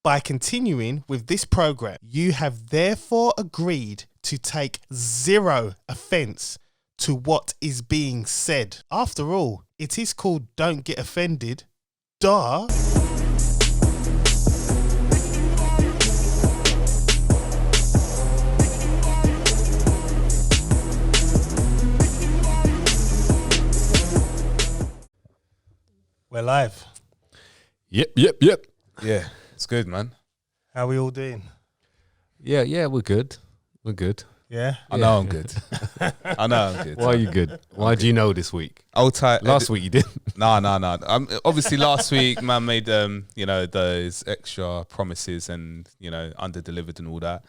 By continuing with this program, you have therefore agreed to take zero offence to what is being said. After all, it is called Don't Get Offended. Duh. We're live. Yep. Yeah, it's good, man. How are we all doing? Yeah, we're good. We're good. Yeah? I know I'm good. I know I'm good. Why are you good? Why do you know this week? Old tight. Last week you did. No. Obviously, last week, man made those extra promises and under delivered and all that.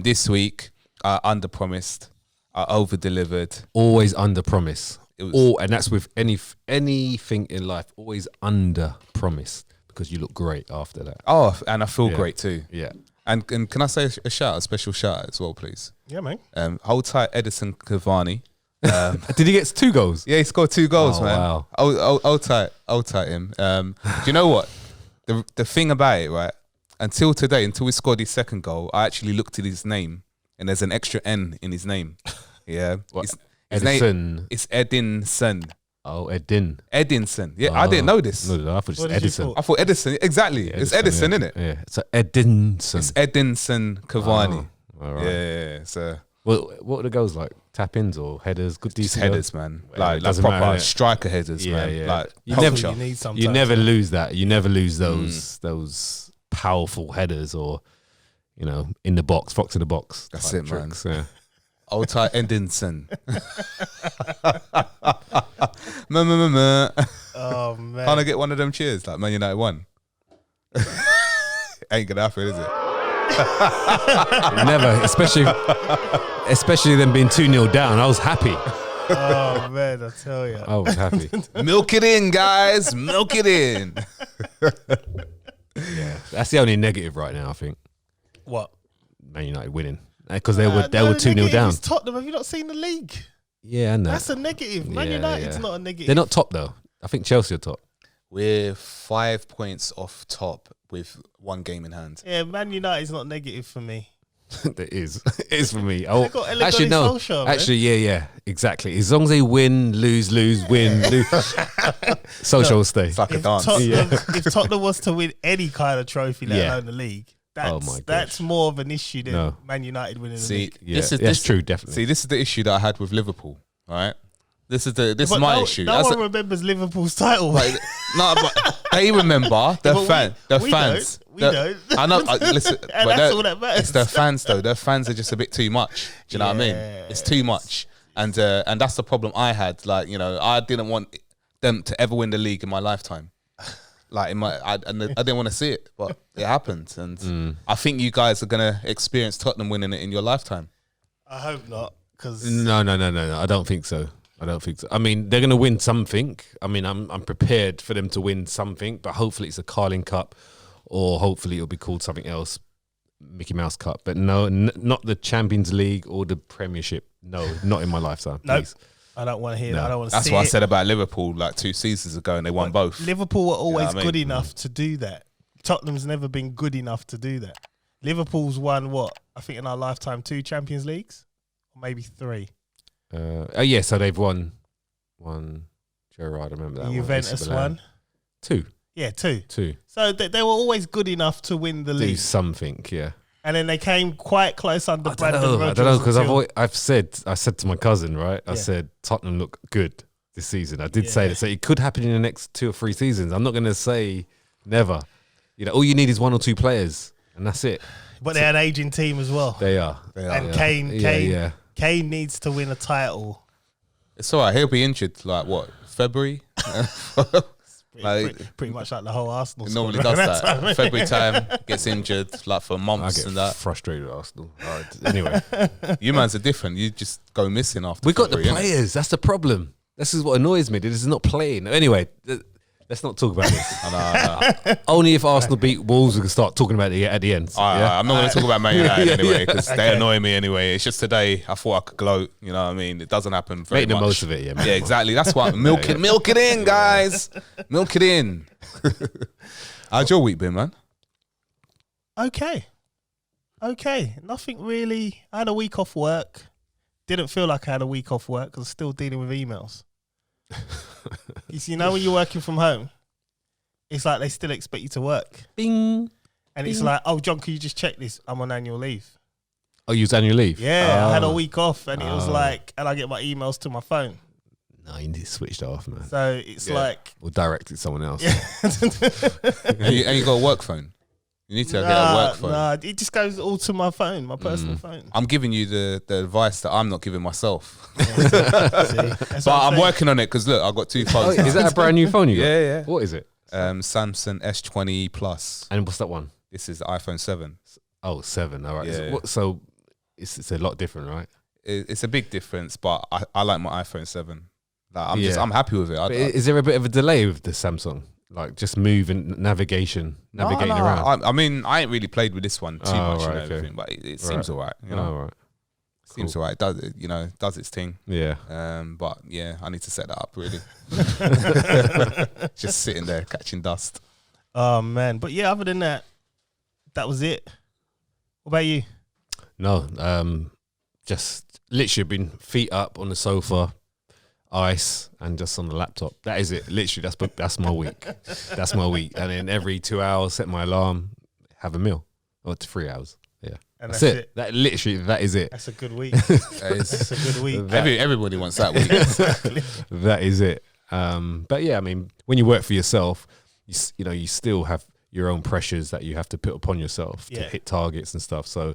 This week, I under promised, I over delivered. Always under promise. It was And that's with anything in life. Always under promise because you look great after that. Oh, and I feel great too. Yeah. And can I say a special shout out as well, please? Yeah, man. Hold tight, Edison Cavani. Did he get 2 goals? Yeah, he scored 2 goals, man. Wow. Hold tight him. Do you know what? The thing about it, right? Until today, until he scored his second goal, I actually looked at his name, and there's an extra N in his name. Yeah, What? his Edison. name, it's Edinson. Oh, Edinson. Yeah, I didn't know this. No, I thought it was Edison. I thought Edison. Exactly, Yeah, it's Edison, yeah. isn't it? Yeah, it's Edinson. It's Edinson Cavani. Oh, all right. Yeah. So Well, what are the goals like? Tap-ins or headers? Good just decent headers, goals? man. Well, Like it doesn't proper matter, innit? striker headers, Yeah, man. yeah. Like You culture. You need sometimes. You never lose that. You never lose those powerful headers or, in the box, fox in the box. That's type it, man. tricks, yeah. Old tight Edinson. Oh, man. Can't I get one of them cheers like Man United won? Ain't gonna happen, is it? Never, especially them being 2-0 down. I was happy. Oh, man, I tell you. I was happy. Milk it in, guys. Milk it in. Yeah, that's the only negative right now. I think What? Man United winning because they were the 2-0 negative down. is Tottenham. Have you not seen the league? Yeah, I know. That's a negative. Man Yeah, United's yeah. not a negative. They're not top though. I think Chelsea are top. We're 5 points off top with 1 game in hand. Yeah, Man United's not negative for me. It is. It is for me. Oh, got Ele actually, Gunnar no. Solskjaer, man. Actually, yeah, exactly. As long as they win, lose, win, lose. Social will stay. It's like a If dance. if Tottenham was to win any kind of trophy, let Yeah. alone the league, Oh my that's gosh. more of an issue than No. Man United winning the See, league. Yeah, this is that's true. Definitely. See, this is the issue that I had with Liverpool. All right, this is But my no, issue. No That's one remembers Liverpool's title. like, no, but they remember the but we fans. We don't. I know. Listen, And but that's all that matters. It's their fans, though. Their fans are just a bit too much. Do you know what I mean? It's too much, and that's the problem I had. Like, I didn't want them to ever win the league in my lifetime. Like I didn't want to see it, but it happened, and I think you guys are gonna experience Tottenham winning it in your lifetime. I hope not, because No. I don't think so. I mean, they're going to win something. I mean, I'm prepared for them to win something, but hopefully it's a Carling Cup, or hopefully it'll be called something else, Mickey Mouse Cup. But no, not the Champions League or the Premiership. No, not in my lifetime. Nope. Please. I don't want to hear No. that. I don't want to That's see what I it. said about Liverpool like 2 seasons ago, and they won both. Liverpool were always what I mean? good enough to do that. Tottenham's never been good enough to do that. Liverpool's won what? I think in our lifetime 2 Champions Leagues, or maybe 3. Yeah, so they've won one. Gerrard, I remember that Juventus one. AC Milan. won. 2. Yeah, 2. 2. So they were always good enough to win the Do league, something, yeah. and then they came quite close under I Brandon don't Rodgers. know because until- I said to my cousin, right? I Yeah. said Tottenham look good this season. I did Yeah. say that, so it could happen in the next 2 or 3 seasons. I'm not going to say never. All you need is 1 or 2 players, and that's it. But they're an aging team as well. They are. And Yeah. Kane needs to win a title. It's all right. He'll be injured like what, February? Pretty much like the whole Arsenal. It normally squad does around that. time. February time, gets injured like for I months get and that. frustrated with Arsenal. All right. Anyway, You mans are different. You just go missing after. we got the February, innit? players. That's the problem. This is what annoys me. This is not playing. Anyway, let's not talk about this. I know. Only if Arsenal beat Wolves, we can start talking about it at the end. Yeah? I'm not going to talk about Man United Yeah, anyway because Okay. they annoy me anyway. It's just today I thought I could gloat. You know what I mean? It doesn't happen very Make the much. most of it, yeah. Yeah, exactly. That's why milk it in, guys. Milk it in. How's your week been, man? Okay. Nothing really. I had a week off work. Didn't feel like I had a week off work because I was still dealing with emails. You see, when you're working from home, it's like they still expect you to work. Bing. And it's like, oh, John, can you just check this? I'm on annual leave. Oh, you was annual leave? Yeah, I had a week off, and it was like, and I get my emails to my phone. No, you need to switch that off, man. So it's like... Or direct it to someone else. Yeah. and you got a work phone. You need to get a work phone. Nah, it just goes all to my phone, my personal phone. I'm giving you the advice that I'm not giving myself. See, but I'm working on it because look, I've got 2 phones. Is that a brand new phone you got? Yeah. What is it? Samsung S20 Plus. And what's that one? This is the iPhone 7. Oh, 7. All right. Yeah. So it's a lot different, right? It's a big difference, but I like my iPhone 7. Like, I'm happy with it. Is there a bit of a delay with the Samsung? Like just navigating around? I mean, I ain't really played with this one too much and right, everything, but it seems all right. You know? Right. Seems all right. Does its thing. Yeah. But yeah, I need to set that up really. Just sitting there catching dust. Oh man, but yeah, other than that, that was it. What about you? No, just literally been feet up on the sofa, ice, and just on the laptop. That is it. Literally, that's my week. That's my week. And then every 2 hours, set my alarm, have a meal, or 3 hours. Yeah, And that's it. That is it. That's a good week. That's a good week. Everybody wants that week. Exactly. That is it. But yeah, I mean, when you work for yourself, you still have your own pressures that you have to put upon yourself to hit targets and stuff. So,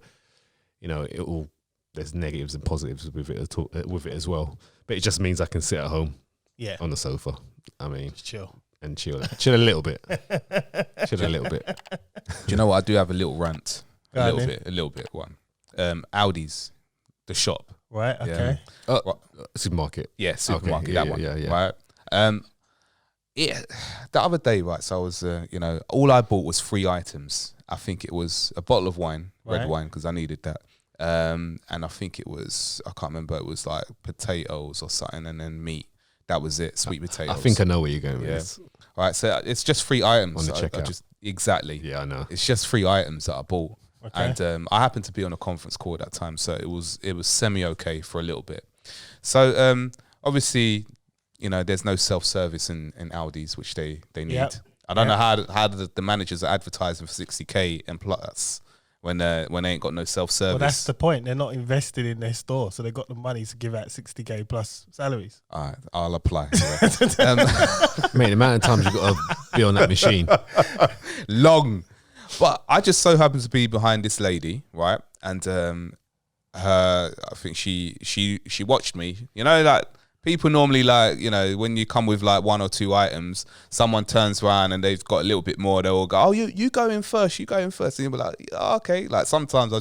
there's negatives and positives with it as well. But it just means I can sit at home, on the sofa. I mean, just chill a little bit, chill a little bit. Do you know what? I do have a little rant, a little bit. One, Aldi's, the shop, right? Okay, supermarket. Yeah, supermarket. Okay. That one, yeah. Right. The other day, right? So I was, all I bought was 3 items. I think it was a bottle of wine, red wine, because I needed that. And I think it was, I can't remember, it was like potatoes or something, and then meat. That was it, sweet potatoes. I think I know where you're going with this. All right, so it's just 3 items. On the checkout. Exactly. Yeah, I know. It's just 3 items that I bought. Okay. And I happened to be on a conference call at that time, so it was semi-okay for a little bit. So obviously, there's no self-service in Aldi's, which they need. Yep. I don't know how the managers are advertising for 60k and plus when they ain't got no self-service. Well, that's the point. They're not invested in their store, so they got the money to give out 60k plus salaries. All right, I'll apply. Mate, the amount of times you've got to be on that machine. Long. But I just so happen to be behind this lady, right? And I think she watched me. Like people normally when you come with like 1 or 2 items, someone turns around and they've got a little bit more. They'll go, "Oh, you go in first. You go in first." And you'll be like, oh, "Okay." Like sometimes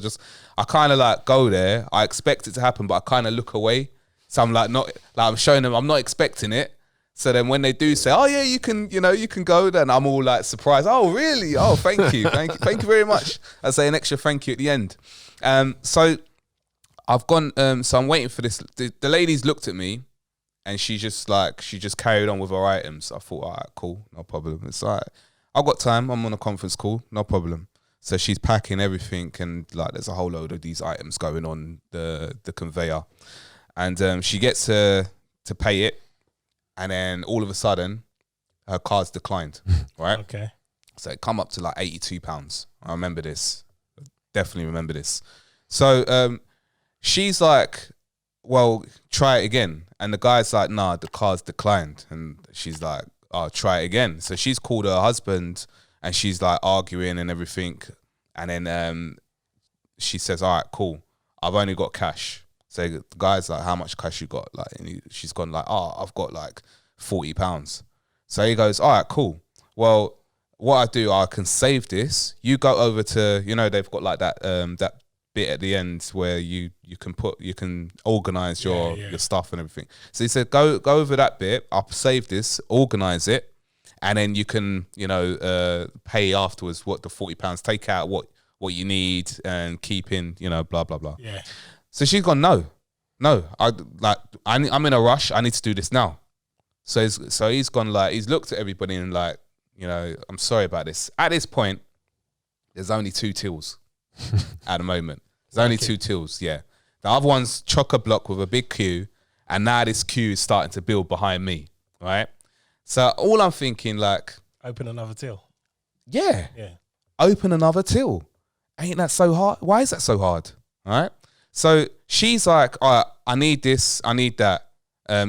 I kind of like go there. I expect it to happen, but I kind of look away. So I'm like I'm showing them I'm not expecting it. So then when they do say, "Oh yeah, you can go," then I'm all like surprised. "Oh really? Oh thank you, thank you very much." I say an extra thank you at the end. So I've gone. So I'm waiting for this. The ladies looked at me, and she just carried on with her items. I thought, all right, cool, no problem. It's all right. I've got time. I'm on a conference call, no problem. So she's packing everything, and like there's a whole load of these items going on the conveyor, and she gets to pay it. And then all of a sudden, her card's declined, right? Okay. So it come up to like £82. I remember this. Definitely remember this. So she's like, "Well, try it again." And the guy's like, "Nah, the card's declined." And she's like, "Oh, try it again." So she's called her husband and she's like arguing and everything. And then she says, "All right, cool. I've only got cash." So the guy's like, "How much cash you got?" Like, and she's gone like, "Oh, I've got like £40. So he goes, "All right, cool. Well, what I do, I can save this. You go over to, they've got like that that bit at the end where you can organize your stuff and everything." So he said, go over that bit. I'll save this, organize it, and then you can, pay afterwards what the £40. Take out what you need and keep in, blah blah blah. Yeah. So she's gone, no, I'm in a rush. I need to do this now. So he's gone like, he's looked at everybody and like, "I'm sorry about this." At this point, there's only 2 tills at the moment. There's only 2 tills, yeah. The other one's chock-a-block with a big queue, and now this queue is starting to build behind me, right? So all I'm thinking, like... Open another till. Yeah. Yeah. Open another till. Ain't that so hard? Why is that so hard? All right. So she's like, all right, I need this, I need that.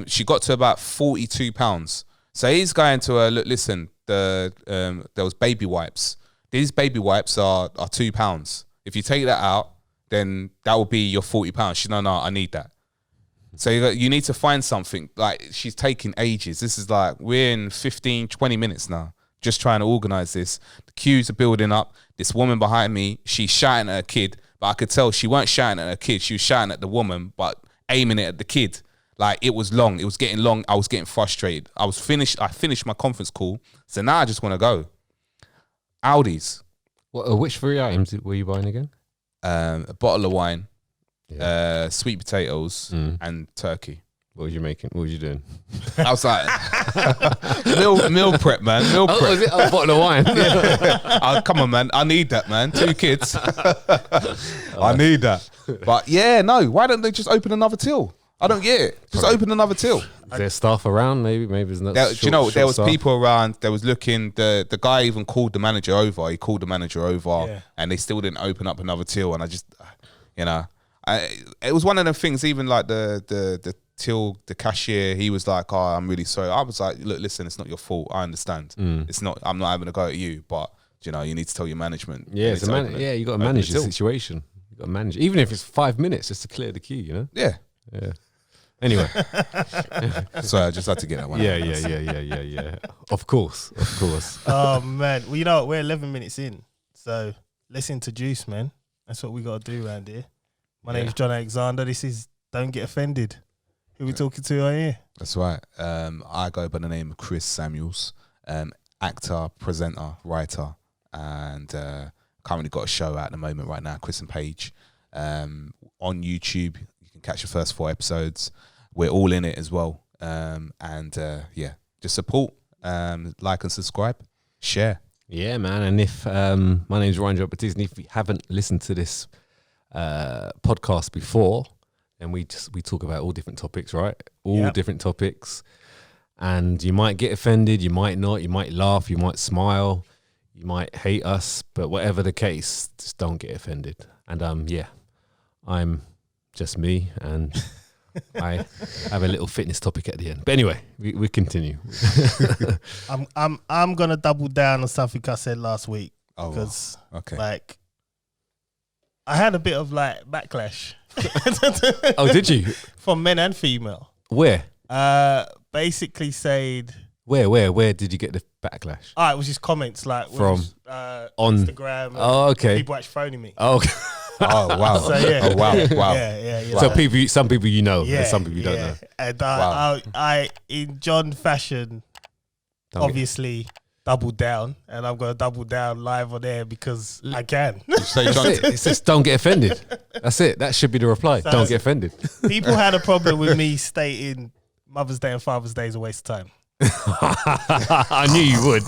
She got to about £42. So he's going to her, look, listen, there was baby wipes. These baby wipes are £2. If you take that out, then that will be your £40. She's no, I need that. So you need to find something. Like, she's taking ages. This is like, we're in 15, 20 minutes now, just trying to organize this. The queues are building up. This woman behind me, she's shouting at her kid, but I could tell she weren't shouting at her kid. She was shouting at the woman, but aiming it at the kid. Like, it was long. It was getting long. I was getting frustrated. I finished my conference call. So now I just want to go. Aldi's. Which 3 items were you buying again? A bottle of wine, sweet potatoes, and turkey. What was you making? What was you doing? I was like, meal prep, man. Meal prep. Was it a bottle of wine? Oh, come on, man. I need that, man. 2 kids. I need that. But yeah, no. Why don't they just open another till? I don't get it. Just open another till. Is there staff around? Maybe there's not. Do you know, there was people around. There was looking. The guy even called the manager over. He called the manager over, and they still didn't open up another till. And I just, you know, it was one of them things. Even like the till, the cashier, he was like, "Oh, I'm really sorry." I was like, "Look, listen, it's not your fault. I understand. It's not. I'm not having a go at you, but you know, you need to tell your management." Yeah, you got to manage the situation. You got to manage, even if it's 5 minutes just to clear the queue. You know. Yeah. Yeah. Anyway, sorry, I just had to get that one. Yeah. Of course. Oh man, well, you know what? We're 11 minutes in, so let's introduce, man. That's what we got to do around here. My name's John Alexander. This is Don't Get Offended. Who we talking to right here? That's right. I go by the name of Chris Samuels, actor, presenter, writer, and currently got a show out at the moment right now, Chris and Paige, on YouTube. Catch the first 4 episodes. We're all in it as well. Just support, like and subscribe, share. Yeah, man. And if my name's Ryan John-Baptiste, and if you haven't listened to this podcast before, then we talk about all different topics, right? All different topics. And you might get offended, you might not, you might laugh, you might smile, you might hate us, but whatever the case, just don't get offended. And I'm just me, and I have a little fitness topic at the end. But anyway, we continue. I'm gonna double down on something I said last week because like I had a bit of like backlash. Oh, did you? From men and female. Where? Basically said. Where did you get the backlash? It was just comments like from on Instagram. Oh, okay. People actually phoning me. Oh, okay. Oh wow! So, yeah. Oh wow! Wow! Yeah. Wow. So some people you know, and some people you don't know. And I in John fashion, obviously doubled down, and I'm gonna double down live on air because I can. It's just don't get offended. That's it. That should be the reply. So, don't get offended. People had a problem with me stating Mother's Day and Father's Day is a waste of time. I knew you would.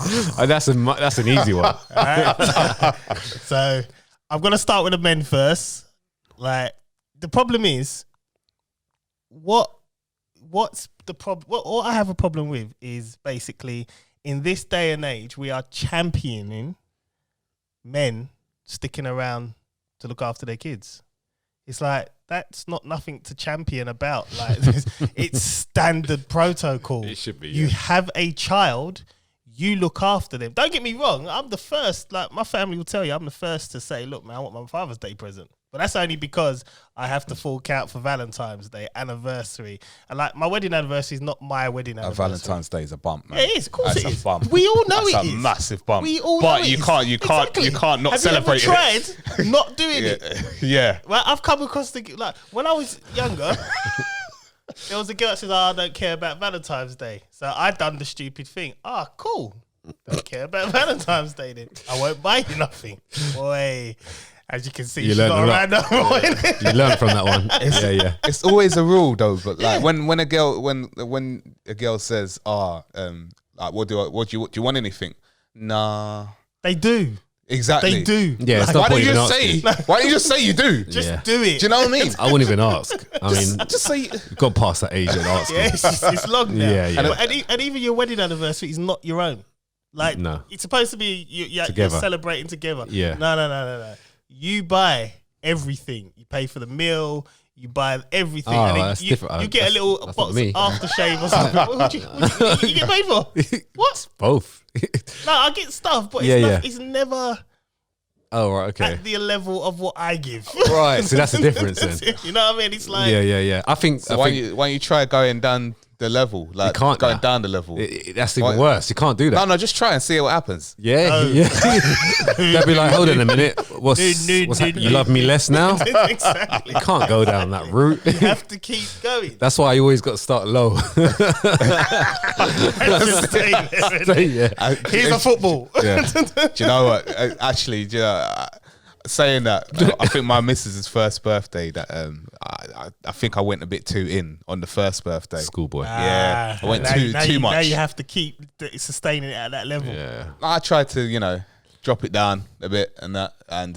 That's an easy one. Right? So I'm gonna start with the men first. Like, the problem is, what's the problem? What I have a problem with is basically in this day and age we are championing men sticking around to look after their kids. It's like, that's not nothing to champion about. Like, it's standard protocol. It should be. You have a child, you look after them. Don't get me wrong. I'm the first, like my family will tell you, I'm the first to say, look, man, I want my Father's Day present. But that's only because I have to full count for Valentine's Day, anniversary. And like, my wedding anniversary is not my wedding anniversary. Valentine's Day is a bump, man. Yeah, it is. Of course That's it is. a bump. We all know That's it is. a massive bump. We all but know you it can't, is. you can't, Exactly. you can't not Have celebrate you ever tried not doing it? Yeah. Well, I've come across like when I was younger, there was a girl that says, I don't care about Valentine's Day. So I done the stupid thing. Cool. Don't care about Valentine's Day then. I won't buy you nothing. Boy, as you can see, You she's learned not a lot. around no more. You learned from that one. Yeah. It's always a rule though, but like when a girl says, like, what do you want anything? Nah. They do. Exactly. They do. Yeah, it's Why not don't you even just say? Why don't you just say you do? Just do it. Do you know what I mean? I wouldn't even ask. I mean, Just say. you've got past that age and ask. Yeah, it's long now. Yeah, yeah. And even your wedding anniversary is not your own. Like, No. it's supposed to be you're Together. celebrating together. Yeah. No. You buy everything. You pay for the meal. You buy everything. Oh, and then that's you, different. you get a little That's box not of me. aftershave or something. What you get paid for? What? Both. No, I get stuff, but Yeah, it's never Oh, right, okay. at the level of what I give. Right, so that's the difference then. You know what I mean? It's like, Yeah. I think, So why don't you try going down the level? Like can't going now. down the level. that's even worse. You can't do that. No, just try and see what happens. Yeah. They'll be like, hold on a minute. What's happening? You love me less now? exactly. You can't go down that route. You have to keep going. That's why you always got to start low. Just stay there. Yeah. Here's a football. Yeah. Do you know what? Actually, do you know, saying that, I think my missus's first birthday. That I think I went a bit too in on the first birthday. Schoolboy. Yeah, I went now too much. Now you have to keep sustaining it at that level. Yeah. I tried to, drop it down a bit and that, and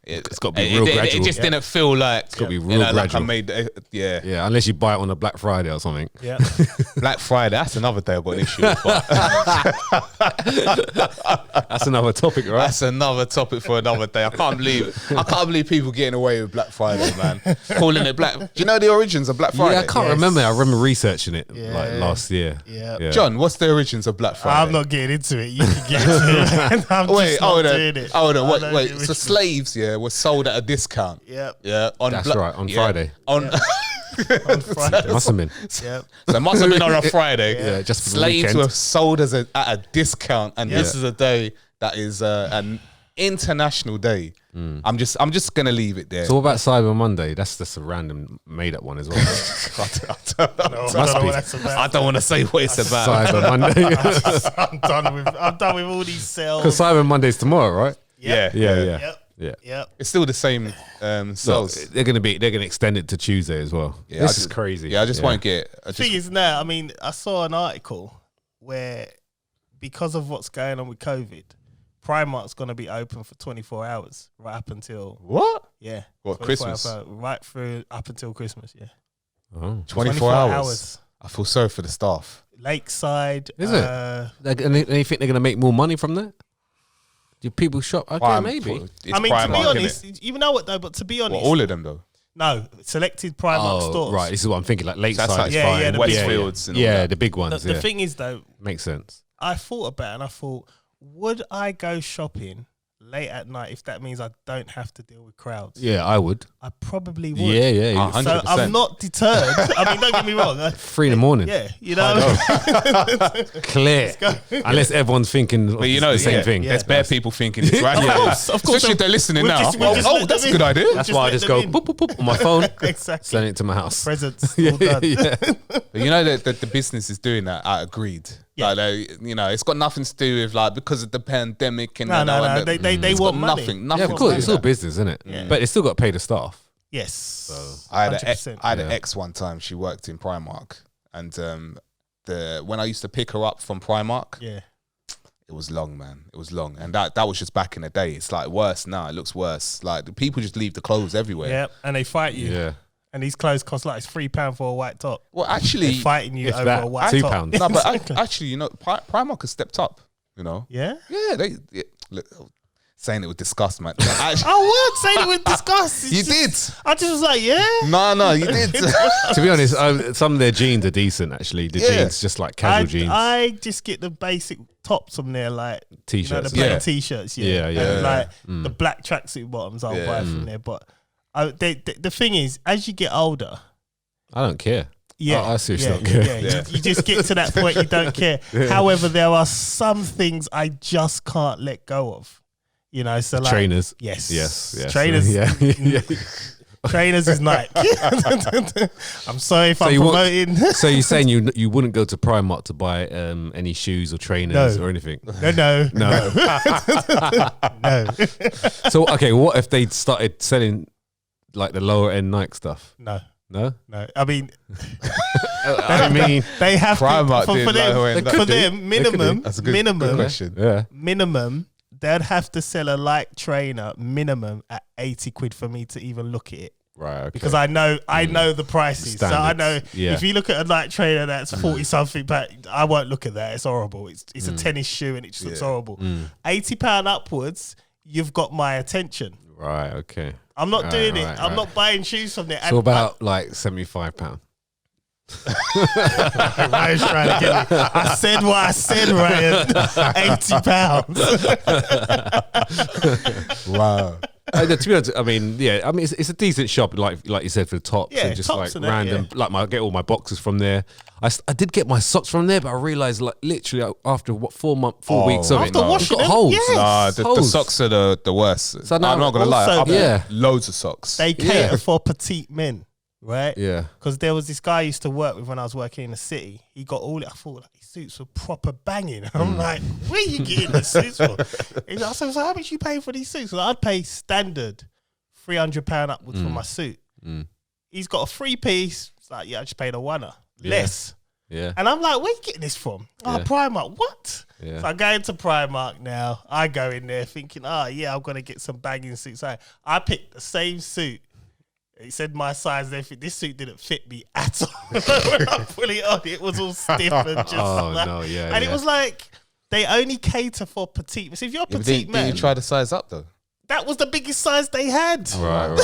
it's gotta be real gradual. It just didn't feel like gotta be real like I gradual. made, Yeah, unless you buy it on a Black Friday or something. Yeah. Black Friday. That's another day I've got an issue with, but That's another topic, right? that's another topic for another day. I can't believe people getting away with Black Friday, man. Calling it Black. Do you know the origins of Black Friday? Yeah, I can't remember. I remember researching it Yeah. like last year. Yeah. John, what's the origins of Black Friday? I'm not getting into it. You can get into it. I'm Wait, just not hold on. doing it. Hold on. I know Wait. the So original. slaves, were sold at a discount. Yep. Yeah. That's right, on Friday. On On Friday. Must have been. Yep. So it must have been on a Friday. Yeah, just for the slaves weekend. were sold at a discount, and Yeah. this is a day that is an international day. I'm just gonna leave it there. So what about Cyber Monday? That's just a random made up one as well. No, I don't know what that's about. I don't want to say what it's about. Cyber Monday. I'm done with all these sales. Because Cyber Monday's tomorrow, right? Yeah. Yep. Yeah. Yep. It's still the same So cells. they're gonna extend it to Tuesday as well. Yeah, This I is just- crazy. Yeah, I just won't get. Thing is now, I mean, I saw an article where because of what's going on with COVID, Primark's going to be open for 24 hours right up until What? yeah, What, 24 Christmas? hours, right through up until Christmas. Yeah, Oh. 24 hours. I feel sorry for the staff. Lakeside. Is it? And they think they're gonna make more money from that? Do people shop? Okay, Well, maybe. it's I mean, to be Primark, honest, you know what though? But to be innit? honest, Well, all of them though. no, selected Primark Oh, stores. right. This is what I'm thinking. Like So Lakeside that's like is Yeah, fine. yeah, the big Westfields and all Yeah, that. the big ones. The yeah. thing is though, Makes sense. I thought about it and I thought, would I go shopping late at night if that means I don't have to deal with crowds? Yeah, I would. I probably would. Yeah, yeah. 100%. So I'm not deterred. I mean, don't get me wrong. 3 in the morning. Yeah, you know. Clear. Unless everyone's thinking But you know, the same yeah, thing. There's bare people thinking this, right? Of course. Especially if they're listening We'll now. just- we'll just let That's them a good in. idea. That's Just why I let just them go in. boop, boop, boop on my phone, Exactly. send it to my house. Presents Yeah, all done. yeah. But you know that the business is doing that out of greed. Yeah. Like it's got nothing to do with like because of the pandemic and No, and no, and they it's want got money. nothing. Yeah, of to course. do It's with all that. business, isn't it? Yeah. But it's still got to pay the staff. Yes. I had 100%. I had an Yeah. ex one time. She worked in Primark, and when I used to pick her up from Primark, Yeah. it was long, man. It was long, and that was just back in the day. It's like worse now. It looks worse. Like the people just leave the clothes everywhere. Yeah. And they fight you. Yeah. And these clothes cost like it's £3 for a white top. Well, They're actually, fighting you if over that, a white £2. top. no, but Exactly. actually, Primark has stepped up. You know, Yeah. yeah, look, saying it with disgust, man. Actually, I would say it with disgust. It's you just- did. I just was like, yeah. No, you did. To be honest, some of their jeans are decent, actually. The Yeah. jeans, just like casual jeans. I just get the basic tops from there, like T-shirts. you know, the plain Yeah. t-shirts, Yeah, yeah. and like Mm. the black tracksuit bottoms. I'll Yeah. buy from there, but the thing is, as you get older, I don't care. yeah, I seriously yeah, don't care. yeah, Yeah. You just get to that point you don't care. However, there are some things I just can't let go of. You know, so like Trainers. yes, Yes. trainers, Yeah. yeah. trainers is Nike. I'm sorry if I'm you want- promoting. So you're saying you wouldn't go to Primark to buy any shoes or trainers No. or anything? No. No. So okay, what if they started selling like the lower end Nike stuff? No. No. I mean, I mean, they have Primark to did for them. lower end. For them, minimum, That's a good minimum, question. yeah. minimum. they'd have to sell a light trainer minimum at 80 quid for me to even look at it. Right, okay. Because I know the prices. So I know if you look at a light trainer that's 40 something, but I won't look at that. It's horrible. It's a tennis shoe and it just looks horrible. £80 upwards, you've got my attention. Right, okay. I'm not doing it. I'm not buying shoes from there. So about like £75. Ryan's trying to get me. I said what I said, Ryan. £80. Wow. To be honest, I mean, it's a decent shop, like you said, for the tops and just tops like and random. that, I get all my boxes from there. I did get my socks from there, but I realized like literally after 4 weeks of after it, washing got them, holes. yes. Nah, the Holes. socks are the worst. So now I'm not gonna lie. also, I've got loads of socks. They cater for petite men, right? Yeah. Because there was this guy I used to work with when I was working in the city. He got I thought like, his suits were proper banging. I'm like, where are you getting the suits from? He's like, so how much you pay for these suits? Like, I'd pay standard £300 upwards for my suit. He's got a 3-piece. It's like, I just paid a £1 less. Yeah. And I'm like, where are you getting this from? Oh, Primark. What? Yeah. So I go into Primark now. I go in there thinking, I'm going to get some banging suits. I picked the same suit. He said my size and everything. This suit didn't fit me at all. When I put it on, it was all stiff and just it was like, they only cater for petite. So if you're a petite man. Did you try to size up though? That was the biggest size they had. Right.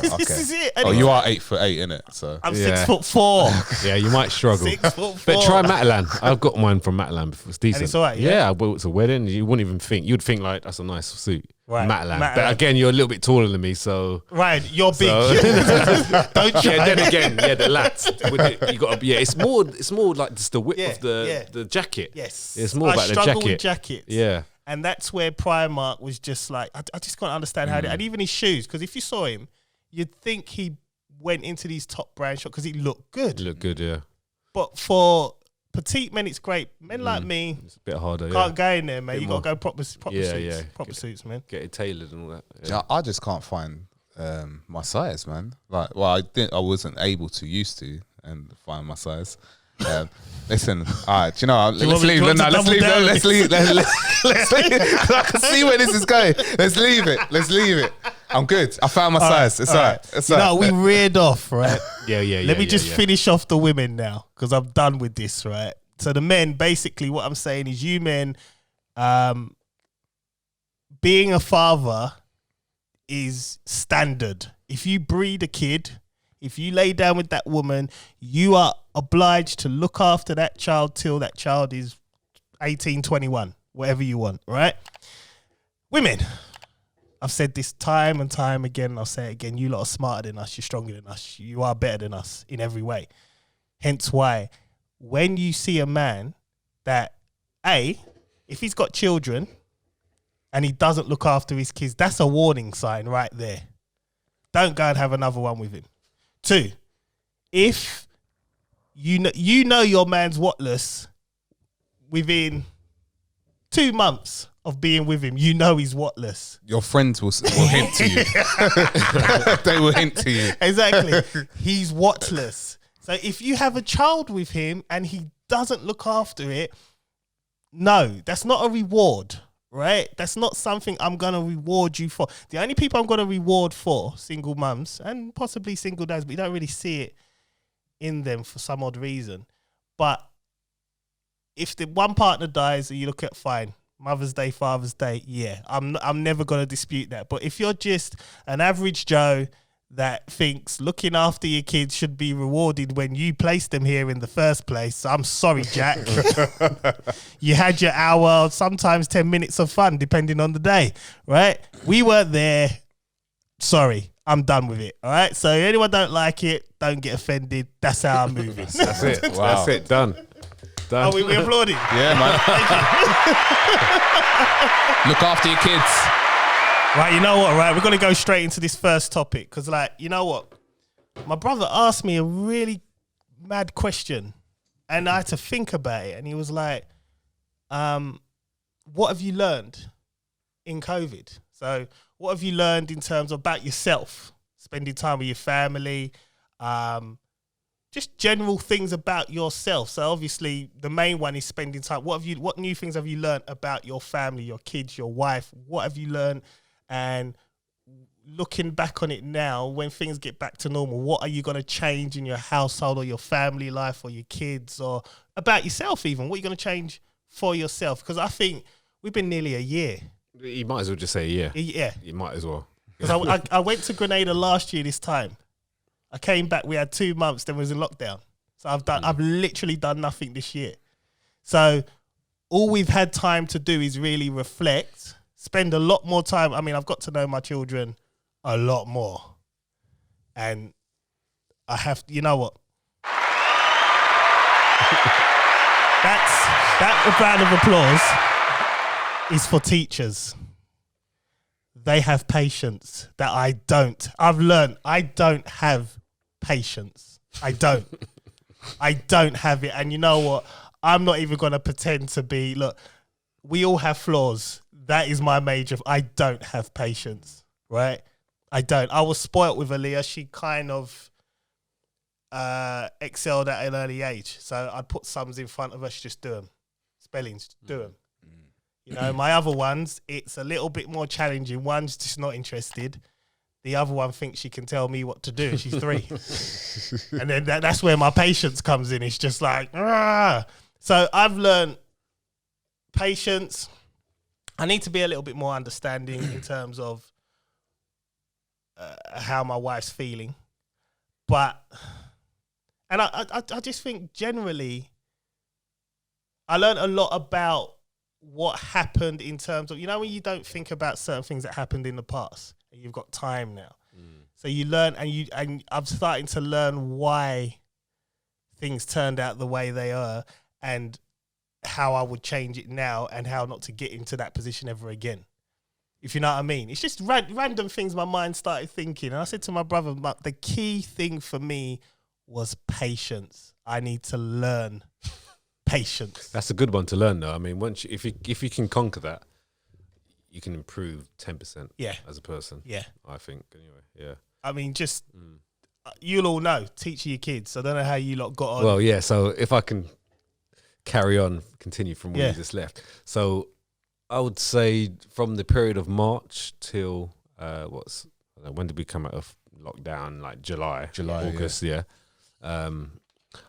This Okay. is it. Oh, you are 8'8", innit? So I'm 6'4". Yeah, you might struggle. 6'4". But try Matalan. I've got mine from Matalan before. It's decent. And it's all right, I bought it to a wedding. You wouldn't even think. You'd think like, that's a nice suit. Right. Matalan. But again, you're a little bit taller than me, so. Right, you're big. Don't you? Yeah, then again, the lats. You got to, it's more like just the width of the jacket. Yes. It's more about the struggle jacket. with jackets. Yeah. And that's where Primark was just like, I just can't understand how, and even his shoes, because if you saw him, you'd think he went into these top brand shops because he looked good. Look good, yeah. But for petite men, it's great. Men like me, it's a bit harder. Can't go in there, man. You got more. to go proper suits. Yeah. Proper suits, man. Get it tailored and all that. Yeah, I just can't find my size, man. Like, well, I wasn't able to used to and find my size. Listen, all right, do you know? Let's leave. Let's leave. I can see where this is going. Let's leave it. I'm good. I found my size. It's all right. It's all right. We reared off, right? Yeah. Let me just finish off the women now, because I'm done with this, right? So the men, basically, what I'm saying is, you men, being a father is standard. If you breed a kid, if you lay down with that woman, you are obliged to look after that child till that child is 18, 21, whatever you want, right? Women, I've said this time and time again, and I'll say it again, you lot are smarter than us, you're stronger than us, you are better than us in every way. Hence why, when you see a man that, if he's got children and he doesn't look after his kids, that's a warning sign right there. Don't go and have another one with him. 2, if you know your man's whatless within 2 months of being with him, you know he's whatless. Your friends will hint to you. They will hint to you. Exactly. He's whatless. So if you have a child with him and he doesn't look after it, no, that's not a reward, right? That's not something I'm going to reward you for. The only people I'm going to reward for, single mums and possibly single dads, but you don't really see it in them for some odd reason. But if the one partner dies and you look at, fine, Mother's Day, Father's Day, yeah, I'm never going to dispute that. But if you're just an average Joe that thinks looking after your kids should be rewarded when you placed them here in the first place, I'm sorry, Jack. You had your hour, sometimes 10 minutes of fun, depending on the day, right? We weren't there. Sorry, I'm done with it, all right? So anyone don't like it, don't get offended. That's how I'm moving. That's it. Wow. That's it. Done. Oh, we applauding. Yeah, man. Thank you. Look after your kids. Right, you know what, right? We're going to go straight into this first topic because, like, you know what? My brother asked me a really mad question and I had to think about it. And he was like, what have you learned in COVID? So what have you learned in terms of about yourself, spending time with your family, just general things about yourself. So obviously the main one is spending time. What new things have you learned about your family, your kids, your wife? What have you learned? And looking back on it now, when things get back to normal, what are you going to change in your household or your family life or your kids or about yourself even? What are you going to change for yourself? Because I think we've been nearly a year. You might as well just say a year. Yeah. You might as well. Because I went to Grenada last year this time. I came back, we had 2 months, then we was in lockdown. So I've literally done nothing this year. So all we've had time to do is really reflect, spend a lot more time. I mean, I've got to know my children a lot more. And I have, you know what? That round of applause is for teachers. They have patience that I don't. I've learned I don't have patience. I don't. I don't have it. And you know what? I'm not even going to pretend to be. Look, we all have flaws. That is my major. I don't have patience, right? I don't. I was spoilt with Aaliyah. She kind of excelled at an early age. So I'd put sums in front of her. She just do them. Spellings, do them. You know, my other ones, it's a little bit more challenging. One's just not interested. The other one thinks she can tell me what to do. She's 3. And then that's where my patience comes in. It's just like, ah. So I've learned patience. I need to be a little bit more understanding in terms of how my wife's feeling. But, and I just think generally, I learned a lot about what happened in terms of, you know, when you don't think about certain things that happened in the past and you've got time now. So you learn and I'm starting to learn why things turned out the way they are and how I would change it now and how not to get into that position ever again. If you know what I mean. It's just random things my mind started thinking. And I said to my brother, the key thing for me was patience. I need to learn patience. That's a good one to learn, though. I mean, if you can conquer that, you can improve 10%. As a person. Yeah, I think anyway. Yeah. I mean, just you'll all know. Teach your kids. I don't know how you lot got on. Well, yeah. So if I can continue from where you just left. So I would say from the period of March till when did we come out of lockdown? Like July, August. Yeah.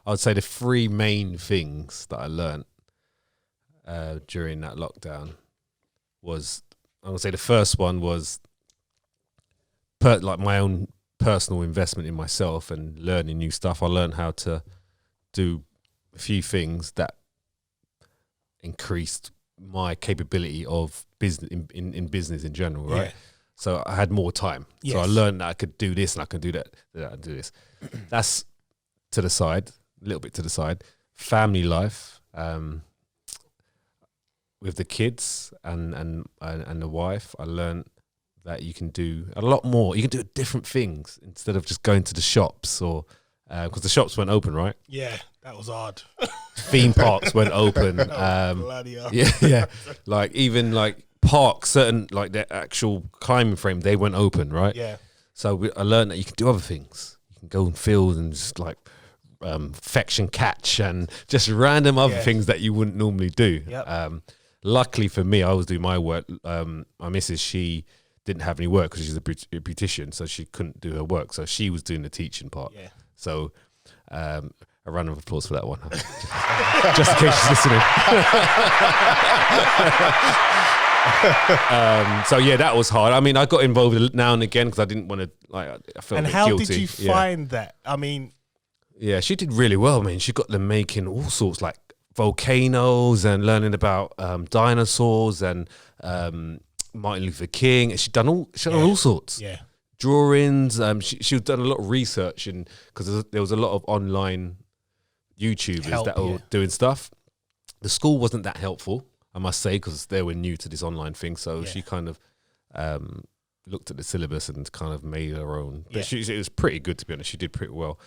I would say the 3 main things that I learned during that lockdown was, I would say the first one was like my own personal investment in myself and learning new stuff. I learned how to do a few things that increased my capability of business in business in general, right? Yeah. So I had more time. Yes. So I learned that I could do this and I could do that and do this. That's to the side, a little bit to the side. Family life, with the kids and the wife, I learned that you can do a lot more. You can do different things instead of just going to the shops or because the shops weren't open, right? Yeah, that was hard. Theme parks weren't open. Yeah. Like even like parks, certain like their actual climbing frame, they weren't open, right? Yeah. So I learned that you can do other things. You can go in fields and just like fetch and catch and just random other things that you wouldn't normally do. Yep. Luckily for me, I was doing my work. My missus, she didn't have any work because she's a beautician, so she couldn't do her work. So she was doing the teaching part. Yeah. So a round of applause for that one. Just in case she's listening. So yeah, that was hard. I mean, I got involved now and again because I didn't want to, like, I felt a bit guilty. And how did you find that? I mean... Yeah, she did really well. I mean, she got them making all sorts, like volcanoes and learning about dinosaurs and Martin Luther King. She'd done all sorts. Yeah. Drawings. She'd done a lot of research because there was a lot of online YouTubers that were doing stuff. The school wasn't that helpful, I must say, because they were new to this online thing. So she kind of looked at the syllabus and kind of made her own. But it was pretty good, to be honest. She did pretty well.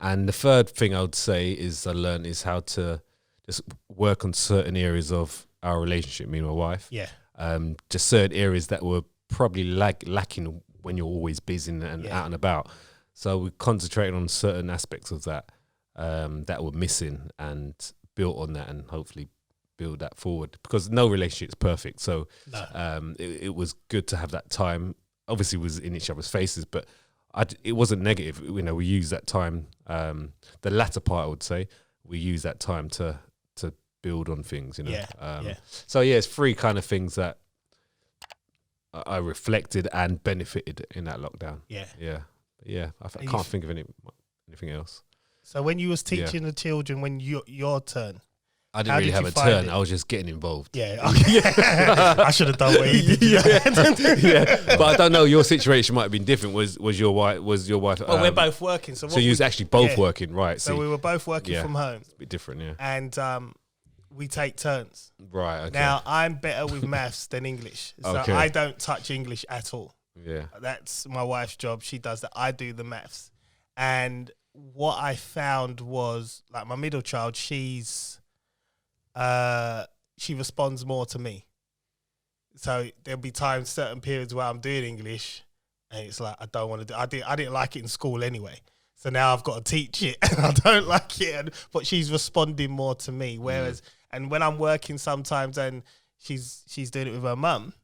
And the third thing I would say is I learned is how to just work on certain areas of our relationship, me and my wife. Yeah. Just certain areas that were probably lacking when you're always busy and out and about. So we concentrated on certain aspects of that. that were missing, and built on that, and hopefully build that forward, because no relationship's perfect. So it was good to have that time. Obviously, we was in each other's faces, but it wasn't negative. You know, we used that time. The latter part, I would say, we used that time to build on things. You know, So it's 3 kind of things that I reflected and benefited in that lockdown. I can't think of anything else. So when you was teaching the children, when your turn, I didn't really have a turn. I was just getting involved. Yeah, okay. I should have done what he did. But I don't know. Your situation might have been different. Was your wife? Well, we're both working. So you was actually both working, right? So we were both working from home. It's a bit different, yeah. And we take turns. Right. Okay. Now I'm better with maths than English, so I don't touch English at all. Yeah, that's my wife's job. She does that. I do the maths. And what I found was, like, my middle child, she responds more to me. So there'll be times, certain periods where I'm doing English, and it's like I don't want to do. I didn't like it in school anyway, so now I've got to teach it, and I don't like it. But she's responding more to me. Whereas, and when I'm working sometimes, and she's doing it with her mum,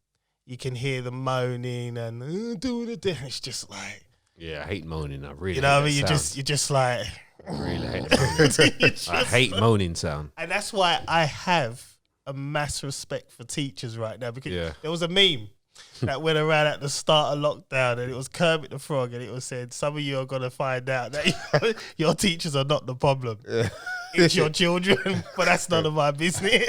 you can hear the moaning and doing it. It's just like, I hate moaning. I really, you know what I mean. You're just like. I really hate moaning. I hate moaning sound. And that's why I have a mass respect for teachers right now, because there was a meme that went around at the start of lockdown, and it was Kermit the Frog, and it was said, some of you are going to find out that your teachers are not the problem. It's your children, but that's none of my business.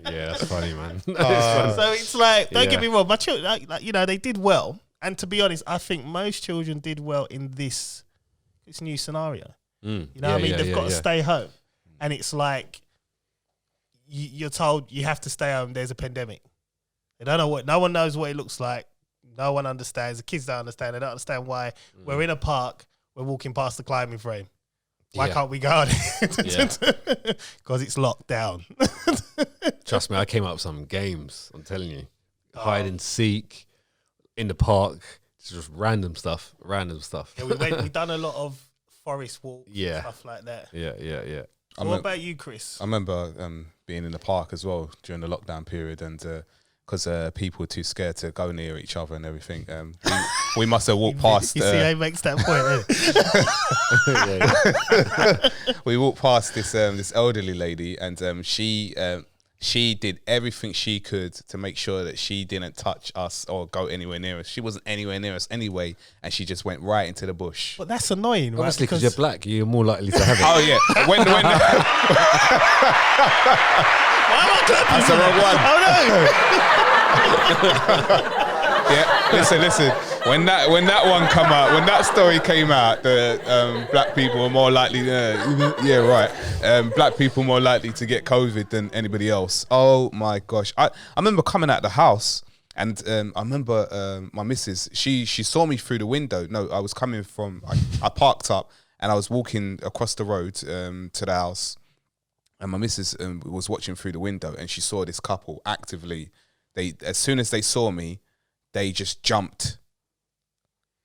That's funny, man. So it's like, don't get me wrong, my children, like, you know, they did well. And to be honest, I think most children did well in this new scenario. You know what I mean? They've got to stay home. And it's like, you're told you have to stay home. There's a pandemic. They don't know no one knows what it looks like. No one understands. The kids don't understand. They don't understand why we're in a park. We're walking past the climbing frame. Why can't we go on it? Because it's locked down. Trust me, I came up with some games. I'm telling you. Hide and seek in the park. Just random stuff. Yeah, we done a lot of forest walks, stuff like that. Yeah. So what about you, Chris? I remember being in the park as well during the lockdown period, and because people were too scared to go near each other and everything, we must have walked past. You see how he makes that point. We walked past this elderly lady, and she did everything she could to make sure that she didn't touch us or go anywhere near us. She wasn't anywhere near us anyway, and she just went right into the bush. But that's annoying, right? Obviously, because you're black, you're more likely to have it. Oh, yeah. When Why am I clapping? That's the wrong one. Oh, no. Yeah, listen. When that one come out, when that story came out, the black people were more likely. Black people more likely to get COVID than anybody else. Oh my gosh! I remember coming out the house, and I remember my missus. She saw me through the window. No, I was coming from. I parked up, and I was walking across the road to the house, and my missus was watching through the window, and she saw this couple actively. As soon as they saw me, they just jumped.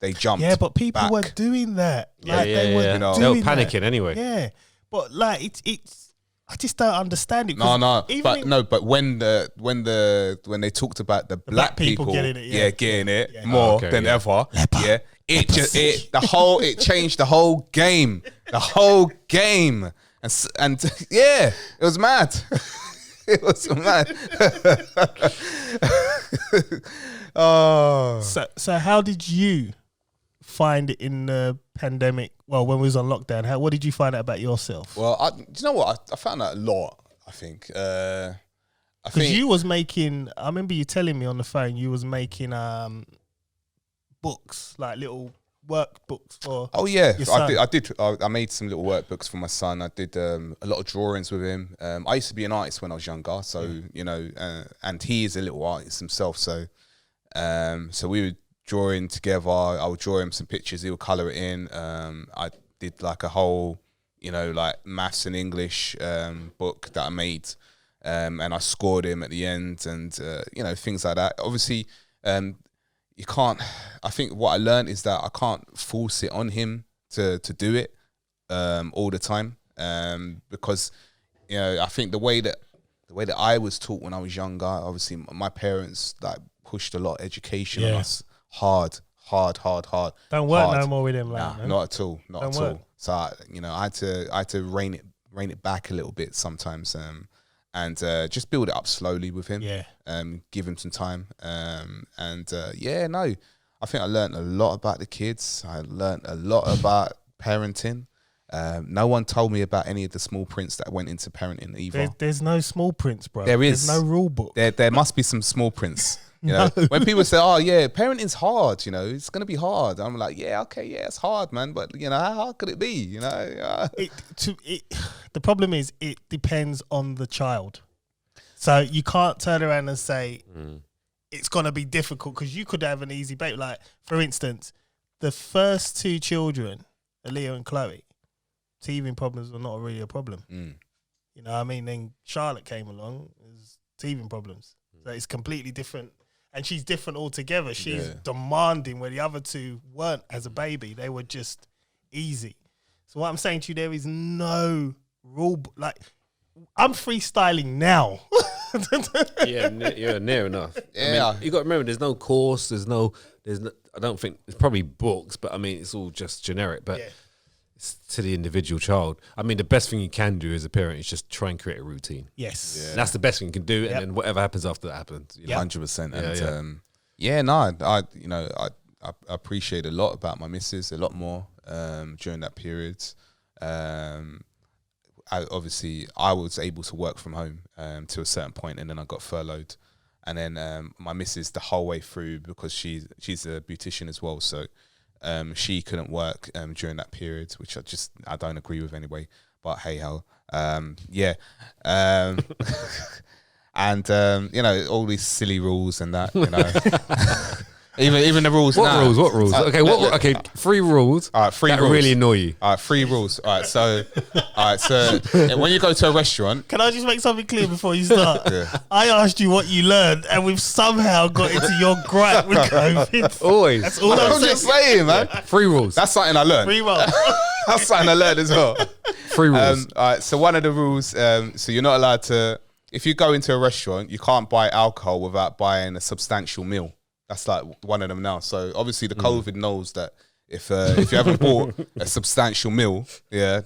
Yeah, but people were doing that. They were panicking anyway. Yeah, but like it's I just don't understand it. But when they talked about the black people getting it more than ever, it changed the whole game, and it was mad. It was mad. So how did you find it in the pandemic? Well, when we was on lockdown, what did you find out about yourself? Well, do you know what? I found out a lot. I think because you was making. I remember you telling me on the phone you was making books, like little workbooks for. Oh yeah, I did. I made some little workbooks for my son. I did a lot of drawings with him. I used to be an artist when I was younger, so you know, and he is a little artist himself. So we were drawing together. I would draw him some pictures. He would colour it in. I did like a whole, you know, like maths and English book that I made, and I scored him at the end, and you know, things like that. Obviously, you can't. I think what I learned is that I can't force it on him to do it. all the time, because I think the way that I was taught when I was younger, obviously my parents like pushed a lot of education on us hard. Don't work no more with him, like, nah, not at all. So I had to rein it back a little bit sometimes, and just build it up slowly with him. Give him some time, I think I learned a lot about the kids. I learned a lot about parenting. No one told me about any of the small prints that went into parenting either. There's no small prints, bro. There's no rule book. There must be some small prints. When people say, "Oh yeah, parenting's hard," it's gonna be hard. I'm like, "Yeah, okay, yeah, it's hard, man." But how hard could it be? The problem is it depends on the child. So you can't turn around and say it's gonna be difficult because you could have an easy baby. Like for instance, the first two children, Aaliyah and Chloe, teething problems were not really a problem. You know what I mean? Then Charlotte came along, there's teething problems. So it's completely different. And she's different altogether. She's demanding where the other two weren't as a baby. They were just easy. So what I'm saying to you, there is no rule. Like, I'm freestyling now. Yeah, you're near enough. Yeah. I mean, you got to remember, there's no course. There's no, I don't think, it's probably books, but I mean, it's all just generic. But it's to the individual child. I mean, the best thing you can do as a parent is just try and create a routine. Yes. And that's the best thing you can do. And then whatever happens after that happens. 100%. I appreciate a lot about my missus, a lot more during that period. I was able to work from home to a certain point, and then I got furloughed. And then my missus the whole way through, because she's a beautician as well, so she couldn't work during that period, which I don't agree with anyway. But hey ho, and all these silly rules and that, even the rules. What rules? Okay, 3 rules. All right, 3 that rules really annoy you. All right, 3 rules. All right, so when you go to a restaurant, can I just make something clear before you start? I asked you what you learned, and we've somehow got into your gripe with COVID. Always. That's all I'm just saying, man. 3 rules. That's something I learned. 3 rules. That's something I learned as well. 3 rules. All right, so one of the rules, so you're not allowed to, if you go into a restaurant, you can't buy alcohol without buying a substantial meal. That's like one of them now. So obviously the COVID knows that if you haven't bought a substantial meal, then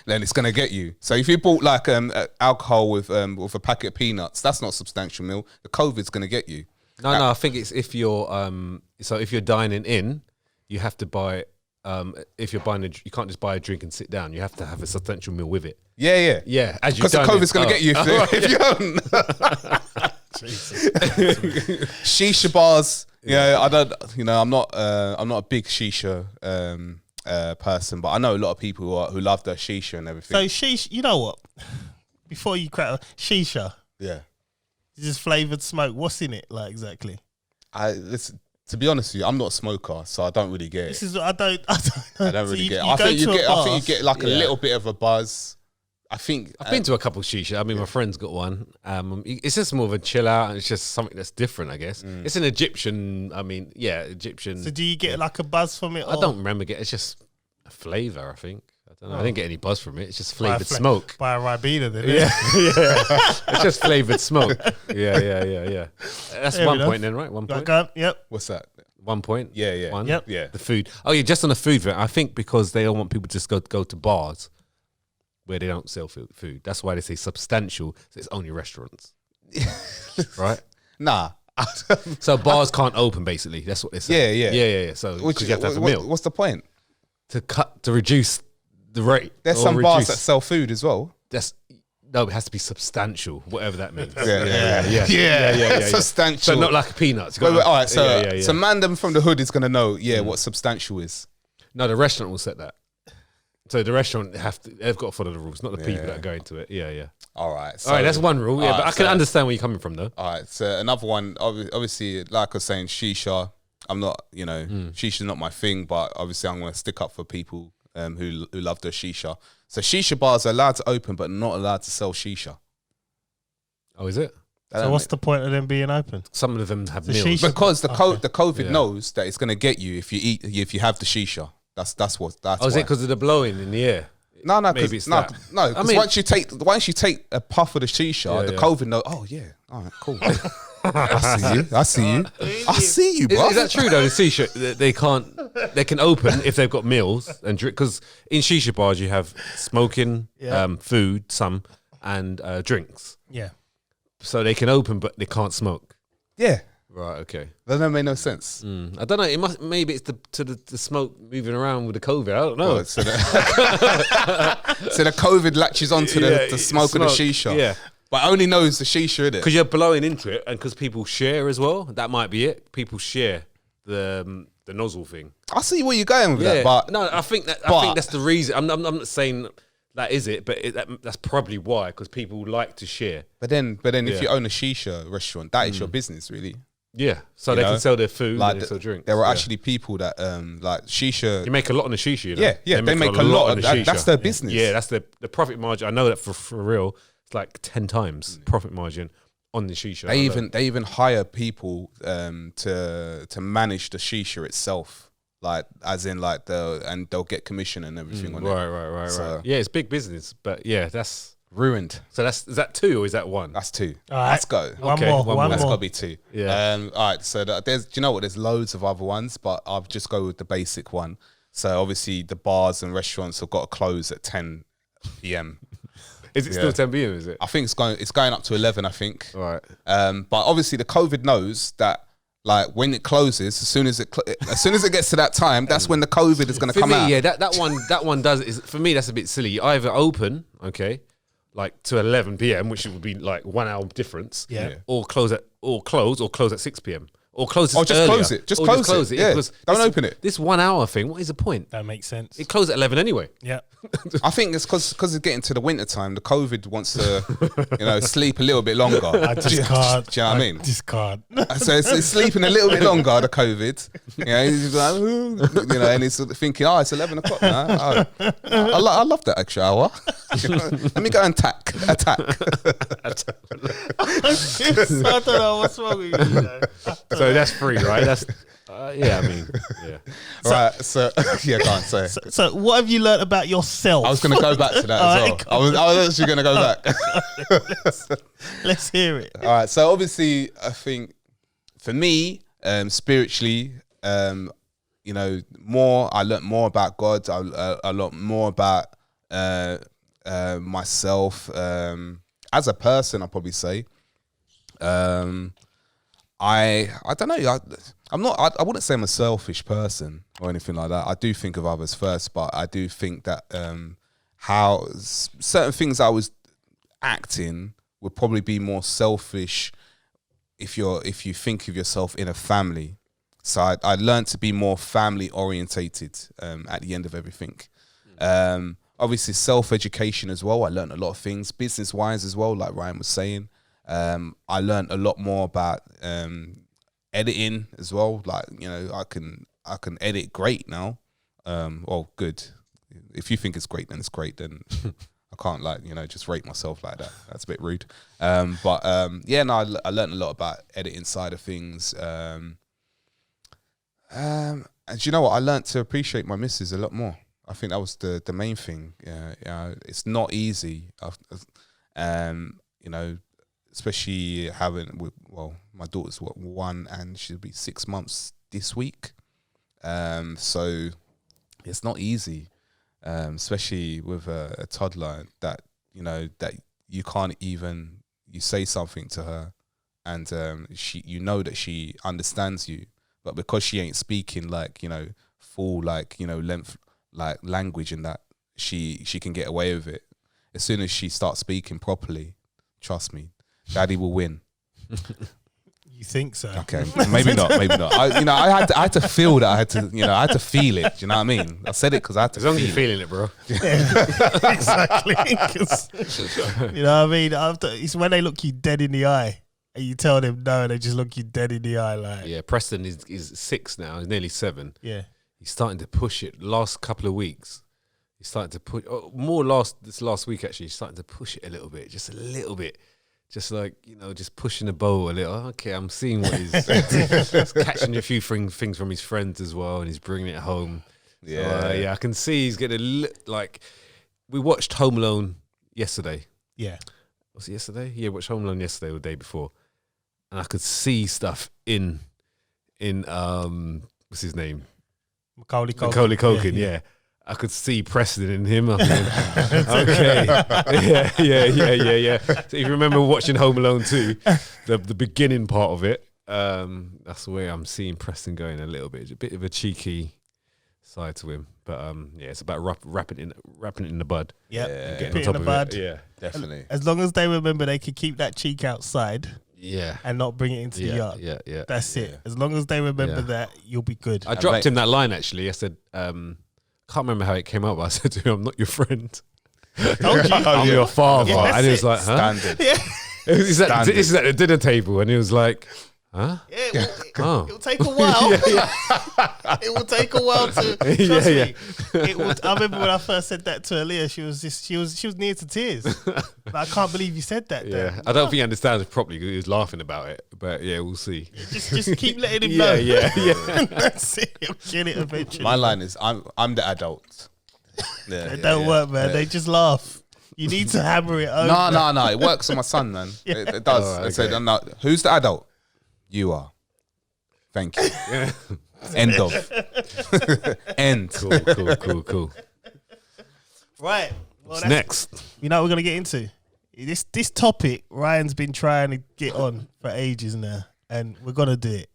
it's gonna get you. So if you bought like alcohol with a packet of peanuts, that's not a substantial meal. The COVID's gonna get you. No, I think it's if you're if you're dining in, you have to buy. If you're buying you can't just buy a drink and sit down. You have to have a substantial meal with it. Yeah. Because the COVID's gonna get you if you haven't. Shisha bars, I don't. I'm not a big shisha person, but I know a lot of people who love their shisha and everything. So shisha, you know what? Before you crack shisha, it's just flavored smoke. What's in it, like exactly? To be honest with you, I'm not a smoker, so I don't really get it. This is I don't really get it. I think you get like a little bit of a buzz. I think I've been to a couple of shisha. I mean, my friend's got one. It's just more of a chill out, and it's just something that's different, I guess. It's an Egyptian. I mean, Egyptian. So do you get like a buzz from it? I don't remember getting. It's just a flavour, I think. I don't know. I didn't get any buzz from it. It's just flavoured smoke. By a Ribena, then. Yeah. It's just flavoured smoke. Yeah. That's 1 point then, right? 1 point. Yep. What's that? 1 point. Yeah. One. Yep. Yeah. The food. Oh yeah, just on the food. I think because they don't want people to just go to bars where they don't sell food. That's why they say substantial. So it's only restaurants, right? Nah. So bars can't open. Basically, that's what they say. Yeah. So because you have to have a meal. What's the point? To reduce the rate. There's some bars that sell food as well. It has to be substantial, whatever that means. Yeah. Substantial. So not like peanuts. All right. So man, them from the hood is gonna know. What substantial is. No, the restaurant will set that. So the restaurant they've got to follow the rules, not the people that are going to it. Yeah. All right. That's one rule. Yeah, but I can understand where you're coming from, though. All right. So another one, obviously, like I was saying, shisha. I'm not, shisha's not my thing, but obviously I'm going to stick up for people who love their shisha. So shisha bars are allowed to open, but not allowed to sell shisha. Oh, is it? So what's the point of them being open? Some of them have meals. Because the COVID knows that it's going to get you if you have the shisha. That's what. That's Oh, is why. it because of the blowing in the air? No, Maybe it's that. no. Because once you take a puff of the shisha, the COVID. No, oh yeah, all right, cool. I see you, bro. Is that true though? The shisha, they can open if they've got meals and drink. Because in shisha bars you have smoking, food, and drinks. Yeah. So they can open, but they can't smoke. Yeah. Right. Okay. That don't make no sense. I don't know. It must. Maybe it's the smoke moving around with the COVID. I don't know. Well, so the COVID latches onto the smoke of the shisha. Yeah. But only knows the shisha, innit? Because you're blowing into it, and because people share as well. That might be it. People share the nozzle thing. I see where you're going with that, but no, I think that's the reason. I'm not saying that is it, but that's probably why. Because people like to share. But then, if you own a shisha restaurant, that is your business, really. Yeah, so they can sell their food like and they sell drinks. There are actually people that like shisha. You make a lot on the shisha, you know? Yeah, they make a lot on the shisha. That's their business. Yeah, that's the profit margin. I know that for real. It's like 10 times profit margin on the shisha. They even hire people to manage the shisha itself, like as in like and they'll get commission and everything on it. Right. Yeah, it's big business, but yeah, that's ruined. So is that 2 or is that 1? That's 2. All right. Let's go. One more. That's got to be 2. Yeah. All right. So do you know what? There's loads of other ones, but I'll just go with the basic one. So obviously the bars and restaurants have got to close at 10 p.m. Is it still 10 p.m? Is it? I think it's going up to 11. I think. All right. But obviously the COVID knows that. Like when it closes, as soon as it gets to that time, that's when the COVID is going to come out. Yeah, that one does. For me, that's a bit silly. You either open, like to 11 p.m, which would be like 1 hour difference. Yeah. Or close at 6 p.m. Or close it Or just earlier. close it. Just close it. Yeah. Don't open it. This 1 hour thing, what is the point? That makes sense. It closed at 11 anyway. Yeah. I think it's because it's getting to the winter time. The COVID wants to, sleep a little bit longer. I just can't. Do you know what I mean? Just can't. So it's sleeping a little bit longer. The COVID, he's like, ooh, and he's thinking, it's 11 o'clock now. I love that extra hour. Let me go and attack. I don't know what's wrong with you. So that's free, right? That's yeah. Right. So yeah, go on. So what have you learnt about yourself? I was going to go back to that as well. I was actually going to go back. Let's hear it. All right. So obviously, I think for me, spiritually, more. I learnt more about God. I learnt more about myself as a person. I'll probably say. I don't know. I wouldn't say I'm a selfish person or anything like that. I do think of others first, but I do think that how certain things I was acting would probably be more selfish if you think of yourself in a family. So I learned to be more family orientated at the end of everything. Obviously self-education as well. I learned a lot of things business wise as well, like Ryan was saying. I learned a lot more about editing as well. Like, I can edit great now. Well, good. If you think it's great, then it's great. Then I can't just rate myself like that. That's a bit rude. I learned a lot about editing side of things. And you know what? I learned to appreciate my missus a lot more. I think that was the main thing. It's not easy. Especially having, my daughter's 1 and she'll be 6 months this week. So it's not easy, especially with a toddler that you can't even, you say something to her and that she understands you, but because she ain't speaking full length language and that, she can get away with it. As soon as she starts speaking properly, trust me, Daddy will win. You think so? Okay, maybe not. I had to feel that. I had to feel it. Do you know what I mean? I said it because I had to. As long as you're feeling it, bro. Yeah, exactly. You know what I mean? It's when they look you dead in the eye and you tell them no, and they just look you dead in the eye. Like, yeah, Preston is 6 now. He's nearly 7. Yeah, he's starting to push it. Last couple of weeks, he's starting to push this last week actually. He's starting to push it a little bit, just a little bit. Just just pushing the bow a little. Okay, I'm seeing what he's catching a few things from his friends as well, and he's bringing it home. Yeah, I can see he's getting like. We watched Home Alone yesterday. Yeah. Was it yesterday? Yeah, we watched Home Alone yesterday or the day before, and I could see stuff in what's his name? Macaulay Culkin. Yeah. I could see Preston in him. I mean, okay. Yeah. So if you remember watching Home Alone 2, the beginning part of it, that's where I'm seeing Preston going a little bit. It's a bit of a cheeky side to him. But it's about wrapping it in the bud. Yep. And Getting on top of bud. it. Yeah. Definitely. As long as they remember they could keep that cheek outside. Yeah. And not bring it into the yard. Yeah. That's it. As long as they remember that, you'll be good. I dropped him that line actually. I said, can't remember how it came out, but I said to him, I'm not your friend. Told you. I'm your father. Yeah, and he was like, huh? Standard. Yeah. This is at the dinner table, and he was like, huh? Yeah, it'll take a while. It will take a while to trust me. I remember when I first said that to Aaliyah, she was near to tears. Like, I can't believe you said that. Yeah, I don't think he understands it properly because he was laughing about it. But yeah, we'll see. Just keep letting him know. Yeah. That's it. He'll get it eventually. My line is, I'm the adult. Yeah, it don't work, man. They just laugh. You need to hammer it over. No. It works on my son, man. It does. Oh, okay. I said, no, who's the adult? You are. Thank you. End of. End. Cool. Right. Well, What's next? You know what we're going to get into? This topic, Ryan's been trying to get on for ages now, and we're going to do it.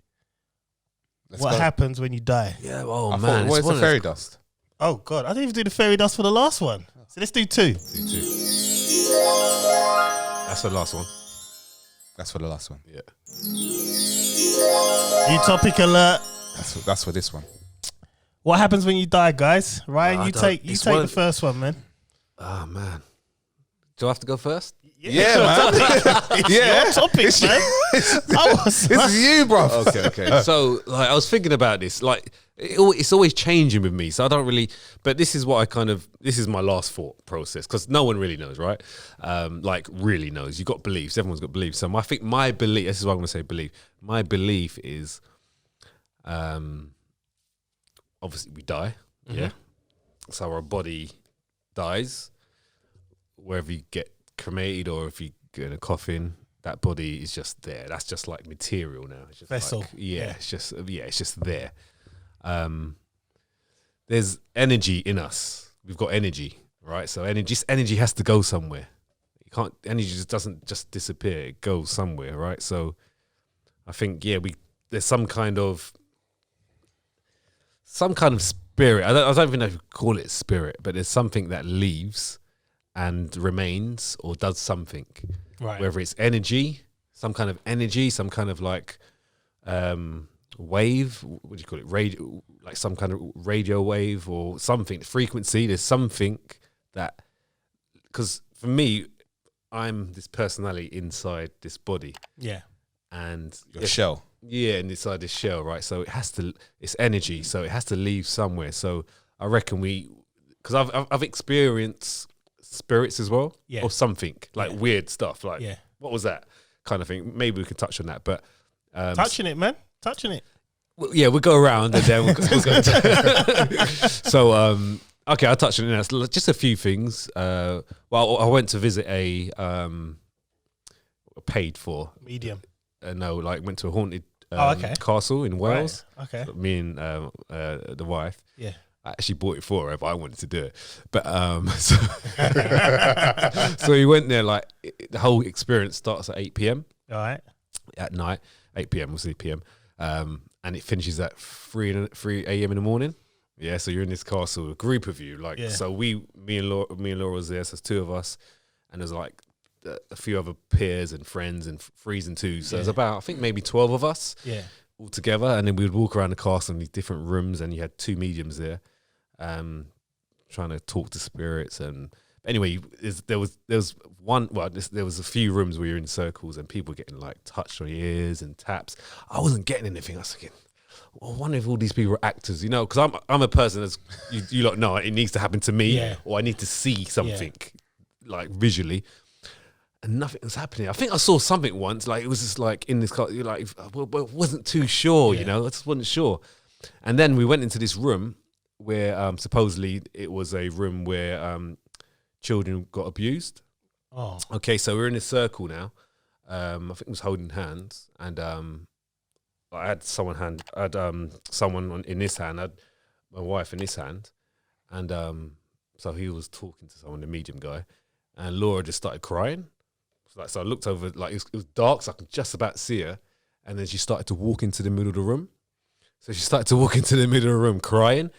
What happens when you die? Yeah, man. What is the fairy dust? Oh, God. I didn't even do the fairy dust for the last one. So let's do two. That's the last one. That's for the last one. Yeah. New topic alert. That's for this one. What happens when you die, guys? Ryan, you take one the first one, man. Oh, man. Do I have to go first? Yeah, man. Your topic, man. This is you, bro. Okay. So, like, I was thinking about this. Like, it's always changing with me. So I don't really. But this is what this is my last thought process because no one really knows, right? Like, really knows. You got beliefs. Everyone's got beliefs. So I think my belief. This is what I'm going to say. Belief. My belief is, obviously we die. Mm-hmm. Yeah. So our body dies. Wherever you get cremated or if you get in a coffin, that body is just there. That's just like material now. It's just vessel. Like, it's just there. There's energy in us. We've got energy, right? So energy has to go somewhere. Energy just doesn't just disappear. It goes somewhere, right? So I think there's some kind of spirit. I don't even know if you call it spirit, but there's something that leaves and remains or does something, right? Whether it's energy, some kind of energy, some kind of like wave. What do you call it? Radio, like some kind of radio wave or something. Frequency. There's something that, because for me, I'm this personality inside this body. Yeah, and your shell. Yeah, and inside this shell, right? So it's energy, so it has to leave somewhere. So I reckon because I've experienced spirits as well, or something like weird stuff, like what was that kind of thing? Maybe we can touch on that, but touching it, man, touching it. Well, we'll go around and then we'll go. So okay, I'll touch on it now. Just a few things. Well, I went to visit a paid for medium. Went to a haunted castle in Wales. Right. Okay, me and the wife. Yeah. I actually bought it for her, but I wanted to do it. But so we went there. Like the whole experience starts at 8 p.m. All right. At night, 8 p.m. or 6 p.m. And it finishes at 3 a.m. in the morning. Yeah, so you're in this castle, a group of you. So me and Laura was there. So there's two of us, and there's like a few other peers and friends and threes and twos. So there's about, I think, maybe 12 of us. Yeah. All together, and then we would walk around the castle in these different rooms, and you had two mediums there. Trying to talk to spirits, and anyway, there was a few rooms where you're in circles and people getting like touched on the ears and taps. I wasn't getting anything. I was thinking, well, I wonder if all these people are actors, because I'm a person that's you lot know it needs to happen to me, or I need to see something like visually, and nothing was happening. I think I saw something once, like it was just like in this car, I wasn't too sure, I just wasn't sure. And then we went into this room where supposedly it was a room where children got abused. Oh, Okay, so we're in a circle now. I think it was holding hands, and I had someone in this hand, I had my wife in this hand, and so he was talking to someone, the medium guy, and Laura just started crying. So I looked over, like it was dark, so I could just about see her, and then she started to walk into the middle of the room. So she started to walk into the middle of the room crying,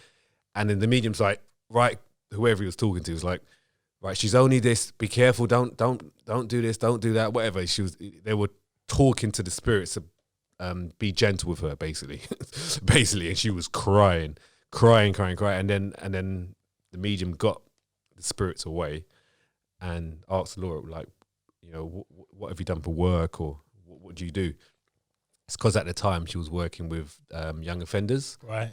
and then the medium's like, right, whoever he was talking to was like, right, she's only this, be careful, don't do this, don't do that, whatever. They were talking to the spirits to be gentle with her, basically. And she was crying. And then the medium got the spirits away and asked Laura, like, you know, what have you done for work, or what do you do? It's because at the time she was working with young offenders. right.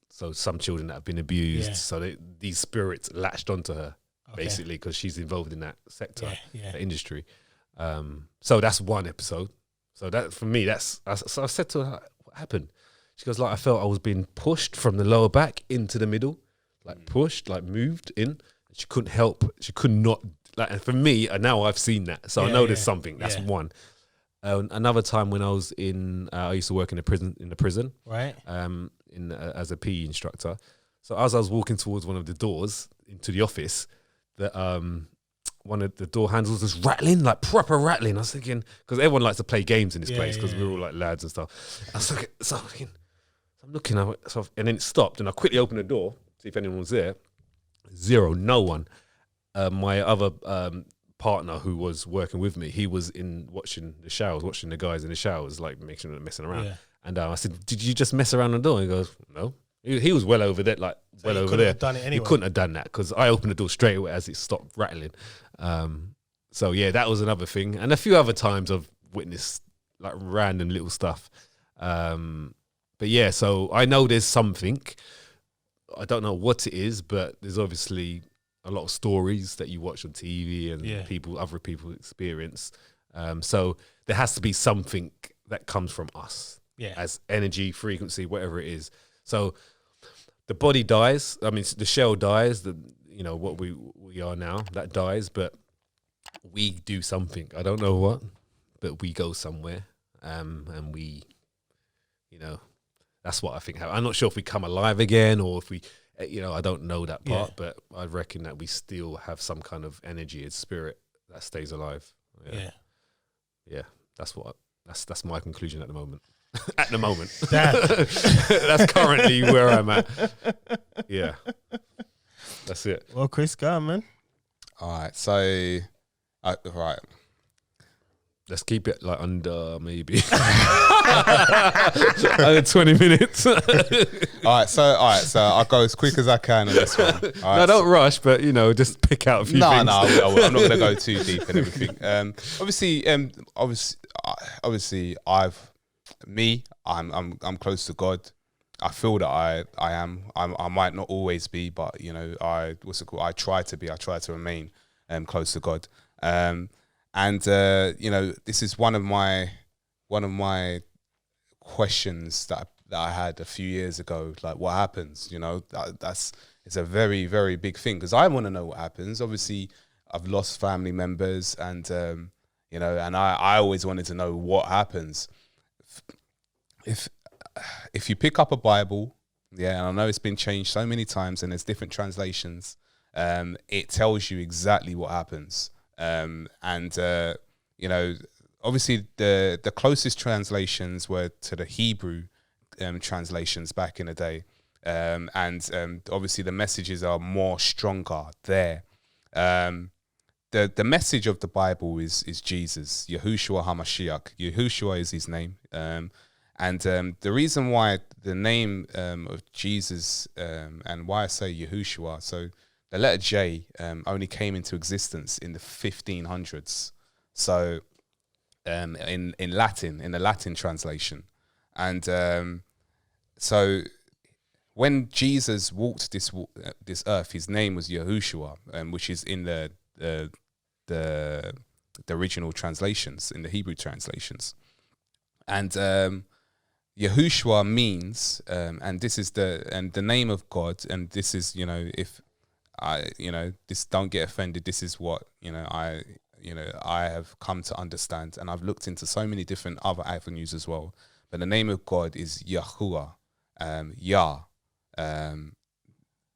So some children that have been abused. Yeah. So these spirits latched onto her, Okay. basically, because she's involved in that sector, Yeah. that industry. So that's one episode. So that, for me, so I said to her, what happened? She goes, like, I felt I was being pushed from the lower back into the middle, like pushed, like moved in. She couldn't help. She could not, like, and for me, and now I've seen that. So I know there's something. That's one. Another time when I was I used to work in a prison, Right. as a PE instructor. So as I was walking towards one of the doors into the office, that one of the door handles was rattling, like proper rattling. I was thinking, because everyone likes to play games in this place, because we're all like lads and stuff. I was like, I'm looking at it, and then it stopped, and I quickly opened the door, see if anyone was there. Zero, no one. My other partner who was working with me, he was watching the guys in the showers, like making sure they're messing around. Yeah. And I said, did you just mess around the door? He goes, no. He was well over there, like So well you over couldn't there. have done it anyway. He couldn't have done that because I opened the door straight away as it stopped rattling. So yeah, that was another thing, and a few other times I've witnessed like random little stuff. But yeah, so I know there's something. I don't know what it is, but there's obviously a lot of stories that you watch on TV and other people experience. So there has to be something that comes from us, as energy, frequency, whatever it is. So the body dies. I mean, the shell dies. What we are now, that dies, but we do something. I don't know what, but we go somewhere, and we, that's what I think. I'm not sure if we come alive again or if we, I don't know that part, but I reckon that we still have some kind of energy and spirit that stays alive. Yeah. That's my conclusion at the moment. At the moment. That's currently where I'm at. Yeah. That's it. Well, Chris, go on, man. All right. So, right. Let's keep it like under maybe under 20 minutes. All right. So I'll go as quick as I can on this one. All right, don't rush, but just pick out a few things. No, I'm not going to go too deep in everything. Obviously, I'm close to God. I feel that I am. I might not always be, but I try to be. I try to remain close to God. And this is one of my questions that I had a few years ago. Like, what happens? It's a very, very big thing because I want to know what happens. Obviously, I've lost family members, and and I always wanted to know what happens. If you pick up a Bible, and I know it's been changed so many times, and there's different translations. It tells you exactly what happens. Obviously the closest translations were to the Hebrew translations back in the day. Obviously the messages are more stronger there. The message of the Bible is Jesus, Yahushua HaMashiach. Yahushua is his name. The reason why the name of Jesus and why I say Yahushua, so the letter J only came into existence in the 1500s. So in Latin, in the Latin translation. And so when Jesus walked this earth, his name was Yahushua, which is in the original translations, in the Hebrew translations. And Yahushua means, and this is the name of God, and this is, if I, this, don't get offended. This is what, I have come to understand, and I've looked into so many different other avenues as well. But the name of God is Yahuwah, Yah.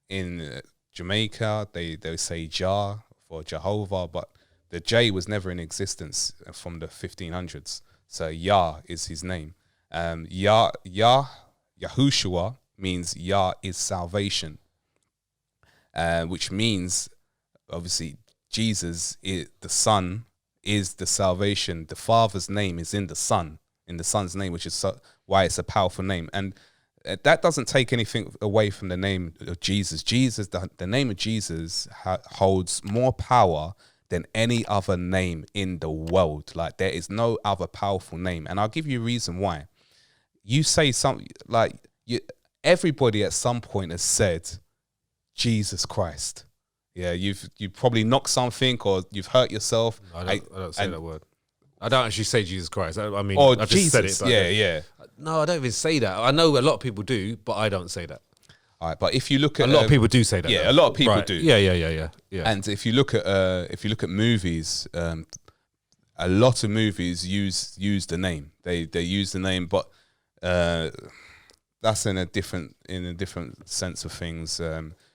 In Jamaica, they say Jah for Jehovah, but the J was never in existence from the 1500s. So Yah is his name. Yahushua means Yah is salvation, which means obviously Jesus, the Son, is the salvation. The Father's name is in the Son's name, which is why it's a powerful name. And that doesn't take anything away from the name of Jesus. The name of Jesus holds more power than any other name in the world. Like, there is no other powerful name. And I'll give you a reason why. You say something like, everybody at some point has said Jesus Christ. Yeah, you've probably knocked something, or you've hurt yourself. I don't say that word. I don't actually say Jesus Christ. I mean, or I just Jesus. said it. Yeah. No, I don't even say that. I know a lot of people do, but I don't say that. All right, but if you look at a lot of people do say that. Yeah, though. a lot of people right. do. Yeah. And if you look at movies, a lot of movies use the name. They use the name, but that's in a different sense of things.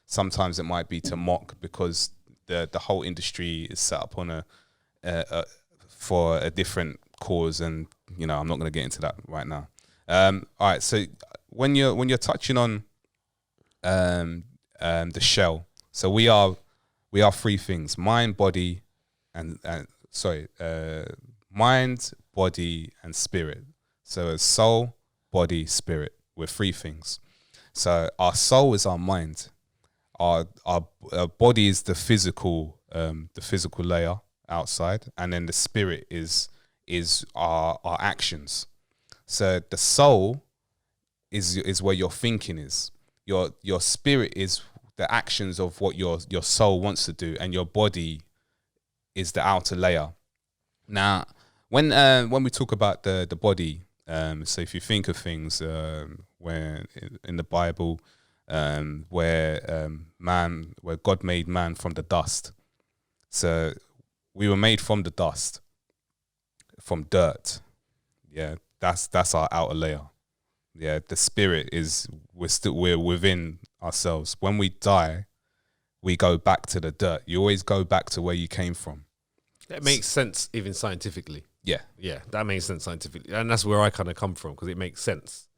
Sometimes it might be to mock, because the whole industry is set up on for a different cause, and I'm not going to get into that right now. All right, so when you're touching on the shell, so we are three things: mind, body, mind, body, and spirit. So as soul, body, spirit, we're three things. So our soul is our mind. Our body is the physical layer outside, and then the spirit is our actions. So the soul is where your thinking is. Your spirit is the actions of what your soul wants to do, and your body is the outer layer. Now, when we talk about the body, so if you think of things where in the Bible, where God made man from the dust. So we were made from the dust, from dirt. Yeah, that's our outer layer. Yeah, the spirit is we're within ourselves. When we die, we go back to the dirt. You always go back to where you came from. That makes sense, even scientifically. Yeah, that makes sense scientifically, and that's where I kind of come from, because it makes sense.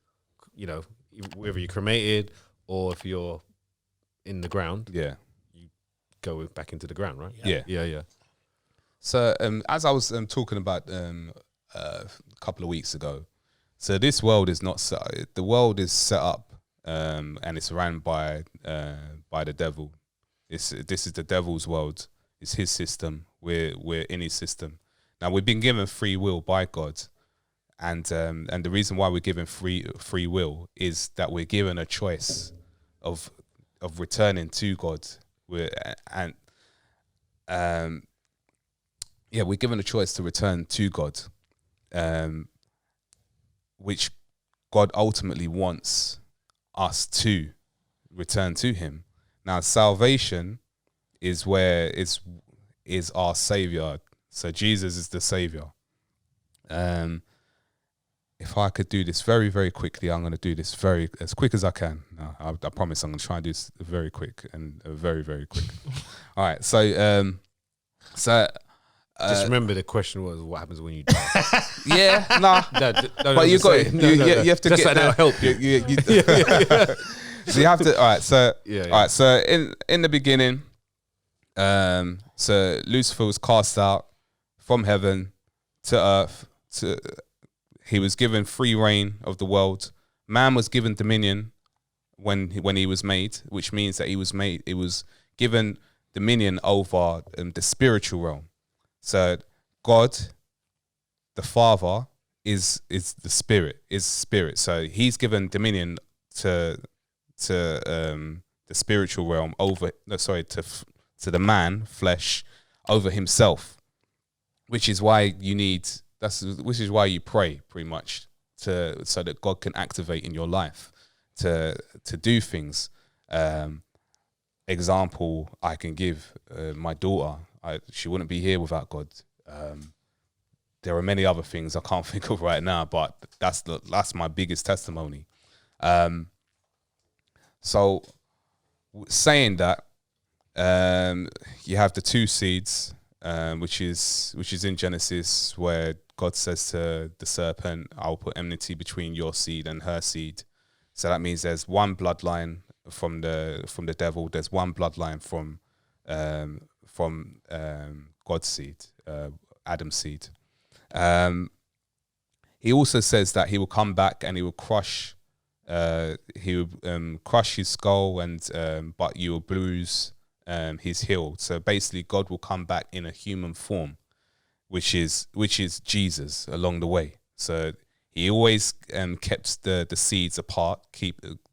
Whether you're cremated or if you're in the ground, you go back into the ground, right? Yeah. So as I was talking about a couple of weeks ago, so this world is not set. The world is set up, and it's ran by the devil. This is the devil's world. It's his system. We're in his system. Now, we've been given free will by God, and the reason why we're given free will is that we're given a choice of returning to God. We're given a choice to return to God, which God ultimately wants us to return to Him. Now, salvation is where is our Savior. So Jesus is the Savior. If I could do this very, very quickly, I'm going to do this as quick as I can. No, I promise I'm going to try and do this very quick and very, very quick. All right. So, just remember the question was, what happens when you die? Yeah, nah. No, but you got it. You have to just get that'll help. So you have to. All right. So yeah. All right. So in the beginning, so Lucifer was cast out from heaven to earth. He was given free reign of the world. Man was given dominion when he was made, which means that he was given dominion over the spiritual realm. So God, the Father, is the Spirit, is Spirit. So He's given dominion to the spiritual realm to the man, flesh, over himself, which is why you pray pretty much so that God can activate in your life to do things. Example I can give, my daughter, she wouldn't be here without God. There are many other things I can't think of right now, but that's my biggest testimony. So saying that, you have the two seeds, which is in Genesis, where God says to the serpent, "I'll put enmity between your seed and her seed." So that means there's one bloodline from the devil. There's one bloodline from God's seed, Adam's seed. He also says that he will come back and he will crush. He will crush his skull, and but you will bruise his heel. So basically, God will come back in a human form, which is Jesus along the way. So he always kept the seeds apart,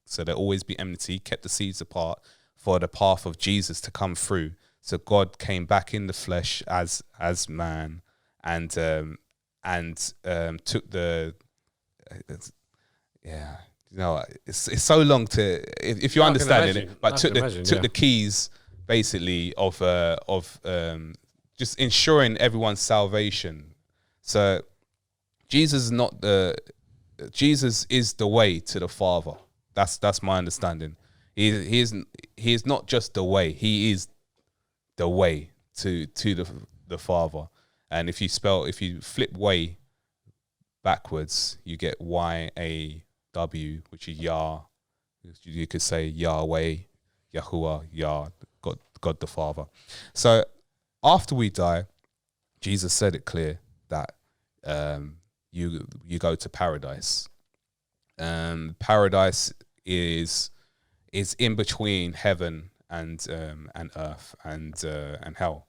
so there always be enmity, kept the seeds apart for the path of Jesus to come through. So God came back in the flesh as man, and took the it's so long to if you understand it, but took the keys basically of just ensuring everyone's salvation. So Jesus is the way to the Father. That's my understanding. He is not just the way. He is the way to the Father. And if you flip way backwards, you get YAW, which is Yah. You could say Yahweh, Yahuwah, Yah, God the Father. So after we die, Jesus said it clear that you go to paradise. Paradise is in between heaven and earth and hell.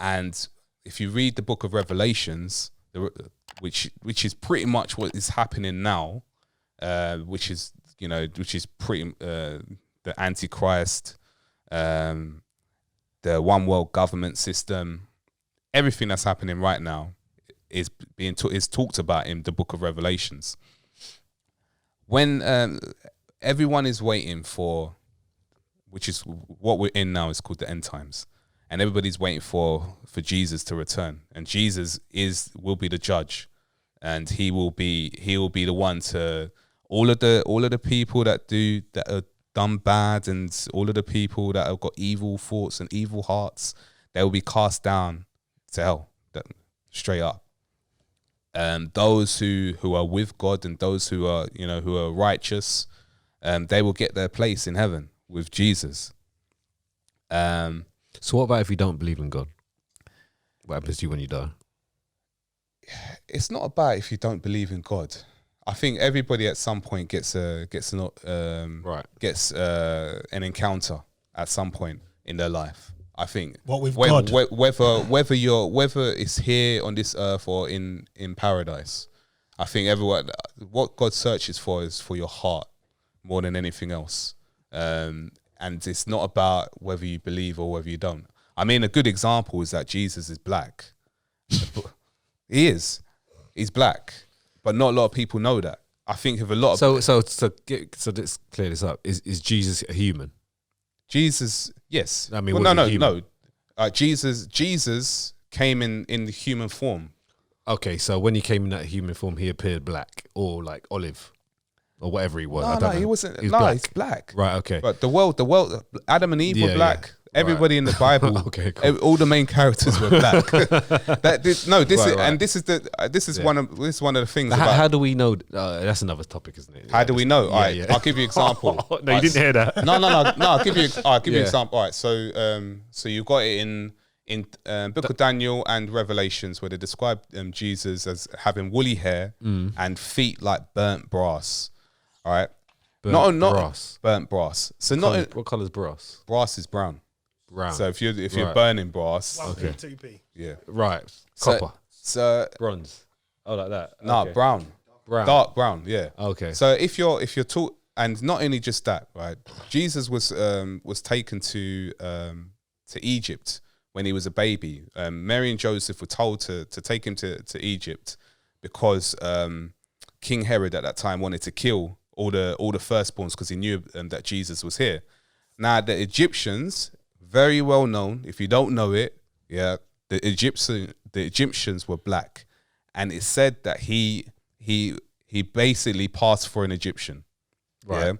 And if you read the book of Revelations, which is pretty much what is happening now, which is pretty the Antichrist, the one world government system, everything that's happening right now is talked about in the book of Revelations. When everyone is waiting for, which is what we're in now, is called the end times, and everybody's waiting for Jesus to return, and Jesus will be the judge, and he will be the one to all of the people that are done bad, and all of the people that have got evil thoughts and evil hearts, they will be cast down to hell, straight up. Those who are with God and those who are righteous, they will get their place in heaven with Jesus. So what about if you don't believe in God? What happens to you when you die? It's not about if you don't believe in God. I think everybody at some point gets an encounter at some point in their life. I think what with God, whether it's here on this earth or in paradise, I think everyone, what God searches for is for your heart more than anything else. And it's not about whether you believe or whether you don't. I mean, a good example is that Jesus is black. He's black, but not a lot of people know that. I think if a lot of so let's clear this up. Is Jesus a human? Jesus, yes. I mean, no. Jesus came in the human form. Okay, so when he came in that human form, he appeared black or like olive or whatever he was. He wasn't. He's black. Right. Okay. But the world, Adam and Eve were black. Yeah. Everybody in the Bible, okay, cool. All the main characters were black. This is one of the things. How do we know? That's another topic, isn't it? How do we know? All right, I'll give you an example. No, you didn't hear that. No. I'll give you an example. All right, so you've got it in Book of Daniel and Revelations, where they describe Jesus as having woolly hair and feet like burnt brass. All right, not brass. Burnt brass. So what color is brass? Brass is brown. Brown. So if you're burning brass, okay, 2p. Yeah, right. Copper. So bronze. Oh, like that. No, okay. brown, dark brown. Yeah. Okay. So if you're taught, and not only just that, right? Jesus was taken to Egypt when he was a baby. Mary and Joseph were told to take him to Egypt because King Herod at that time wanted to kill all the firstborns because he knew that Jesus was here. Now the Egyptians, very well known. If you don't know it, the Egyptians were black, and it said that he basically passed for an Egyptian. Right.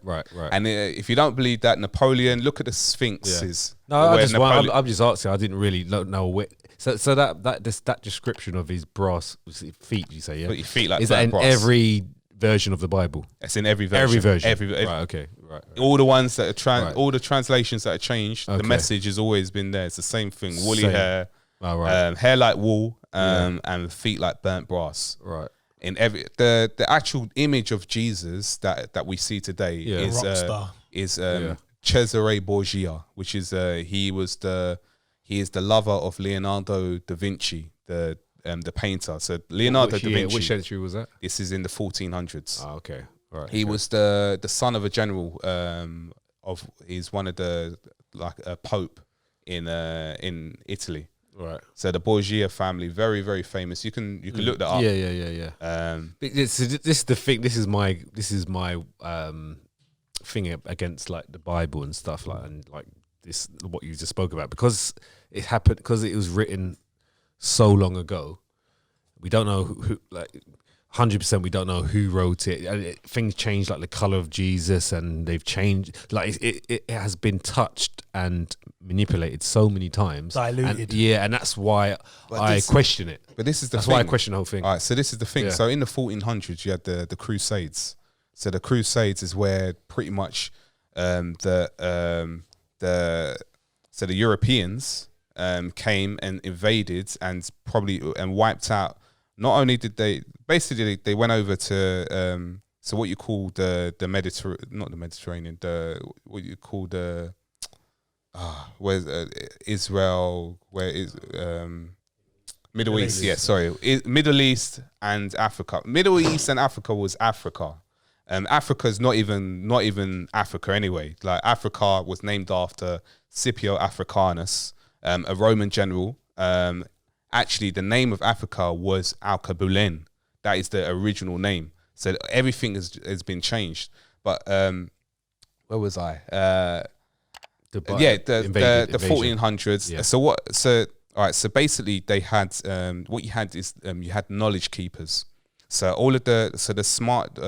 And if you don't believe that, Napoleon, look at the Sphinxes. No, I'm just asking. I didn't really know where. So that description of his brass feet, you say, yeah, feet like is that in brass. every version of the Bible? It's in every version. Every version. Right. Okay. Right. All the ones that are all the translations that are changed, the message has always been there. It's the same thing. Woolly hair, hair like wool, and feet like burnt brass. Right. In the actual image of Jesus that we see today is Cesare Borgia, which is he is the lover of Leonardo da Vinci, the painter. So Leonardo da Vinci. Which century was that? This is in the 1400s. Oh, okay. Right. He was the son of a general he's one of the a pope in Italy. Right. So the Borgia family, very, very famous. You can look that up. Yeah. This is the thing. This is my thing against like the Bible and stuff like, and like this what you just spoke about, because it happened, because it was written so long ago. We don't know who like 100%. We don't know who wrote it. And things changed, like the color of Jesus, and they've changed. Like it has been touched and manipulated so many times, diluted. And that's why I question it. But this is that's why I question the whole thing. All right, so this is the thing. Yeah. So in the 1400s, you had the Crusades. So the Crusades is where pretty much the Europeans came and invaded and wiped out. Not only did they went over to so what you call the not the Mediterranean, what you call the where's Israel, where is Middle East? Yeah, sorry, Middle East and Africa. Middle East and Africa was Africa. Africa's not even Africa anyway. Like Africa was named after Scipio Africanus, a Roman general. Actually, the name of Africa was Alkebulen. That is the original name. So everything has been changed. But where was I? The 1400s. Yeah. All right. So basically, they had what you had is you had knowledge keepers. So all of the smart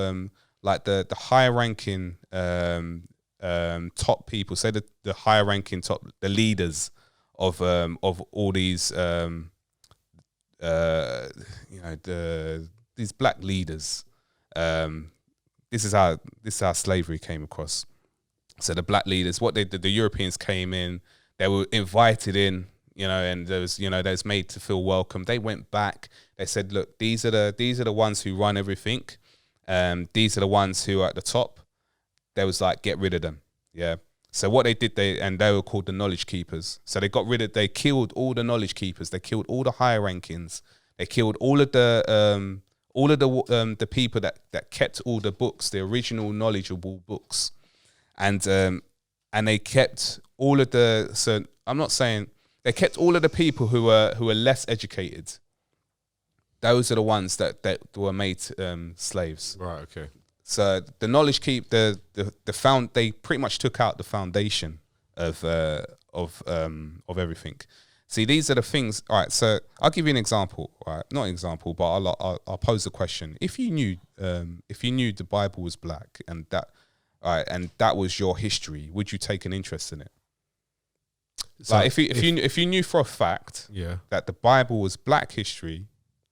like the higher ranking top people. Say the higher ranking the leaders of all these these black leaders. This is how slavery came across. So the black leaders, what they did, the Europeans came in, they were invited in, and they was made to feel welcome. They went back. They said, look, these are the ones who run everything. These are the ones who are at the top. They was like, get rid of them. Yeah. So what they did, they were called the knowledge keepers. So they killed all the knowledge keepers. They killed all the higher rankings. They killed all of the people that kept all the books, the original knowledgeable books, and they kept all of the. So I'm not saying they kept all of the people who were less educated. Those are the ones that were made slaves. Right. Okay. So the knowledge they pretty much took out the foundation of everything. See, these are the things. All right, so I'll give you an example. All right, not an example, but I'll pose the question. If you knew the Bible was black and that was your history, would you take an interest in it? So like if you knew for a fact that the Bible was black history,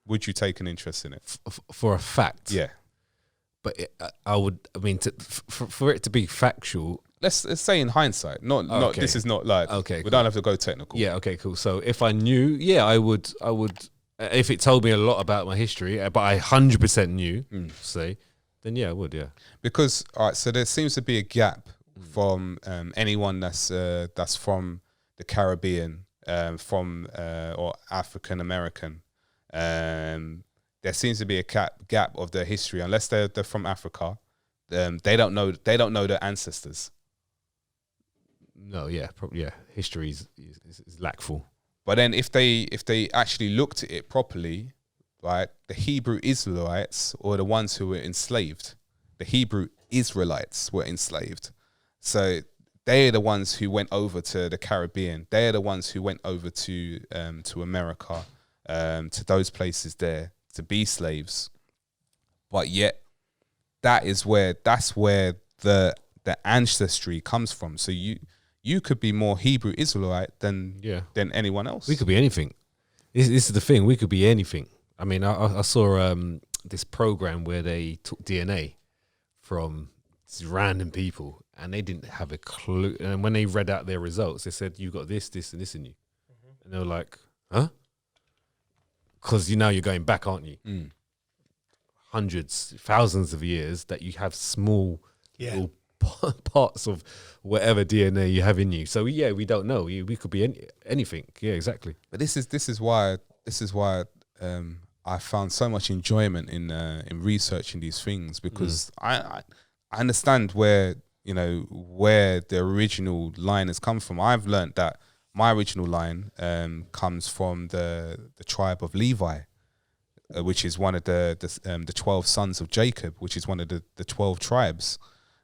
would you take an interest in it? For a fact, yeah. But I would. I mean, for it to be factual. Let's say in hindsight. Not. This is not like. Okay. We don't have to go technical. Yeah. Okay. Cool. So if I knew, I would. If it told me a lot about my history, but I 100% knew, say, then I would. Yeah. Because so there seems to be a gap from anyone that's from the Caribbean, or African American. There seems to be a gap of their history, unless they're from Africa. They don't know their ancestors. No, history is lackful. But then if they actually looked at it properly, right? The Hebrew Israelites were the ones who were enslaved. The Hebrew Israelites were enslaved. So they're the ones who went over to the Caribbean. They're the ones who went over to America, to those places there to be slaves. But yet, that's where the ancestry comes from. So you could be more Hebrew Israelite than anyone else. We could be anything. This is the thing. We could be anything. I mean, I saw this program where they took DNA from random people, and they didn't have a clue. And when they read out their results, they said, "You got this, this, and this in you," and they were like, "Huh?" Because you're going back, aren't you? Hundreds, thousands of years that you have small little parts of whatever DNA you have in you. So we don't know. We could be anything. Yeah, exactly. But this is why I found so much enjoyment in researching these things, because I understand where the original line has come from. I've learned that my original line comes from the tribe of Levi, which is one of the 12 sons of Jacob, which is one of the 12 tribes.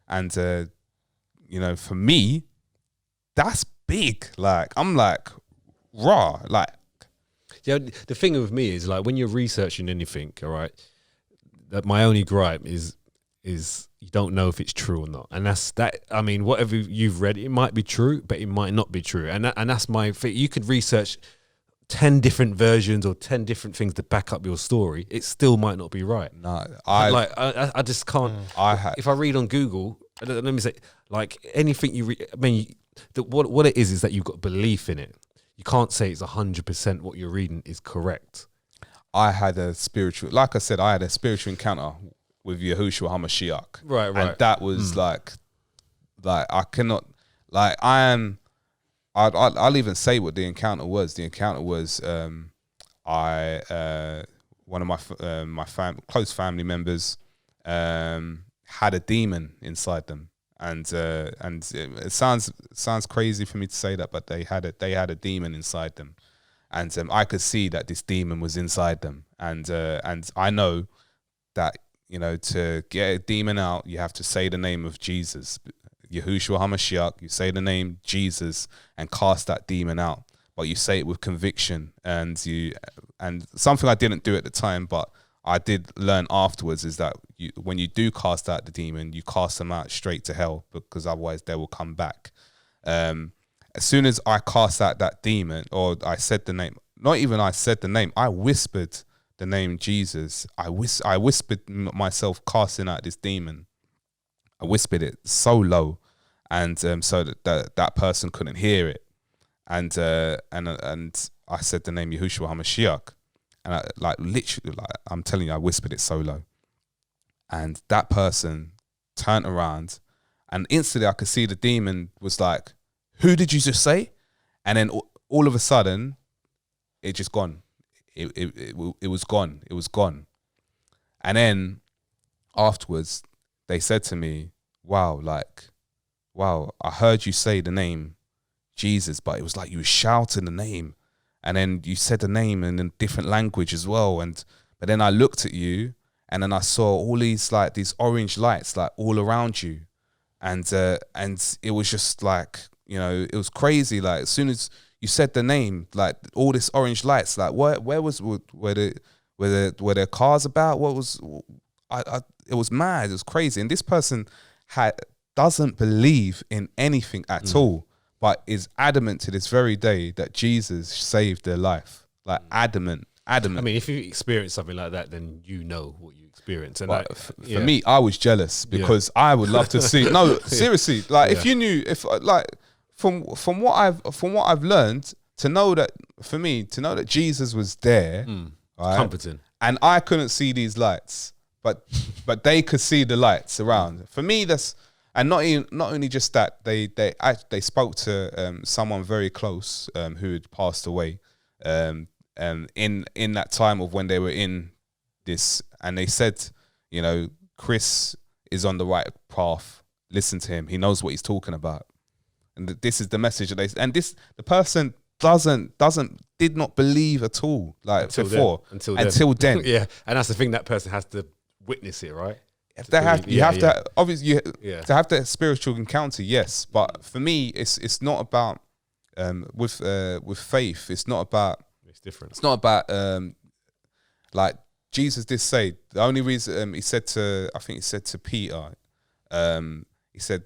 And, for me, that's big. Like, I'm like, raw. Like, yeah, the thing with me is, like, when you're researching anything, all right, that my only gripe is you don't know if it's true or not. And that's that. I mean, whatever you've read, it might be true, but it might not be true. And that's my thing. You could research 10 different versions or 10 different things to back up your story. It still might not be right. No, I just can't. If I read on Google, let me say, like, anything you read, I mean, what it is that you've got belief in it. You can't say it's 100% what you're reading is correct. I had a spiritual encounter with Yahushua HaMashiach. Right. And that was like I cannot, like, I'll even say what the encounter was. The encounter was one of my close family members had a demon inside them, and it sounds crazy for me to say that, but they had a demon inside them, and I could see that this demon was inside them, and I know that to get a demon out, you have to say the name of Jesus. Yahushua HaMashiach, you say the name Jesus and cast that demon out, but you say it with conviction, and something I didn't do at the time, but I did learn afterwards, is that when you do cast out the demon, you cast them out straight to hell, because otherwise they will come back. As soon as I cast out that demon, or I said the name, not even I said the name, I whispered the name Jesus. I whispered myself casting out this demon. I whispered it so low, and so that person couldn't hear it, and I said the name Yahushua HaMashiach, and literally, I'm telling you, I whispered it so low, and that person turned around, and instantly I could see the demon was like, "Who did you just say?" And then all of a sudden, it just gone. It was gone. It was gone, and then afterwards, they said to me, wow, I heard you say the name Jesus, but it was like you were shouting the name, and then you said the name in a different language as well. But then I looked at you, and then I saw all these orange lights like all around you, and it was just like, it was crazy. Like, as soon as you said the name, like, all this orange lights, like, were there cars about? What was it was mad. It was crazy. And this person doesn't believe in anything at all, but is adamant to this very day that Jesus saved their life. Like, adamant. I mean, if you experience something like that, then you know what you experience. And for me, I was jealous, because I would love to see. No, seriously. Like, if you knew, from what I've learned, to know that Jesus was there, right, comforting, and I couldn't see these lights, but they could see the lights around. For me, that's, and not only just that, they spoke to someone very close who had passed away in that time of when they were in this, and they said, Chris is on the right path. Listen to him; he knows what he's talking about. And this is the message that the person doesn't did not believe at all, like before. Until then. Yeah, and that's the thing, that person has to witness it, right? You have to obviously to have that spiritual encounter, yes. But for me, it's not about with faith. It's not about. It's different. It's not about like Jesus did say. The only reason he said to Peter, he said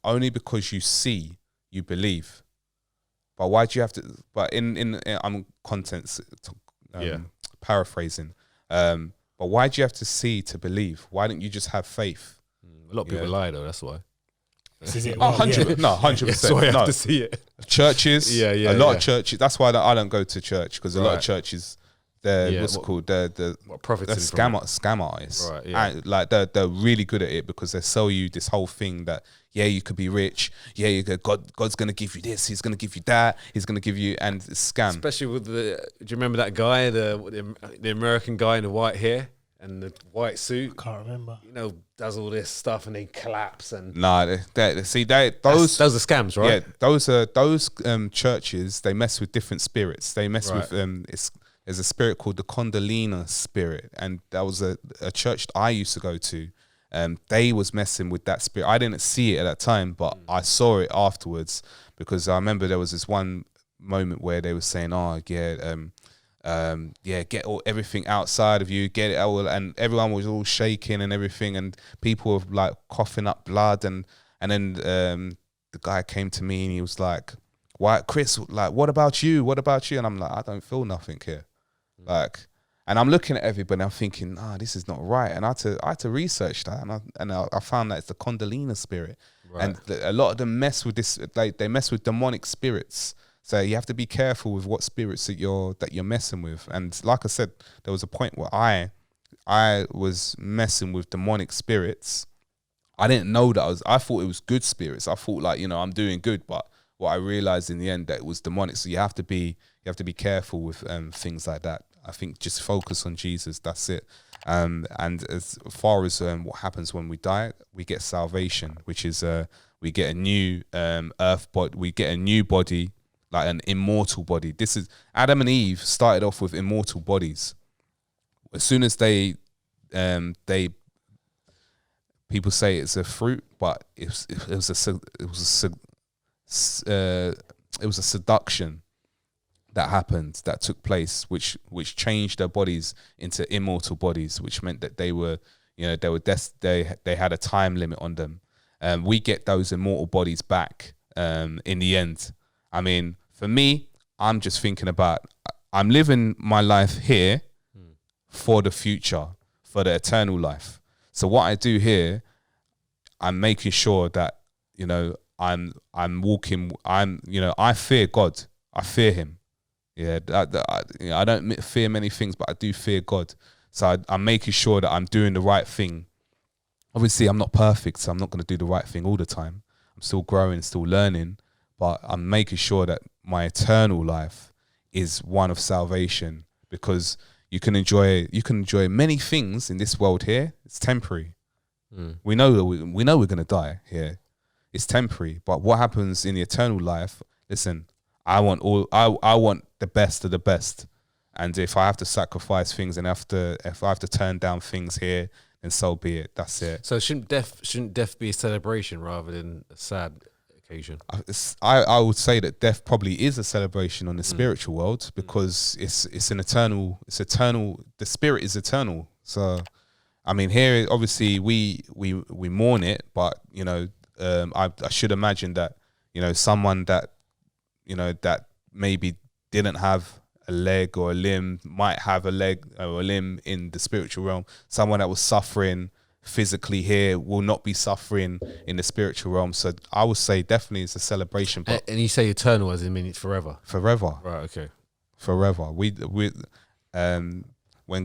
only because you see you believe. But why do you have to? But in I'm paraphrasing. But why do you have to see to believe? Why don't you just have faith? A lot of people lie though. That's why. Is it? 100%. No, 100%. That's why you have to see it. Churches. A lot of churches. That's why I don't go to church, because a lot of churches, they're what's it called? They're scam artists. Right. Yeah. And like they're really good at it, because they sell you this whole thing that you could be rich. God's gonna give you this. He's gonna give you that. He's gonna give you, and it's scam. Especially with do you remember that guy, the American guy in the white hair and the white suit? I can't remember. You know, does all this stuff and then collapse and. Nah, those are scams, right? Yeah, those churches, they mess with different spirits. They mess with there's a spirit called the Kondolina Spirit, and that was a church that I used to go to. They was messing with that spirit. I didn't see it at that time, but I saw it afterwards, because I remember there was this one moment where they were saying, get everything outside of you, get it all, and everyone was all shaking and everything, and people were like coughing up blood, and then the guy came to me and he was like, "Why, Chris? Like, what about you? What about you?" And I'm like, "I don't feel nothing here." Like, and I'm looking at everybody, I'm thinking, this is not right. And I had to research that, and I found that it's the Kondolina Spirit. Right. And a lot of them mess with this, like they mess with demonic spirits. So you have to be careful with what spirits that you're messing with. And like I said, there was a point where I was messing with demonic spirits. I didn't know that I thought it was good spirits. I thought, like, I'm doing good, but what I realized in the end, that it was demonic. So you have to be careful with things like that. I think just focus on Jesus. That's it. And as far as what happens when we die, we get salvation, which is we get a new earth body. We get a new body, like an immortal body. This is Adam and Eve started off with immortal bodies. As soon as they people say it's a fruit, but it was a seduction that happened, that took place, which changed their bodies into immortal bodies, which meant that they were, they had a time limit on them. We get those immortal bodies back in the end. I mean, for me, I'm just thinking about, I'm living my life here for the future, for the eternal life. So what I do here, I'm making sure that, I'm walking, I fear God. I fear him. Yeah, I don't fear many things, but I do fear God. So I'm making sure that I'm doing the right thing. Obviously, I'm not perfect, so I'm not going to do the right thing all the time. I'm still growing, still learning, but I'm making sure that my eternal life is one of salvation, because you can enjoy many things in this world here. It's temporary. We know that we're going to die here. It's temporary, but what happens in the eternal life? Listen, I want the best of the best, and if I have to sacrifice things and if I have to turn down things here, then so be it. That's it. So shouldn't death be a celebration rather than a sad occasion? I would say that death probably is a celebration on the spiritual world, because it's eternal. The spirit is eternal. So, I mean, here obviously we mourn it, but I should imagine that someone that that maybe didn't have a leg or a limb might have a leg or a limb in the spiritual realm. Someone that was suffering physically here will not be suffering in the spiritual realm. So I would say definitely it's a celebration. But and you say eternal as in mean it's forever? Forever. Right, okay. Forever. When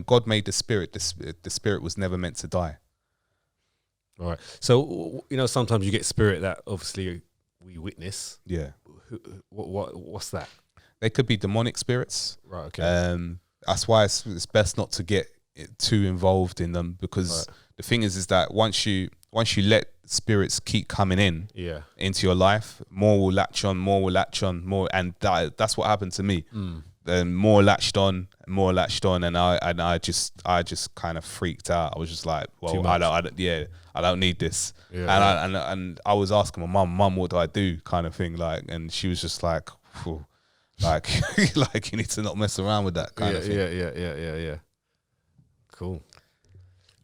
God made the spirit, the spirit was never meant to die. All right. So, sometimes you get spirit that obviously we witness. Yeah. What's that? They could be demonic spirits. Right, okay. That's why it's best not to get too involved in them, because the thing is that once you let spirits keep coming in into your life, more will latch on, and that's what happened to me. then more latched on, and I just kind of freaked out. I was just like, well, I don't need this. And I was asking my mum, what do I do, kind of thing, like, and she was just like, phew, like, like you need to not mess around with that kind of thing. Yeah. Cool.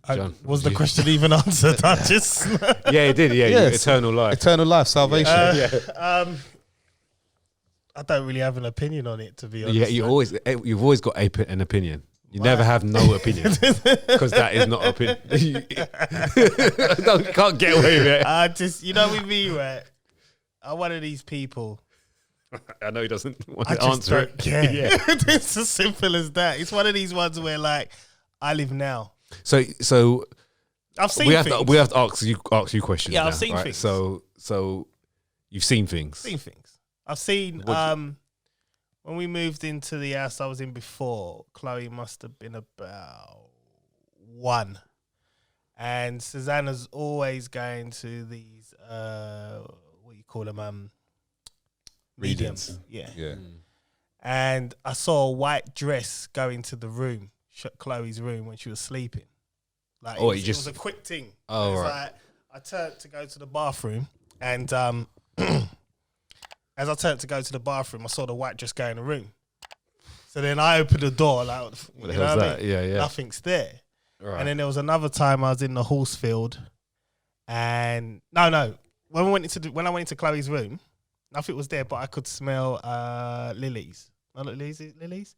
John, was the question even answered? I just yeah, it did. Yeah, Yes. eternal life, salvation. I don't really have an opinion on it, to be honest. Yeah, you've always got an opinion. You never have no opinion because that is not opinion. You can't get away with it. I just, with me, right? I'm one of these people. I know he doesn't want I to just answer don't it. care. Yeah. It's as simple as that. It's one of these ones where, like, I live now. So I've seen we things. have to ask you questions. Yeah, now, I've seen right? things. So you've seen things. I've seen when we moved into the house I was in before, Chloe must have been about 1. And Susanna's always going to these what you call them, mediums. Yeah. And I saw a white dress go into the room, Chloe's room, when she was sleeping. Like, it was a quick thing. Oh, it was right. like, I turned to go to the bathroom, and as I turned to go to the bathroom, I saw the white dress go in the room. So then I opened the door, like, What the hell's that? Yeah. Nothing's there. Right. And then there was another time I was in the horse field, and no, when I went into Chloe's room, nothing was there, but I could smell lilies. Not lilies.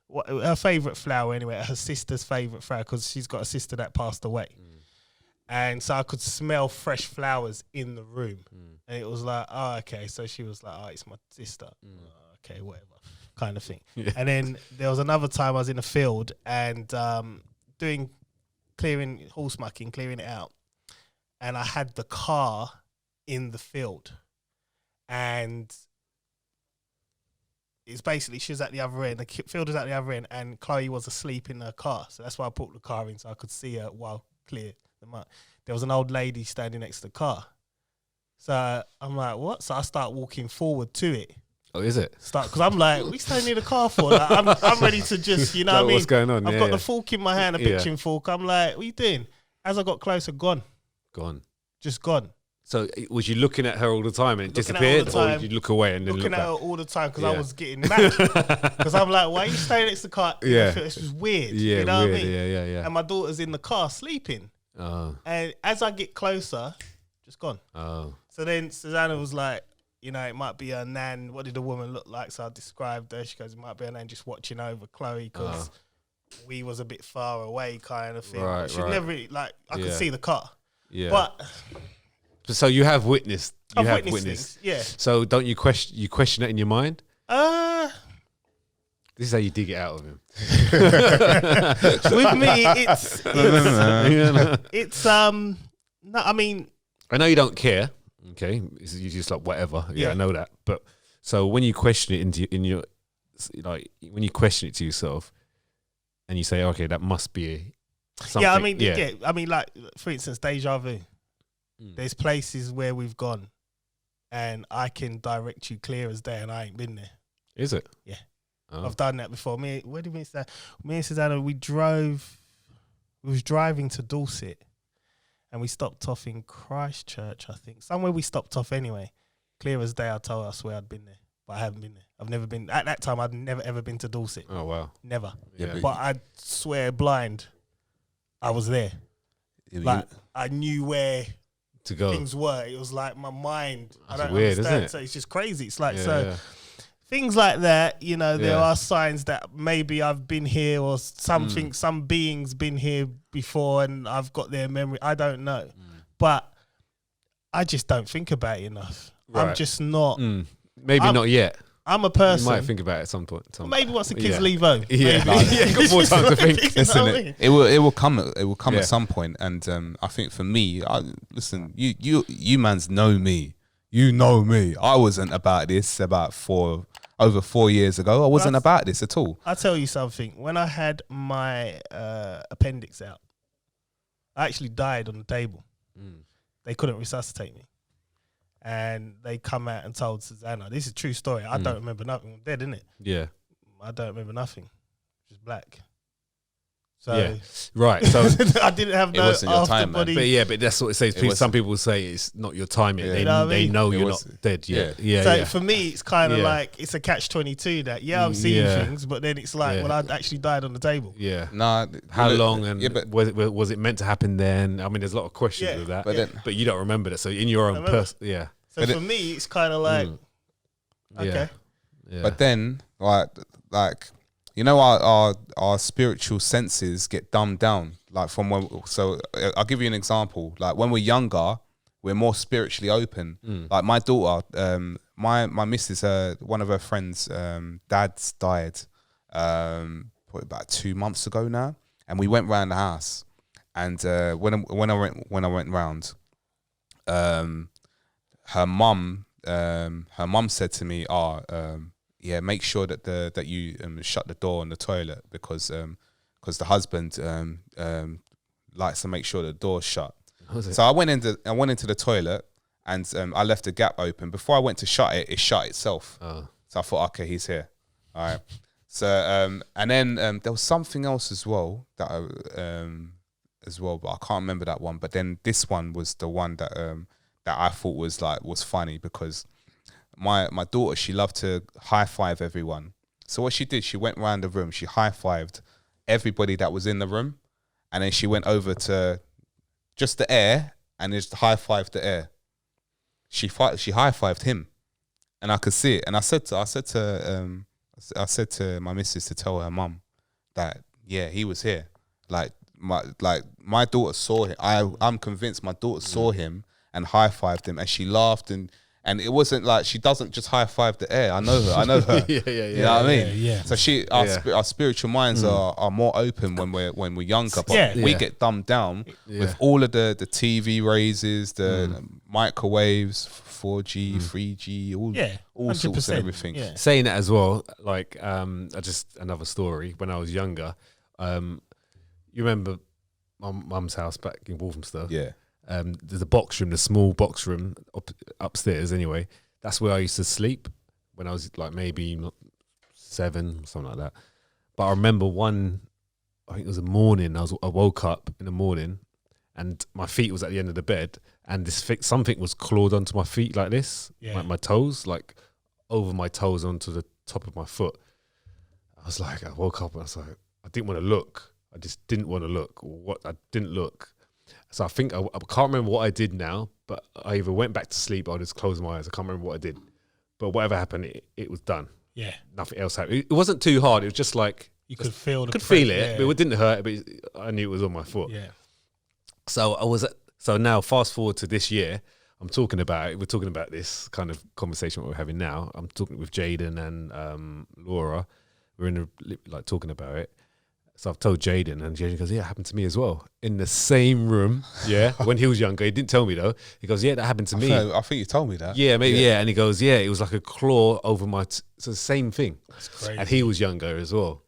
What, her favourite flower anyway, her sister's favourite flower, because she's got a sister that passed away. And so I could smell fresh flowers in the room. And it was like, oh, okay. So she was like, oh, it's my sister. Oh, okay, whatever, kind of thing. Yeah. And then there was another time I was in a field and clearing it out. And I had the car in the field. And it's basically, she was at the other end, the field was at the other end, and Chloe was asleep in her car. So that's why I put the car in, so I could see her while clear the mud. There was an old lady standing next to the car. So I'm like, what? So I start walking forward to it. Oh, is it? Because I'm like, what are you standing near the car for? Like, I'm ready to just, what I mean? What's going on? I've got the fork in my hand, a pitching fork. I'm like, what are you doing? As I got closer, gone. Just gone. So was you looking at her all the time and it disappeared, or did you look away and then looking look at back? her all the time because I was getting mad. Because I'm like, why are you staying next to the car? Yeah, it's just weird. Yeah, you know weird. What I mean? Yeah. And my daughter's in the car sleeping. Oh. And as I get closer, just gone. Oh. So then Susanna was like, it might be her nan. What did the woman look like? So I described her. She goes, it might be her nan just watching over Chloe because we was a bit far away, kind of thing. Right, she never really, I could see the car. Yeah. But so you have witnessed. I've witnessed things, yeah. So don't you question it in your mind? This is how you dig it out of him. With me, it's no, I mean, I know you don't care. Okay, you're just like whatever. Yeah, I know that. But so when you question it when you question it to yourself, and you say, okay, that must be something. Yeah, I mean, I mean, like for instance, Deja Vu. There's places where we've gone, and I can direct you clear as day, and I ain't been there. Is it? Yeah, I've done that before. Where did we say? Me and Susanna, we was driving to Dorset, and we stopped off in Christchurch, I think. Somewhere we stopped off anyway. Clear as day, I told her, I swear I'd been there, but I haven't been there. I've never been. At that time, I'd never ever been to Dorset. Oh wow, never. Yeah, but I swear, blind, I was there. Like I knew where to go. Things were. It was like my mind. That's I don't weird, understand. Isn't it? So it's just crazy. It's like Yeah. things like that. There are signs that maybe I've been here or something. Some beings been here before, and I've got their memory. I don't know, but I just don't think about it enough. Right. I'm just not. Maybe not yet. I'm a person. You might think about it at some point. Maybe once the kids leave home. Yeah, got more time to think. Listen, it will come. It will come at some point. And I think for me, listen, you mans know me. You know me. I wasn't about this over 4 years ago. I wasn't about this at all. I'll tell you something. When I had my appendix out, I actually died on the table. They couldn't resuscitate me. And they come out and told Susanna, this is a true story. I don't remember nothing. I'm dead, innit? Yeah. I don't remember nothing. Just black. So Yeah, right. So I didn't have no wasn't your after time, man. body. but that's what it says. Some people say it's not your time yet. Yeah. They, You know what I they mean? know It you're was- not dead yet. yeah. Yeah, So yeah. for me, it's kind of Yeah. like it's a catch-22. That I'm seeing Yeah. things, but then it's like, Yeah. well, I actually died on the table. Yeah. Nah, How look, long and yeah, but was it meant to happen then? I mean, there's a lot of questions Yeah. with that, But but, then- you don't remember that. So in your own remember. person, yeah, So But for me, it's kind of like, okay, yeah. But then, like you know, our spiritual senses get dumbed down. Like from when, so I'll give you an example. Like when we're younger, we're more spiritually open. Like my daughter, my missus, one of her friends, dad's died, probably about 2 months ago now, and we went round the house, and when I went round, her mum said to me, yeah, make sure that you shut the door on the toilet because the husband likes to make sure the door's shut. So I went into the toilet and I left the gap open. Before I went to shut it, it shut itself. So I thought, okay, he's here. All right. So and then there was something else as well that but I can't remember that one. But then this one was the one that I thought was funny because my daughter, she loved to high five everyone. So what she did, she went around the room, she high fived everybody that was in the room, and then she went over to just the air and just high fived the air. She high fived him, and I could see it. And I said to my missus to tell her mum that he was here. Like my daughter saw him. I'm convinced my daughter saw him and high fived him, and she laughed and it wasn't like she doesn't just high five the air. I know her. yeah. You know what I mean? Yeah. So our spiritual minds are more open when we're younger, but we get dumbed down with all of the TV raises, the microwaves, 4G, 3G, all sorts 100%. of everything. Yeah. Saying that as well, like just another story. When I was younger, you remember my mum's house back in Walthamstow? Yeah. There's a box room, the small box room upstairs. Anyway, that's where I used to sleep when I was like maybe 7, something like that. But I remember I think it was a morning. I woke up in the morning, and my feet was at the end of the bed, and something was clawed onto my feet like this, like my toes, like over my toes onto the top of my foot. I woke up and I was like, I didn't want to look. I just didn't want to look. I didn't look. So I think I can't remember what I did now, but I either went back to sleep or I just closed my eyes. I can't remember what I did, but whatever happened, it was done. Yeah. Nothing else happened. It wasn't too hard. It was just like You could feel it, but it didn't hurt. But I knew it was on my foot. Yeah. So now fast forward to this year. I'm talking about it. We're talking about this kind of conversation what we're having now. I'm talking with Jaden and Laura. We're talking about it. So I've told Jaden, and Jaden goes, yeah, it happened to me as well. In the same room, when he was younger. He didn't tell me, though. He goes, yeah, that happened to me. I think you told me that. Yeah, maybe, yeah. And he goes, yeah, it was like a claw over my... so the same thing. That's crazy. And he was younger as well.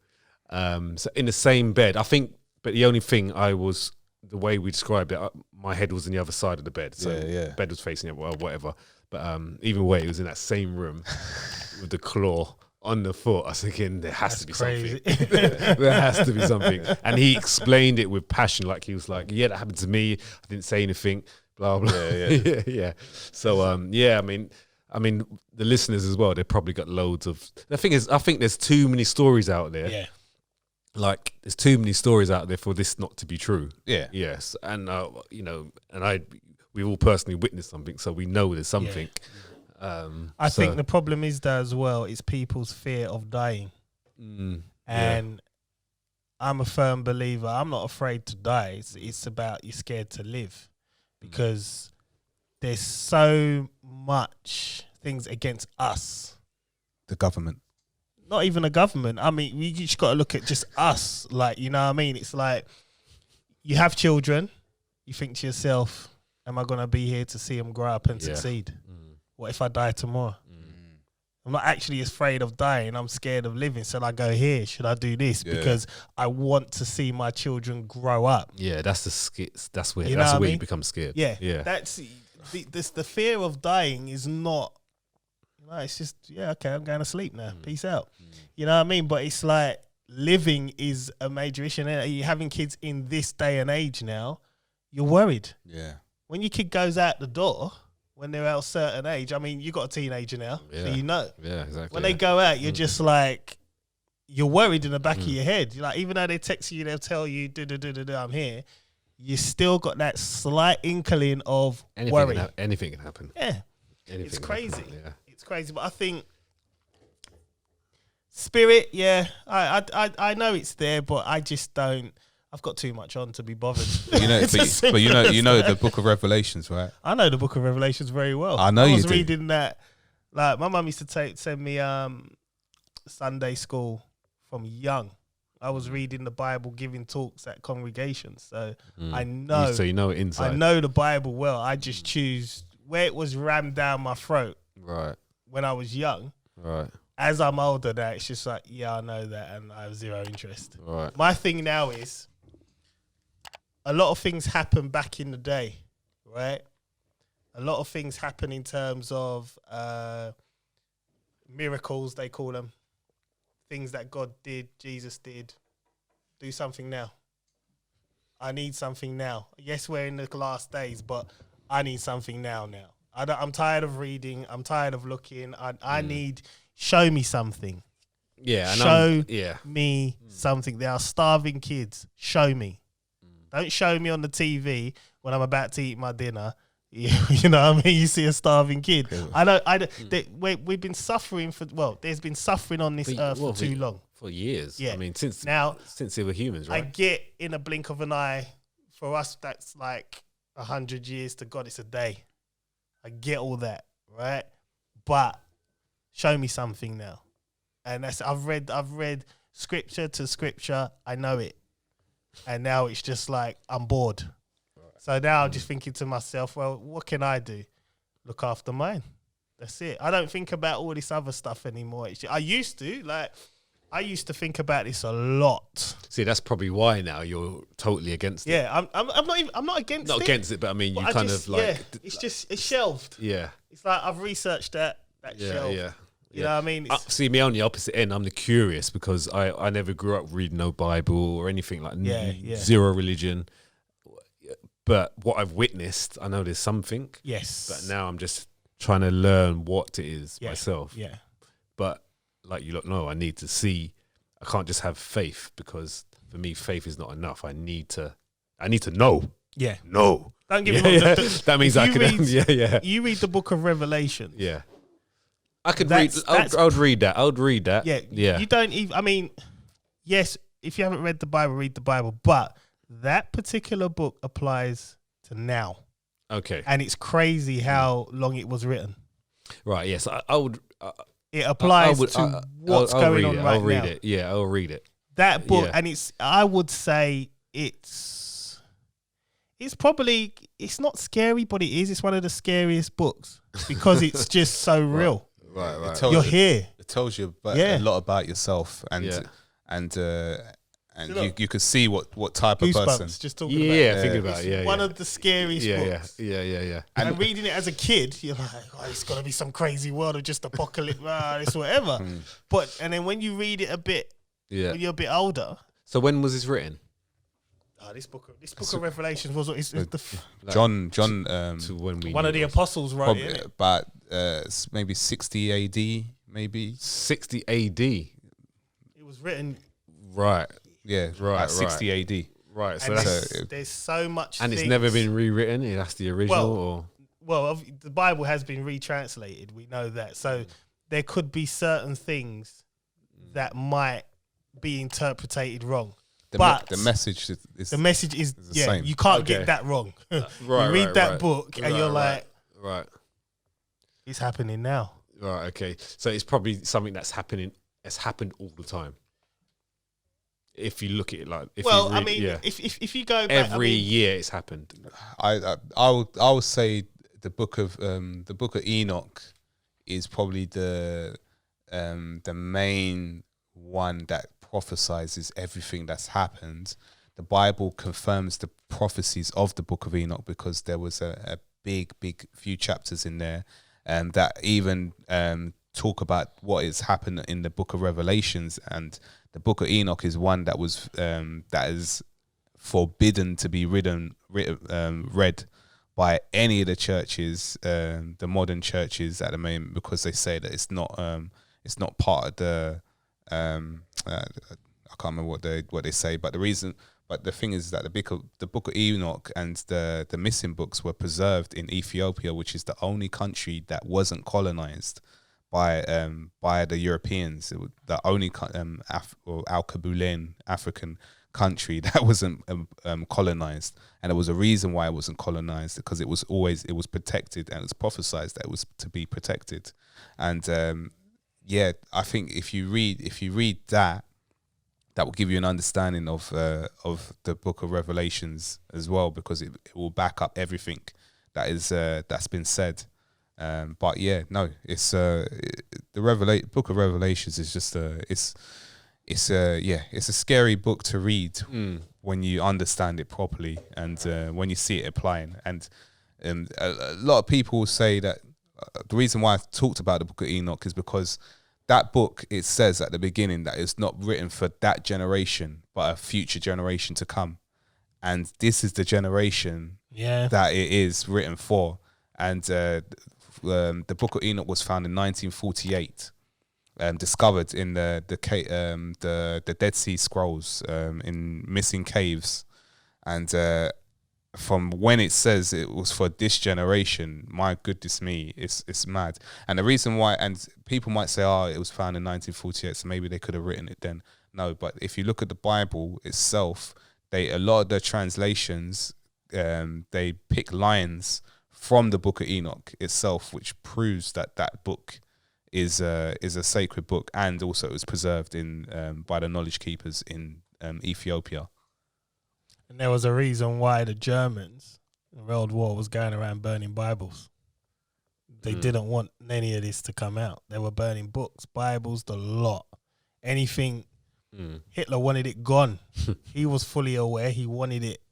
So in the same bed, I think, but the only thing the way we described it, my head was on the other side of the bed. So the bed was facing it, well, whatever. But either way, it was in that same room with the claw on the foot. I was thinking there has to be something. There has to be something. And he explained it with passion, like he was like, yeah, that happened to me. I didn't say anything, blah, blah. Yeah. So, I mean, the listeners as well, they've probably got loads of... The thing is, I think there's too many stories out there. Yeah. Like, there's too many stories out there for this not to be true. Yeah. Yes. And, we've all personally witnessed something, so we know there's something. I think the problem is that as well, it's people's fear of dying. And I'm a firm believer, I'm not afraid to die. It's about you're scared to live. Because there's so much things against us. The government. Not even a government. I mean, we just got to look at just us. Like, you know what I mean? It's like you have children. You think to yourself, am I going to be here to see them grow up and succeed? What if I die tomorrow? I'm not actually afraid of dying. I'm scared of living. Should I go here? Should I do this? Because I want to see my children grow up. Yeah, that's the skits. That's where you become scared. Yeah. That's the fear of dying is not. Like, it's just, yeah, okay, I'm going to sleep now. Peace out. You know what I mean? But it's like living is a major issue. And you're having kids in this day and age now, you're worried. Yeah. When your kid goes out the door, when they're out a certain age, I mean, you got a teenager now, so you know. Yeah, exactly. When they go out, you're just like, you're worried in the back of your head. You're like, even though they text you, they'll tell you, I'm here. You still got that slight inkling of worry. Anything can happen. Yeah. Anything It's can crazy. happen, yeah. It's crazy. But I think spirit, yeah, I know it's there, but I just don't. I've got too much on to be bothered. But you know the Book of Revelations, right? I know the Book of Revelations very well. I know you do. I was reading that. Like, my mum used to send me Sunday school from young. I was reading the Bible, giving talks at congregations, so I know. So you know it inside. I know the Bible well. I just choose where it was rammed down my throat. Right. When I was young. Right. As I'm older now, it's just like, yeah, I know that, and I have zero interest. Right. My thing now is, a lot of things happen back in the day, right? A lot of things happen in terms of miracles, they call them. Things that God did, Jesus did. Do something now. I need something now. Yes, we're in the last days, but I need something now. I'm tired of reading. I'm tired of looking. I need, show me something. Yeah. Show me something. There are starving kids. Show me. Don't show me on the TV when I'm about to eat my dinner. You know what I mean? You see a starving kid. We've been suffering there's been suffering on this earth for too long. For years. Yeah. I mean, since they were humans, right? I get in a blink of an eye. For us, that's like 100 years. To God, it's a day. I get all that, right? But show me something now. And I've read scripture to scripture. I know it. And now it's just like, I'm bored. So now I'm just thinking to myself, well, what can I do? Look after mine. That's it. I don't think about all this other stuff anymore. I used to think about this a lot. See, that's probably why now you're totally against it. Yeah, I'm not against it. Not against it, but I mean, you it's shelved. Yeah. It's like I've researched that shelved. Yeah. You know what I mean? See, me on the opposite end, I'm the curious because I never grew up reading no Bible or anything like zero religion. But what I've witnessed, I know there's something. Yes. But now I'm just trying to learn what it is myself. Yeah. But like you lot know, I need to see. I can't just have faith because for me, faith is not enough. I need to know. Yeah. No. Don't give me wrong. That means I can. You read the Book of Revelation. Yeah. I could read. I would read that. I would read that. Yeah. Yeah. You don't even. I mean, yes. If you haven't read the Bible, read the Bible. But that particular book applies to now. Okay. And it's crazy how long it was written. Right. Yes. I would. It applies to what's going on right now. I'll read it. Yeah. I'll read it. That book, and I would say it's probably, it's not scary, but it is. It's one of the scariest books because it's just so real. Right. You're here. It tells you a lot about yourself, and you could see what type of person. Just talking about it. Thinking about it. One of the scariest books. Yeah. And reading it as a kid, you're like, it's gonna be some crazy world of just apocalypse, it's whatever. And then when you read it a bit, when you're a bit older. So when was this written? This book of Revelations was John. To when we one of the apostles wrote it. About maybe 60 AD, maybe 60 AD. It was written. Right. Yeah. Right. 60 AD. Right. So there's so much. And it's never been rewritten. That's the original. Well, the Bible has been retranslated. We know that. So there could be certain things that might be interpreted wrong. But the message is the message is the same. You can't get that wrong. You read that book and you're like, it's happening now. Right. Okay. So it's probably something that's happening. It's happened all the time. If you look at it like, if you go back, every year it's happened. I would say the book of Enoch is probably the main one that prophesizes everything that's happened. The Bible confirms the prophecies of the book of Enoch because there was a big few chapters in there that even talk about what has happened in the Book of Revelations, and the Book of Enoch is one that was that is forbidden to be read by any of the churches, the modern churches at the moment, because they say that it's not part of the I can't remember what they say, but the thing is that the book of Enoch and the missing books were preserved in Ethiopia, which is the only country that wasn't colonized by the Europeans. It was the only Al-Kabulan African country that wasn't colonized, and there was a reason why it wasn't colonized, because it was protected, and it was prophesied that it was to be protected. And I think if you read that will give you an understanding of the Book of Revelations as well, because it will back up everything that is that's been said. But yeah, no, it's the Book of Revelations is just it's a scary book to read when you understand it properly, and when you see it applying. And a lot of people say that the reason why I talked about the Book of Enoch is because that book, it says at the beginning that it's not written for that generation, but a future generation to come. And this is the generation that it is written for. And the Book of Enoch was found in 1948, discovered in the Dead Sea Scrolls, in missing caves. And from when it says it was for this generation, my goodness me, it's mad. And the reason why, and people might say, oh, it was found in 1948, so maybe they could have written it then. No, but if you look at the Bible itself, a lot of the translations, they pick lines from the Book of Enoch itself, which proves that book is a sacred book, and also it was preserved in by the knowledge keepers in Ethiopia. And there was a reason why the Germans in World War was going around burning Bibles. They didn't want any of this to come out. They were burning books, Bibles, the lot. Anything. Hitler wanted it gone. He was fully aware. He wanted it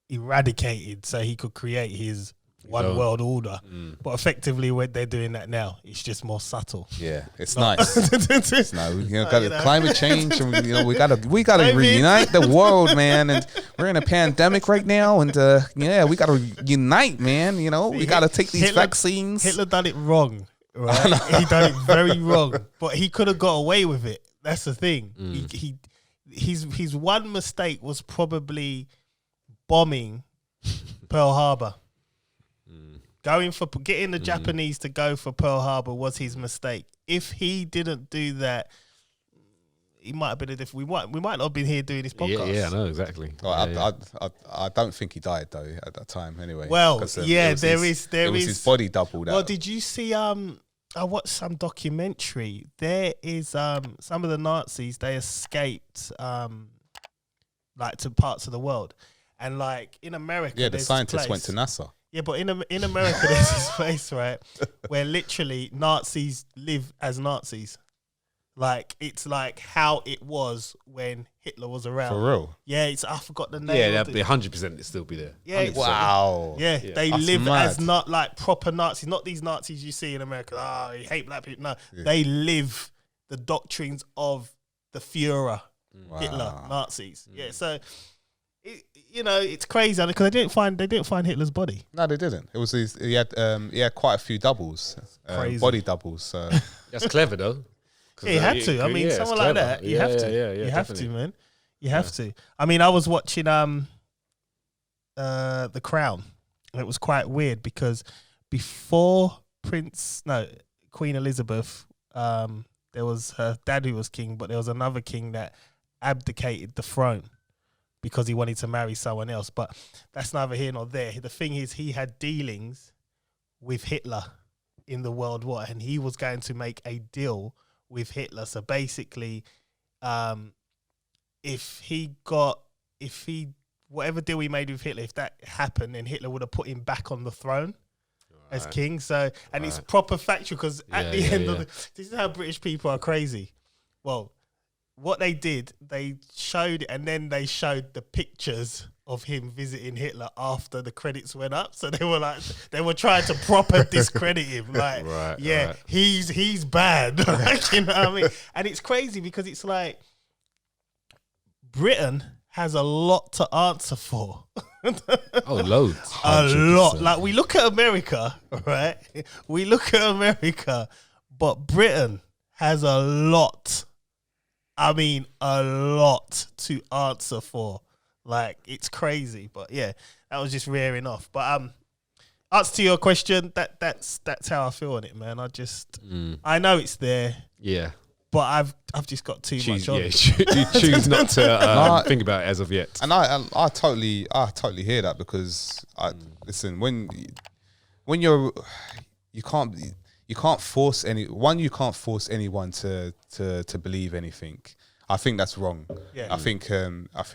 eradicated so he could create his one world order. But effectively, when they're doing that now, it's just more subtle. Yeah, it's nice. It's nice. We got climate change, and we gotta reunite the world, man. And we're in a pandemic right now, and we gotta unite, man. We gotta take these vaccines. Hitler done it wrong, right? He done it very wrong, but he could have got away with it. That's the thing. His one mistake was probably bombing Pearl Harbor. Getting the Japanese to go for Pearl Harbor was his mistake. If he didn't do that, he might have been a different. We might not have been here doing this podcast. Yeah, I know exactly. I don't think he died though at that time. Anyway, well, there is his body doubled. Well, did you see? I watched some documentary. There is some of the Nazis. They escaped like to parts of the world, and like in America, the scientists went to NASA. Yeah, but in America, there's this place, right, where literally Nazis live as Nazis. Like, it's like how it was when Hitler was around. For real? Yeah, I forgot the name. Yeah, that'd be 100%. It'd still be there. Yeah, wow. Yeah, they live as not like proper Nazis, not these Nazis you see in America. Oh, you hate black people. No, they live the doctrines of the Führer, Hitler, Nazis. Yeah, so. It's crazy because they didn't find Hitler's body. No, they didn't. It was he had quite a few doubles, body doubles. So. That's clever though. Yeah, he had to. I mean, someone like that, you have to. Yeah, you have to, man. You have to. I mean, I was watching The Crown, and it was quite weird because before Queen Elizabeth, there was her dad who was king, but there was another king that abdicated the throne because he wanted to marry someone else. But that's neither here nor there. The thing is, he had dealings with Hitler in the World War, and he was going to make a deal with Hitler. So basically, whatever deal he made with Hitler, if that happened, then Hitler would have put him back on the throne as king. So, and it's proper factual because at the end of this is how British people are crazy. Well, what they did, they showed it, and then they showed the pictures of him visiting Hitler after the credits went up. So they were trying to proper discredit him. Like, Right. he's bad. Like, you know what I mean? And it's crazy because it's like Britain has a lot to answer for. Oh, loads. 100%. A lot. 100%. Like, we look at America, right? We look at America, but Britain has a lot. I mean, a lot to answer for. Like, it's crazy. But yeah, that was just rearing off. But answer to your question, that's how I feel on it, man. I know it's there, Yeah. but I've just got too much on it. You choose not to think about it as of yet. And I totally hear that because listen, when you can't force anyone to believe anything. I think that's wrong. Yeah. I think course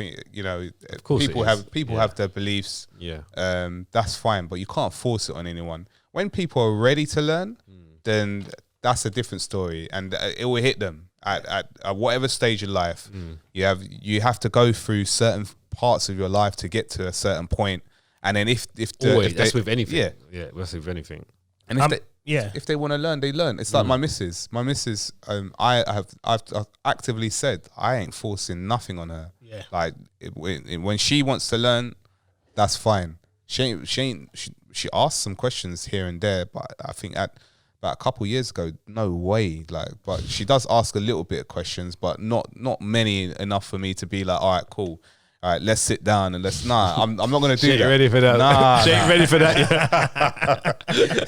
people it is. have their beliefs. Yeah. That's fine, but you can't force it on anyone. When people are ready to learn, then that's a different story, and it will hit them at whatever stage of life. You have to go through certain parts of your life to get to a certain point, and then if that's with anything. Yeah, That's with anything. and if they want to learn, they learn. It's like my missus. I've actively said I ain't forcing nothing on her. Yeah. Like when she wants to learn, that's fine. She asked some questions here and there, but I think about a couple of years ago, no way. Like, but she does ask a little bit of questions, but not many enough for me to be like, all right, cool. All right, let's sit down and I'm not going to do She ain't that. ready for that. She ain't ready for that yet.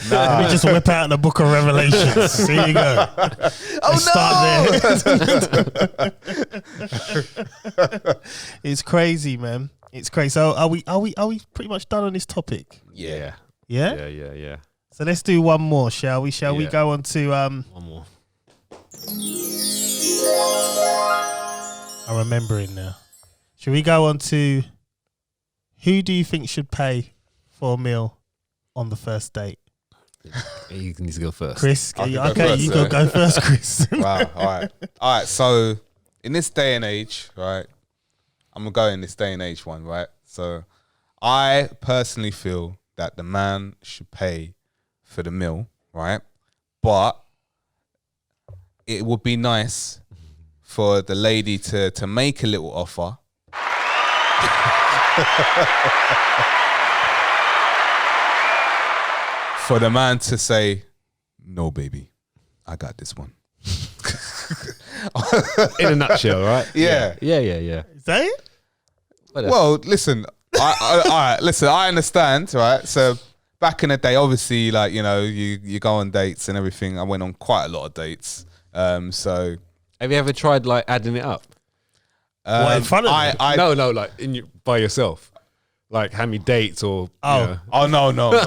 Let me just whip out the Book of Revelations. Here you go. Start there. It's crazy, man. It's crazy. So are we pretty much done on this topic? Yeah. Yeah? Yeah. So let's do one more, shall we? Shall we Yeah. go on to One more. I'm remembering now. Should we go on to who do you think should pay for a meal on the first date? He needs to go first. Chris, I can go okay, first, you yeah. go first, Chris. Wow. All right. So in this day and age, right, I'm gonna go in this day and age one, right? So I personally feel that the man should pay for the meal, right? But it would be nice for the lady to make a little offer. For the man to say, no, baby, I got this one. In a nutshell, right? Yeah. Yeah. Is that it? Well, listen, all right, listen, I understand, right? So back in the day, obviously, like, you go on dates and everything. I went on quite a lot of dates. So Have you ever tried like adding it up? What, in front of you? No, like by yourself. Like how many dates or Oh. Oh no! No. no!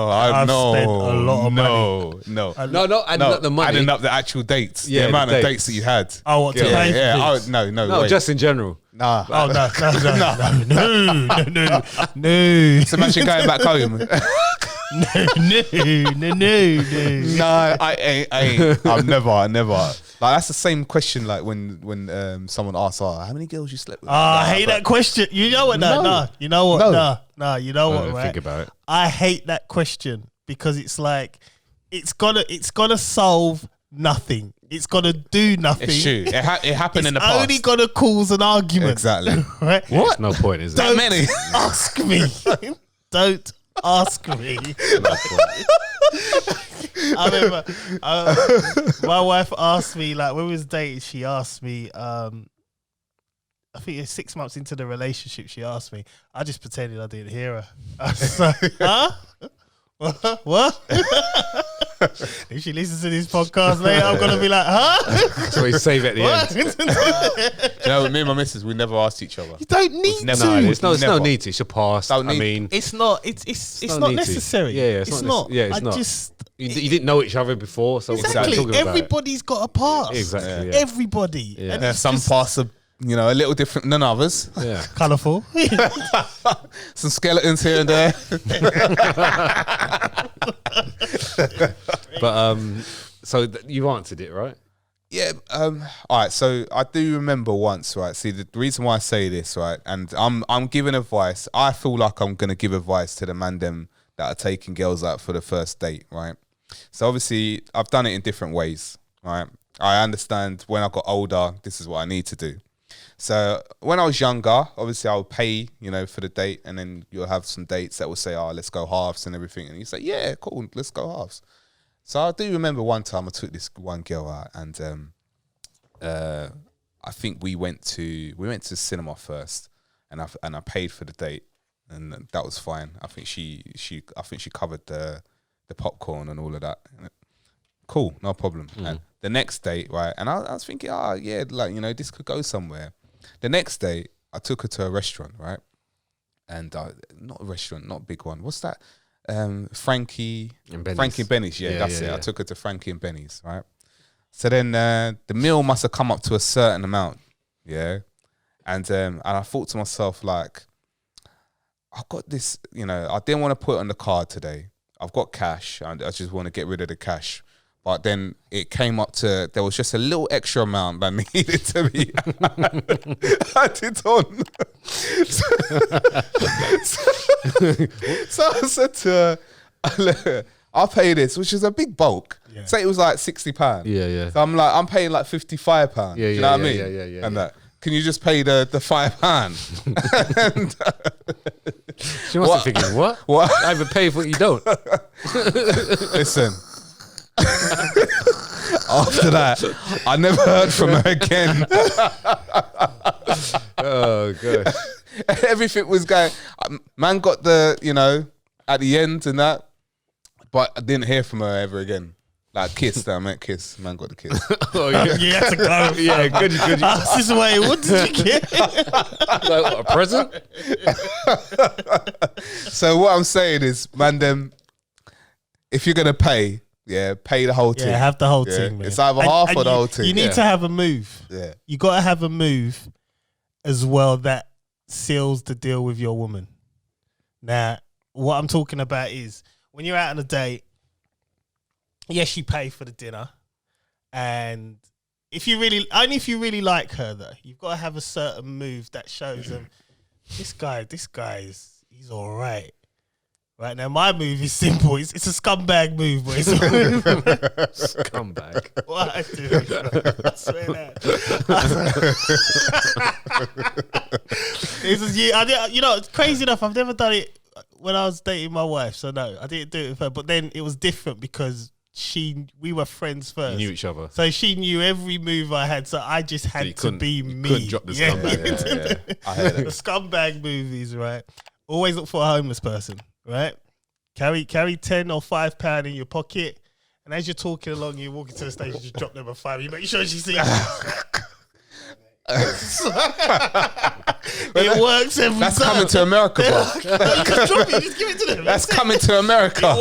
I've spent a lot of money. No. adding up the money. Adding up the actual dates, Yeah, the amount the of dates. dates that you had. Oh, what to Yeah, pay for yeah. this? No, No, wait. just in general. Nah. Oh, no. So imagine going back home. No, I ain't. I never. Like that's the same question. Like when someone asks, how many girls you slept with? I hate that question. You know what? No. You know what? No. You know what? Right? Think about it. I hate that question because it's like it's gonna solve nothing. It's gonna do nothing. It's true. It happened in the past. It's only gonna cause an argument. Exactly. Right? There's no point, is there? That many. Ask me. Don't ask me. I remember my wife asked me, like, when we was dating, she asked me, I think it's 6 months into the relationship, she asked me. I just pretended I didn't hear her. I was like, huh? What? If she listens to this podcast later, I'm going to be like, huh? So we save it at the end. Me and my missus, we never asked each other. You don't need never- to. No, it's no Never. need to. It's your past. Don't I need- mean, It's not. It's no not need to. necessary. Yeah, it's not. Yeah, it's I not. just you didn't know each other before, so we're exactly. talking about Everybody's got a past. it. Exactly. Yeah. Everybody. Yeah. And There's it's some just parts are, a little different than others. Yeah. colourful. Some skeletons here and there. But so you've answered it, right? Yeah. All right. So I do remember once, right? See, the reason why I say this, right, and I'm giving advice. I feel like I'm gonna give advice to the man them that are taking girls out for the first date, right? So obviously, I've done it in different ways, right? I understand when I got older, this is what I need to do. So when I was younger, obviously I would pay, for the date, and then you'll have some dates that will say, "Oh, let's go halves" and everything, and you say, "Yeah, cool, let's go halves." So I do remember one time I took this one girl out, and I think we went to cinema first, and I paid for the date, and that was fine. I think she covered the popcorn and all of that. Cool, no problem. And the next date, right, and I was thinking, this could go somewhere. The next day, I took her to a restaurant, right, and not a restaurant, not a big one. What's that? Frankie and Benny's, that's it. I took her to Frankie and Benny's, right? So then the meal must have come up to a certain amount, yeah? And I thought to myself, like, I've got this, I didn't want to put it on the card today. I've got cash, and I just want to get rid of the cash. But then it came up to, there was just a little extra amount that needed to be added on. So I said to her, I'll pay this, which is a big bulk. Yeah. Say it was like £60. Yeah. So I'm paying like £55. Yeah, you know what I mean? Yeah. And that. Can you just pay the £5? And, she must be thinking, what? I either pay for what you don't. Listen. After that, I never heard from her again. Oh gosh. Everything was going. Man got the, at the end and that, but I didn't hear from her ever again. Like kiss, I meant kiss. Man got the kiss. Oh yeah, You had to go. yeah, good. This is why. What did you get? Like, a present? So what I'm saying is, man, them, if you're gonna pay. Yeah, pay the whole thing. Yeah, have the whole thing, man. It's either half or the whole thing. You need to have a move. Yeah. You got to have a move as well that seals the deal with your woman. Now, what I'm talking about is when you're out on a date, yes, you pay for the dinner. And if you really like her, though, you've got to have a certain move that shows them, this guy he's all right. Right now, my move is simple. It's a scumbag move, but it's a move. Scumbag. What I do, I swear that. Crazy enough, I've never done it when I was dating my wife. So no, I didn't do it with her. But then it was different because we were friends first. You knew each other. So she knew every move I had. So I just had to be me. Couldn't drop the scumbag. Yeah. I heard it. The scumbag movies, right? Always look for a homeless person. Right, carry £10 or £5 in your pocket, and as you're talking along, you walk into the station, you just drop them a £5. You make sure she sees. It works every time. That's coming to America, bro. You just drop it, you just give it to them. That's coming to America.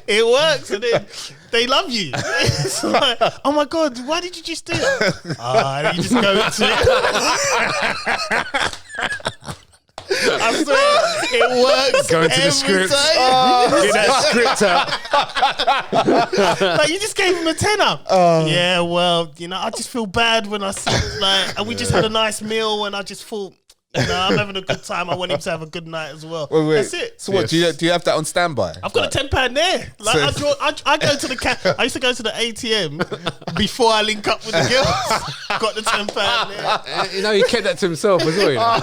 It works, and then they love you. It's like, oh my God, why did you just do that? You just go into it. I swear, it works. Going to the scripts. Get that script out. Like, you just gave him a tenner. Yeah, well, I just feel bad when I see, and we just had a nice meal, and I just thought, I'm having a good time. I want him to have a good night as well. Wait. That's it. So what? Do you have that on standby? I've got a £10 there. Like, I go to the I used to go to the ATM before I link up with the girls. Got the £10 there. He kept that to himself as well. I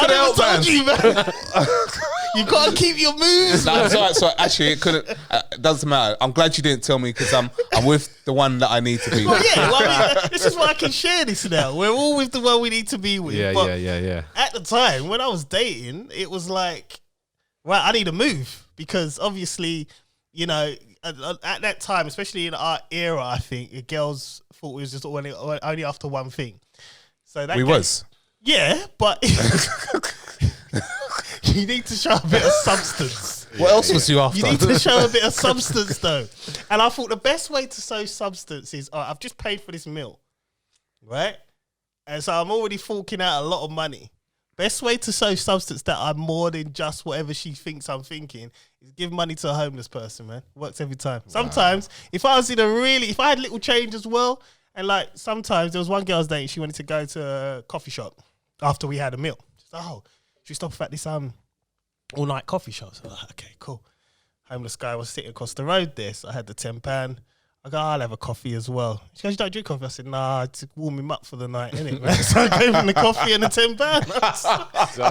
never told you, man. You gotta keep your moves. No, so actually, it couldn't. It doesn't matter. I'm glad you didn't tell me because I'm with the one that I need to be with. This is why I can share this now. We're all with the one we need to be with. Yeah. At the time when I was dating, it was like, right, I need a move because obviously, at that time, especially in our era, I think the girls thought we was just only after one thing. So that was. Yeah, but you need to show a bit of substance. What else was you after? You need to show a bit of substance, though. And I thought the best way to show substance is, I've just paid for this meal, right? And so I'm already forking out a lot of money. Best way to show substance that I'm more than just whatever she thinks I'm thinking is give money to a homeless person, man. Works every time. Wow. Sometimes, if I had little change as well, and like sometimes there was one girl I was dating, she wanted to go to a coffee shop after we had a meal. She's like, should we stop at this all-night coffee shop? So I'm like, okay, cool. Homeless guy was sitting across the road there, so I had the £10. I go, I'll have a coffee as well. She goes, you don't drink coffee? I said, nah, it's warm him up for the night, innit? So I gave him the coffee and the £10.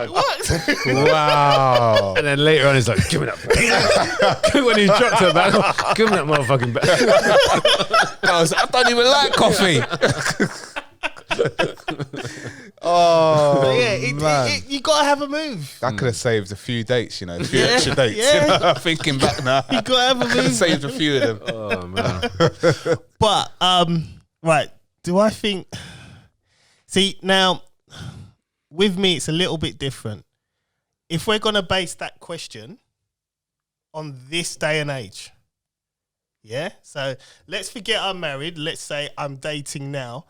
What? Wow. And then later on, he's like, give me that bag. When he dropped her back, give me that motherfucking bag. I don't even like coffee. You gotta have a move. That could have saved a few dates, a few extra dates. Yeah. Thinking back now, you gotta have a move. Saved a few of them. Oh man. But right, do I think? See, now with me, it's a little bit different. If we're gonna base that question on this day and age, yeah. So let's forget I'm married. Let's say I'm dating now.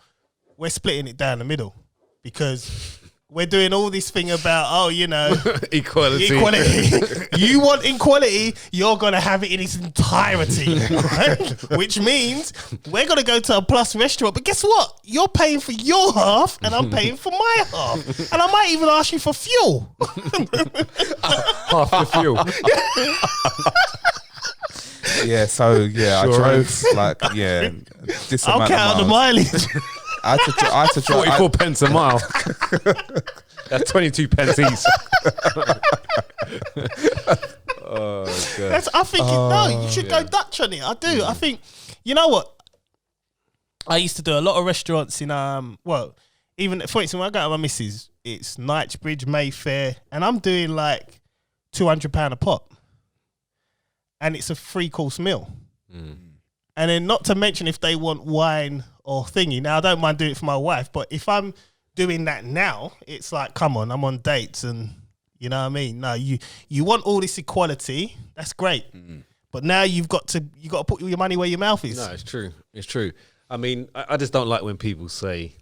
We're splitting it down the middle because we're doing all this thing about, equality. You want equality, you're going to have it in its entirety, right? Which means we're going to go to a plus restaurant. But guess what? You're paying for your half and I'm paying for my half. And I might even ask you for fuel. Half the fuel. Yeah, so sure. I drove this I'll count the mileage. I had to drive 44 pence a mile. That's 22 pence each. Oh god. I think you should go Dutch on it. I do. I think, you know what? I used to do a lot of restaurants in even for instance when I go to my missus, it's Knightsbridge, Mayfair, and I'm doing like £200 a pop. And it's a 3-course meal. And then not to mention if they want wine or thingy. Now, I don't mind doing it for my wife, but if I'm doing that now, it's like, come on, I'm on dates and, you know what I mean? No, you want all this equality. That's great. But now you got to put your money where your mouth is. No, it's true. It's true. I mean, I just don't like when people say,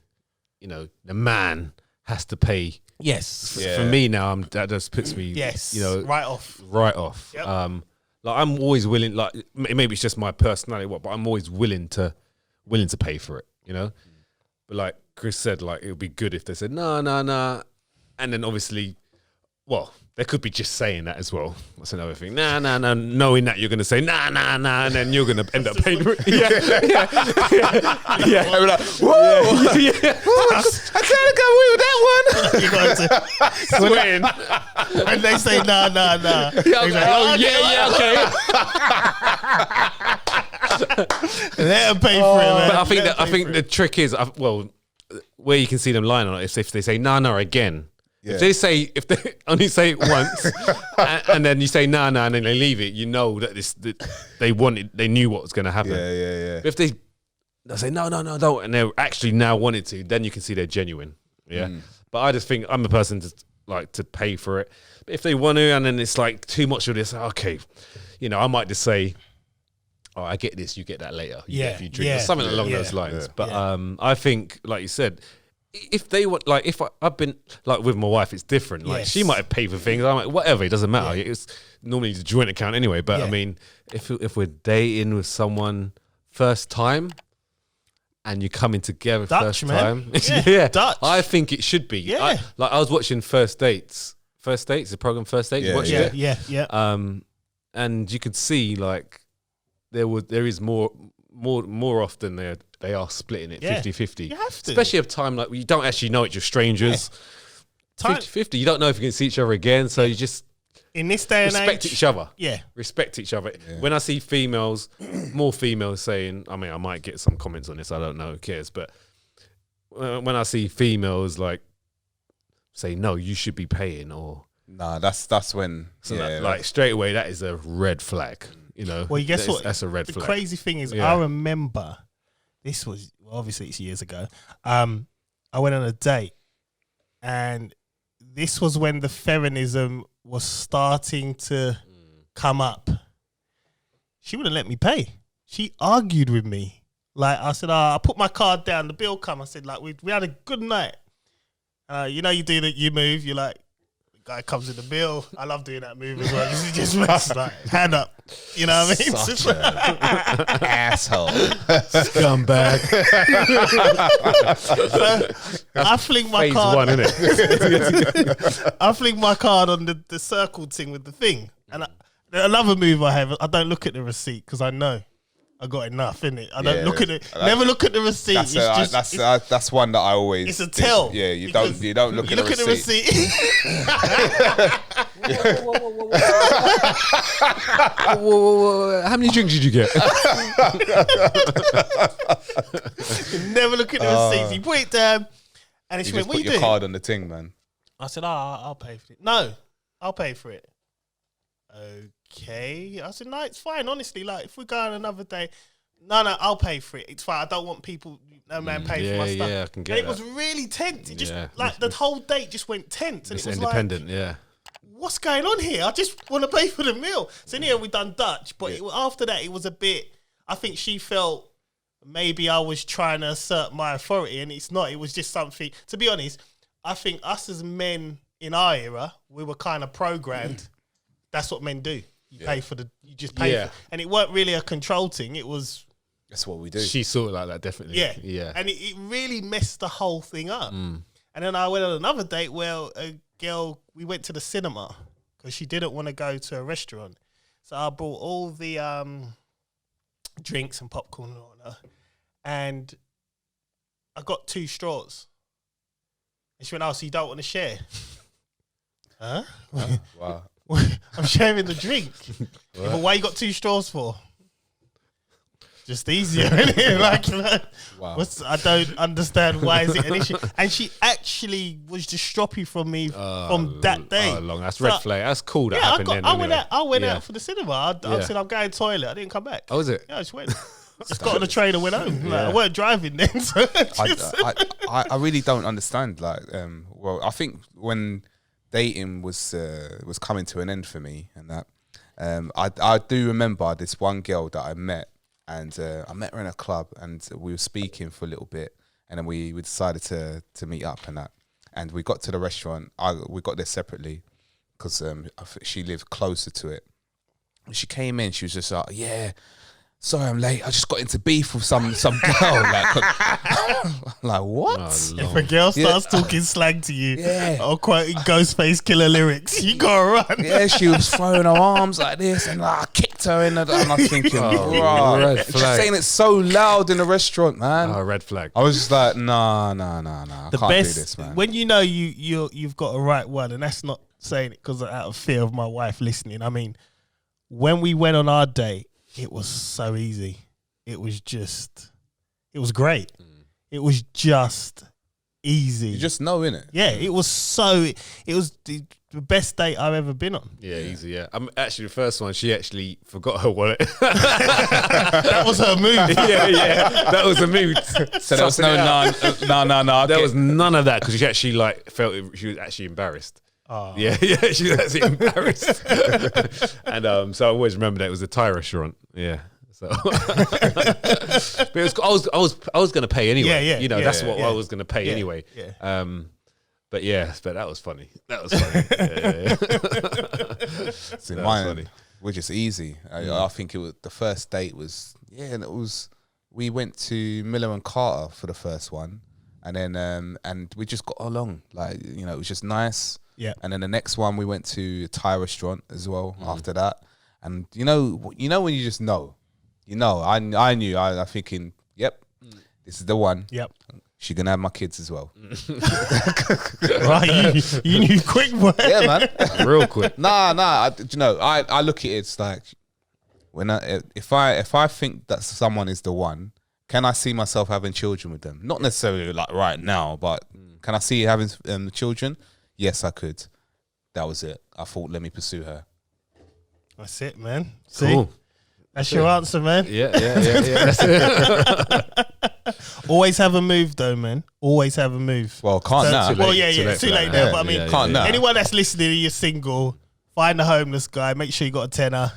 the man has to pay. Yes. For me now, that just puts me, right off. Right off. Yep. Like I'm always willing. Like maybe it's just my personality, but I'm always willing to pay for it. But like Chris said, like it would be good if they said no, and then obviously, well, they could be just saying that as well. That's another thing. Nah, knowing that you're going to say nah, and then you're going to end up paying for it. Yeah. I'm like, whoa, I can't go with that one. You got to Swing. When they say nah. Okay. Let them pay for it, man. But I think the trick is, where you can see them lying on it is if they say nah again. Yeah. If they only say it once, and then you say nah, and then they leave it, that they knew what was going to happen. Yeah. But if they say no, don't, and they're actually now wanted to, then you can see they're genuine. Yeah. But I just think I'm a person to like to pay for it. But if they want to, and then it's like too much of this, okay, I might just say, oh, I get this, you get that later. You get a few drinks, or something along those lines. But I think, like you said, if they want, like, I've been like with my wife, it's different. Like she might have paid for things. I'm like, whatever, it doesn't matter. It's normally the joint account anyway. But I mean, if we're dating with someone first time and you're coming together Dutch, first man. time, Dutch. I think it should be. Yeah. I was watching First Dates, the program First Dates. You watched it? Yeah. And you could see like there is more often they are splitting it 50-50. You have to. Especially at a time like you don't actually know it's your strangers. 50-50. You don't know if you can see each other again. So you just in this day and respect age, each other. Yeah. Respect each other. Yeah. When I see more females saying, I mean, I might get some comments on this, I don't know, who cares, but when I see females like say, no, you should be paying, or nah, that's when like straight away that is a red flag. Well, guess what? That's a red flag. The crazy thing is, I remember this was obviously it's years ago. I went on a date, and this was when the feminism was starting to come up. She wouldn't let me pay. She argued with me. Like I said, I put my card down. The bill come. I said, like we had a good night. You know, you move. You're like, the guy comes in the bill. I love doing that move as well. Just like hand up. You know what I mean? Such an asshole. Scumbag. So I fling my Phase card. one, innit? I fling my card on the circle thing with the thing. And another move I have, I don't look at the receipt because I know I got enough, innit? I don't look at it. Never look at the receipt. That's one that I always. It's a tell. Yeah, you don't look at the receipt. How many drinks did you get? Never look at the receipts. You put it down, and she went, "What you doing?" Put your card on the thing, man. I said, I'll pay for it. No, I'll pay for it. Okay. I said, no, it's fine. Honestly, like if we go on another day, no, I'll pay for it. It's fine. I don't want people, no man, pay for my stuff. Yeah, I can get and that. it was really tense. It just like the whole date just went tense, and It's it was independent, like, what's going on here? I just want to pay for the meal. So in here we done Dutch, but after that it was a bit. I think she felt maybe I was trying to assert my authority, and it's not. It was just something. To be honest, I think us as men in our era, we were kind of programmed. That's what men do. You pay for you just pay for, and it weren't really a control thing. It was. That's what we do. She saw it like that, definitely. Yeah. And it really messed the whole thing up. And then I went on another date where a girl, we went to the cinema because she didn't want to go to a restaurant. So I brought all the drinks and popcorn and all, and I got 2 straws. And she went, "Oh, so you don't want to share?" Huh? Wow. I'm sharing the drink. Yeah, but why you got 2 straws for? Just easier, isn't it? Like, wow. I don't understand why is it an issue. And she actually was just stroppy from me from that day. That's red flag. That's cool. That happened then. I went out for the cinema. I said I'm going to the toilet. I didn't come back. Oh, was it? Yeah, I just went. Just got on the train and went home. Like, I weren't driving then. So I really don't understand. Like, well, I think when dating was coming to an end for me, and that I do remember this one girl that I met, and I met her in a club, and we were speaking for a little bit, and then we decided to meet up and that, and we got to the restaurant. We got there separately because she lived closer to it. When she came in, she was just like, "Yeah, sorry I'm late. I just got into beef with some girl." Like what? Oh, if a girl starts talking slang to you or quoting Ghostface Killer lyrics, you gotta run. Yeah, she was throwing her arms like this, and I kicked her in the. And I'm thinking, red flag. She's saying it so loud in the restaurant, man. Oh, red flag. I was just like, nah. I can't do this, man. When you know you've got a right one, and that's not saying it because out of fear of my wife listening. I mean, when we went on our date, it was so easy. It was great. It was just easy. You just know, innit? Yeah, it was the best date I've ever been on. Yeah, easy, yeah. Actually, the first one, she actually forgot her wallet. That was her move. yeah. That was a move. So there was no. There was none of that because she actually felt she was actually embarrassed. Oh. Yeah, she was actually embarrassed. And so I always remember that it was a Thai restaurant. Yeah. So, but it was, I was going to pay anyway. Yeah. You know, that's what I was going to pay anyway. Yeah. But that was funny. That was funny. See, mine were just easy. I think it was the first date was and it was. We went to Miller and Carter for the first one, and then and we just got along. Like, you know, it was just nice. Yeah. And then the next one we went to a Thai restaurant as well after that. And you know when you just know. You know, I knew. I'm thinking, yep, this is the one. Yep. She's going to have my kids as well. Right, you knew quick, boy. Yeah, man. Real quick. Nah. I look at it, it's like, if I think that someone is the one, can I see myself having children with them? Not necessarily like right now, but can I see having children? Yes, I could. That was it. I thought, let me pursue her. That's it, man. Cool. See? That's your answer, man. Yeah. That's it. Always have a move, though, man. Always have a move. Well, can't now. too late. It's too late now. But I mean, can't now. anyone that's listening, you're single, find a homeless guy, make sure you got a tenner.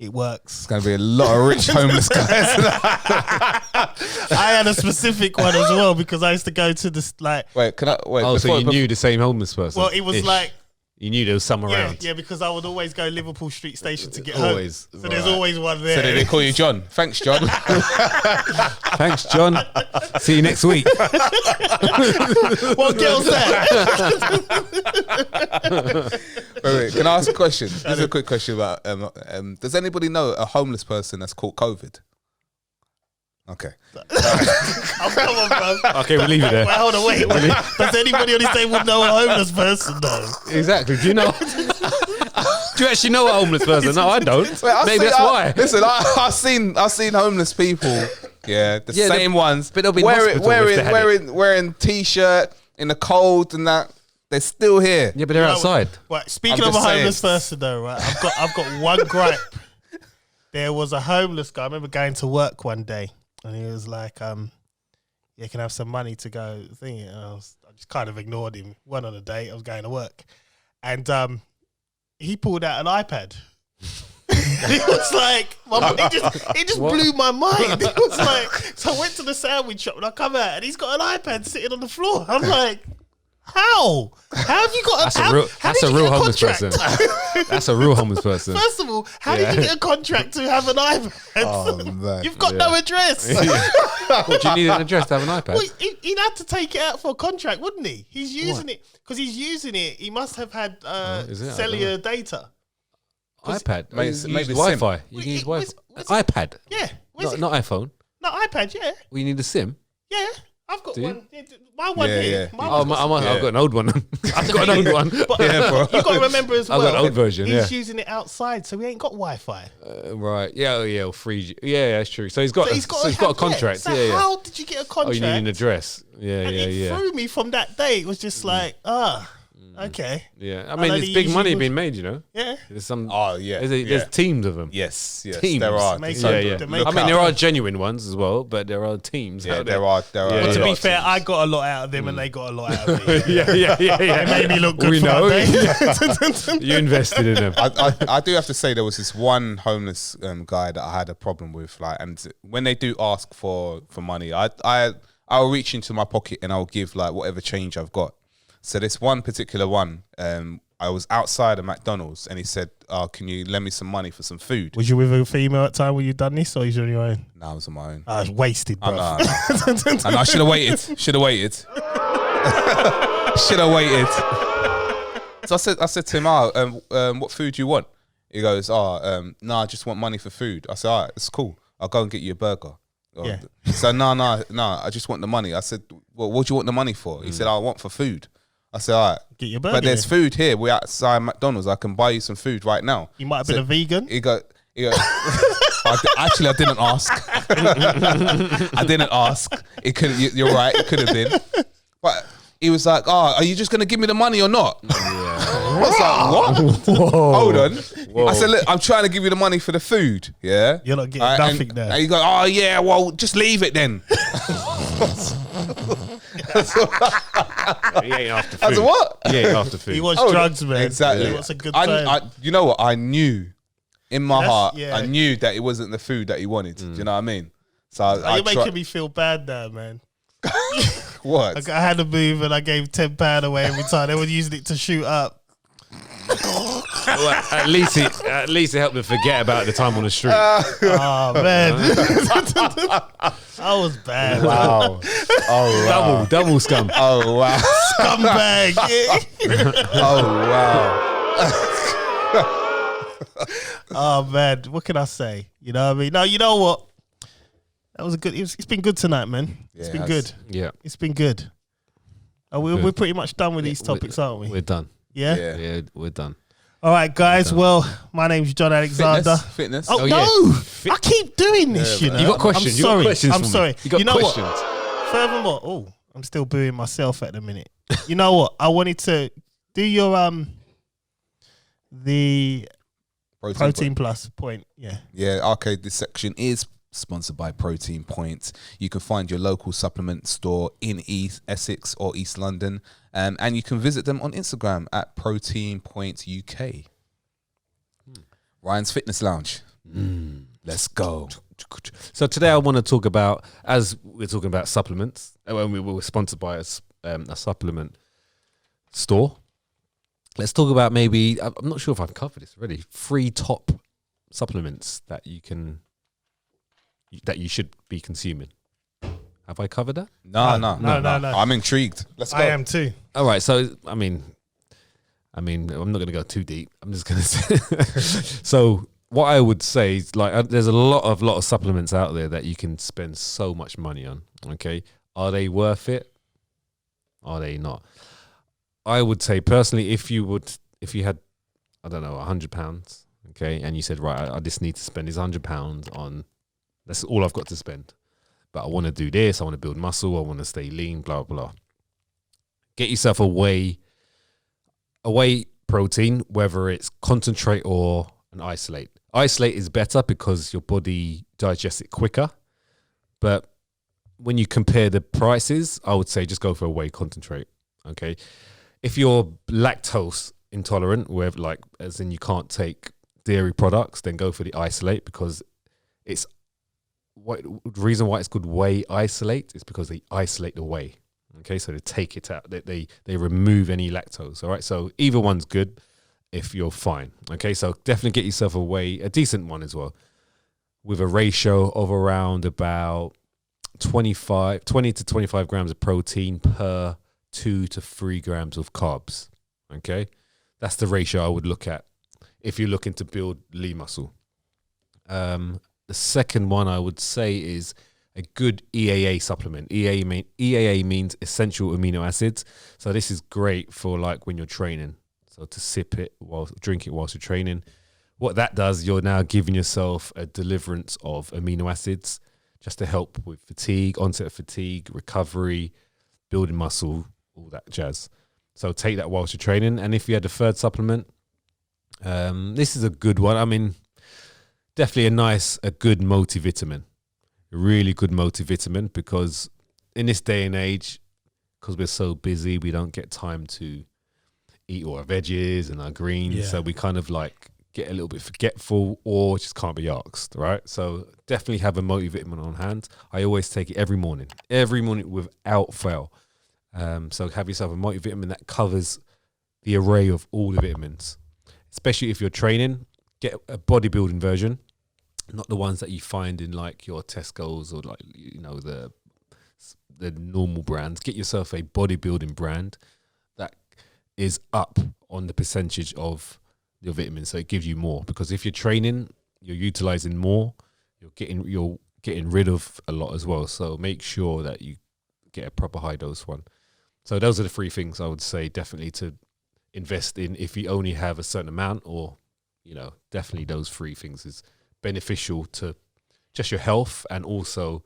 It works. It's gonna be a lot of rich homeless guys. I had a specific one as well because I used to go to this like. Wait, can I wait? Oh, so you knew the same homeless person? Well, it was Ish. like. You knew there was some around. Yeah, because I would always go Liverpool Street Station to get Always. home. So there's always one there. So they call you John. Thanks, John. Thanks, John. See you next week. What girl's that? Wait, can I ask a question? This is a quick question about. Does anybody know a homeless person that's caught COVID? Okay. Oh, come on, bro. Okay, we'll leave it there. Wait, hold on, wait. Does anybody on this table know a homeless person, though? Exactly. Do you know? Do you actually know a homeless person? No, I don't. Maybe that's why. Listen, I've seen homeless people. Yeah, the same ones. But they'll be in hospital if they had it. wearing t-shirt in the cold and that. They're still here. Yeah, but they're outside. Right. Speaking I'm of a just homeless saying. person, though, right? I've got one gripe. There was a homeless guy. I remember going to work one day, and he was like, "Yeah, can I have some money to go?" Thinking, I just kind of ignored him. Went on a date. I was going to work, and he pulled out an iPad. It was like, it just blew my mind. It was like, so I went to the sandwich shop and I come out and he's got an iPad sitting on the floor. I'm like, how? How have you got? That's a real homeless person. That's a real homeless person. First of all, how did you get a contract to have an iPad? Oh, man. You've got no address. What, do you need an address to have an iPad? Well, he'd have to take it out for a contract, wouldn't he? He's using it because he's using it. He must have had cellular data. iPad. Maybe Wi-Fi. SIM. You can use Where's- Wi-Fi. iPad. Yeah, Not iPhone. No, iPad. Yeah, Well, you need a SIM. yeah. I've got Do you? one. My one Yeah, here. yeah. My Oh, one's I've got an old one. I've got an old one. But Yeah, bro. you got to remember as well. I've got an old version. He's Yeah. using it outside, so he ain't got Wi-Fi. Right. Yeah. Oh, yeah. 3G. Yeah, that's true. So he's got. So he's got, a contract. So yeah. how did you get a Oh, contract? you need an address. Yeah. And it threw me from that day. It was just like, okay, Yeah. I I mean, know there's the big usual money was- being made. You know. yeah. There's some. Oh, yeah. There's teams of them. Yes, Teams. there are. Make So Yeah. to I make mean, out. there are genuine ones as well, but there are teams. Yeah, out there are. Yeah, a yeah. To lot be of fair, teams. I got a lot out of them, and they got a lot out of me. Yeah. It made me look good We for know. that day. You invested in them. I do have to say there was this one homeless guy that I had a problem with, like, and when they do ask for money, I'll reach into my pocket and I'll give like whatever change I've got. So this one particular one, I was outside of McDonald's and he said, "Oh, can you lend me some money for some food?" Was you with a female at the time when you done this, or you on your own? No, I was on my own. I was wasted, bro. And I should have waited. Should have waited. Should have waited. So I said to him, what food do you want? He goes, no, I just want money for food. I said, all right, it's cool. I'll go and get you a burger. Yeah. So no, I just want the money. I said, well, what do you want the money for? He said, I want for food. I said, all right. Get your burger. But there's food here. We're outside McDonald's. I can buy you some food right now. You might have been a vegan. He go, actually, I didn't ask. I didn't ask. It could. You're right. It could have been. But he was like, "Oh, are you just gonna give me the money or not?" I was like, "What? Hold on." I said, "Look, I'm trying to give you the money for the food. Yeah, You're not getting nothing there." And he goes, "Oh yeah, well, just leave it then." He ain't after food. I said, "What?" He ain't after food. He wants Oh, drugs, man. Exactly. He wants a good time. You know what? I knew in my heart. yeah. I knew that it wasn't the food that he wanted. Do you know what I mean? So I You're making me feel bad now, man. What? I had a move and I gave £10 away every time. They were using it to shoot up. Well, at least it helped me forget about the time on the street. Oh, man. I was bad. Wow. Oh wow. Double scum. Oh wow. Scumbag. Oh wow. Oh, man. What can I say? You know what I mean? No, you know what? That was a good. It's been good tonight, man. It's Yeah, been it good. has. Yeah, It's been good. We're pretty much done with these topics, aren't we? we're done. Yeah? Yeah. Yeah, we're done. All right, guys. Well, my name's John Alexander. Fitness. Oh, Oh, no. yeah. I keep doing this, Yeah, you know. man. You got questions. I'm You got sorry. questions I'm for me. sorry. You got know questions. what? Furthermore, I'm still booing myself at the minute. You know what? I wanted to do your the protein plus point. Yeah. Yeah, okay, this section is sponsored by Protein Point. You can find your local supplement store in East Essex or East London, and you can visit them on Instagram at Protein Point UK. Ryan's Fitness Lounge. Let's go. So today I want to talk about, as we're talking about supplements, when we were sponsored by a supplement store. Let's talk about maybe, I'm not sure if I've covered this already, 3 top supplements that you should be consuming. Have I covered that? No. No. I'm intrigued. Let's go. I am too. All right. So, I mean, I'm not going to go too deep. I'm just going to say. So, what I would say is, like, there's a lot of supplements out there that you can spend so much money on. Okay, are they worth it? Are they not? I would say personally, if you had, I don't know, £100, okay, and you said, right, I just need to spend this £100 on. That's all I've got to spend. But I want to do this. I want to build muscle. I want to stay lean. Blah blah. Get yourself a whey protein, whether it's concentrate or an isolate. Isolate is better because your body digests it quicker. But when you compare the prices, I would say just go for a whey concentrate. Okay, if you're lactose intolerant, where like as in you can't take dairy products, then go for the isolate because it's. The reason why it's called whey isolate is because they isolate the whey. Okay, so they take it out. They remove any lactose. All right, so either one's good if you're fine. Okay, so definitely get yourself a decent one as well, with a ratio of around about 20 to 25 grams of protein per 2 to 3 grams of carbs. Okay, that's the ratio I would look at if you're looking to build lean muscle. The second one I would say is a good EAA supplement. EAA means essential amino acids. So this is great for like when you're training. So to drink it whilst you're training. What that does, you're now giving yourself a deliverance of amino acids just to help with fatigue, onset of fatigue, recovery, building muscle, all that jazz. So take that whilst you're training. And if you had a third supplement, this is a good one. I mean, definitely a good multivitamin, a really good multivitamin, because in this day and age, because we're so busy, we don't get time to eat all our veggies and our greens. Yeah. So we kind of like get a little bit forgetful or just can't be asked, right? So definitely have a multivitamin on hand. I always take it every morning without fail. So have yourself a multivitamin that covers the array of all the vitamins, especially if you're training. Get a bodybuilding version, not the ones that you find in like your Tesco's or like, you know, the normal brands. Get yourself a bodybuilding brand that is up on the percentage of your vitamins, so it gives you more. Because if you're training, you're utilizing more. You're getting rid of a lot as well. So make sure that you get a proper high dose one. So those are the 3 things I would say definitely to invest in if you only have a certain amount, or you know, definitely those 3 things is beneficial to just your health and also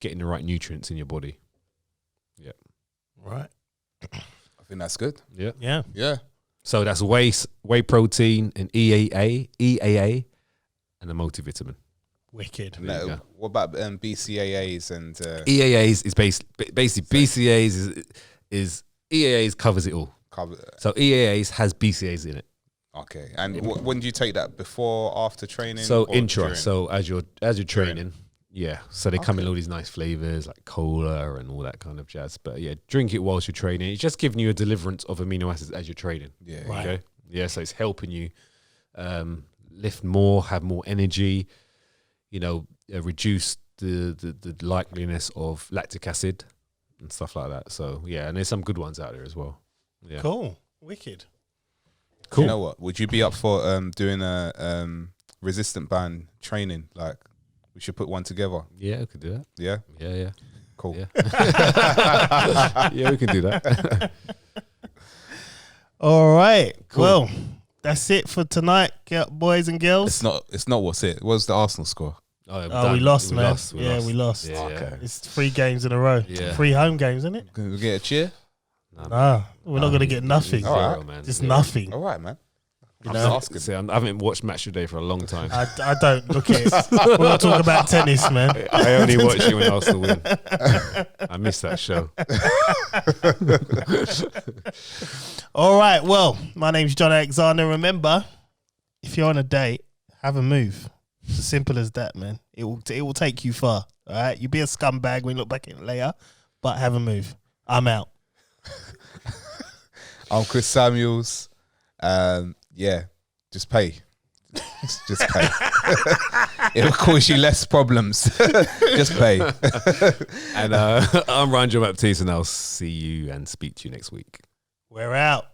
getting the right nutrients in your body. Yeah. Right. I think that's good. Yeah. Yeah. So that's whey protein and EAA and a multivitamin. Wicked. No, what about BCAAs and EAAs is basically BCAAs is EAAs covers it all. So EAAs has BCAAs in it. Okay, and when do you take that? Before, after training? So or intra. during? So as you're training, yeah. So they come in all these nice flavors like cola and all that kind of jazz. But yeah, drink it whilst you're training. It's just giving you a deliverance of amino acids as you're training. Yeah. Right. Okay. Yeah. So it's helping you lift more, have more energy. You know, reduce the likeliness of lactic acid and stuff like that. So yeah, and there's some good ones out there as well. Yeah. Cool. Wicked. Cool. You know what? Would you be up for doing a resistant band training? Like, we should put one together. Yeah, we could do that. Yeah? Yeah. Cool. Yeah, yeah, we can do that. All right. Cool. Well, that's it for tonight, boys and girls. It's not what's it. What's the Arsenal score? We lost, man. We lost. Yeah, Okay. It's 3 games in a row. Yeah. 3 home games, isn't it? Can we get a cheer? Nah, we're not going to get nothing. All right. Man. Just nothing. All right, man. I'm know? just asking. See, I haven't watched Match of the Day for a long time. I don't look at it. We're not talking about tennis, man. I only watch it when Arsenal win. I miss that show. All right. Well, my name's John Alexander. Remember, if you're on a date, have a move. It's as simple as that, man. It will take you far. All right, you be a scumbag when you look back at it later, but have a move. I'm out. I'm Chris Samuels. Yeah, just pay. Just pay. It will cause you less problems. Just pay. And I'm Ryan John-Baptiste, and I'll see you and speak to you next week. We're out.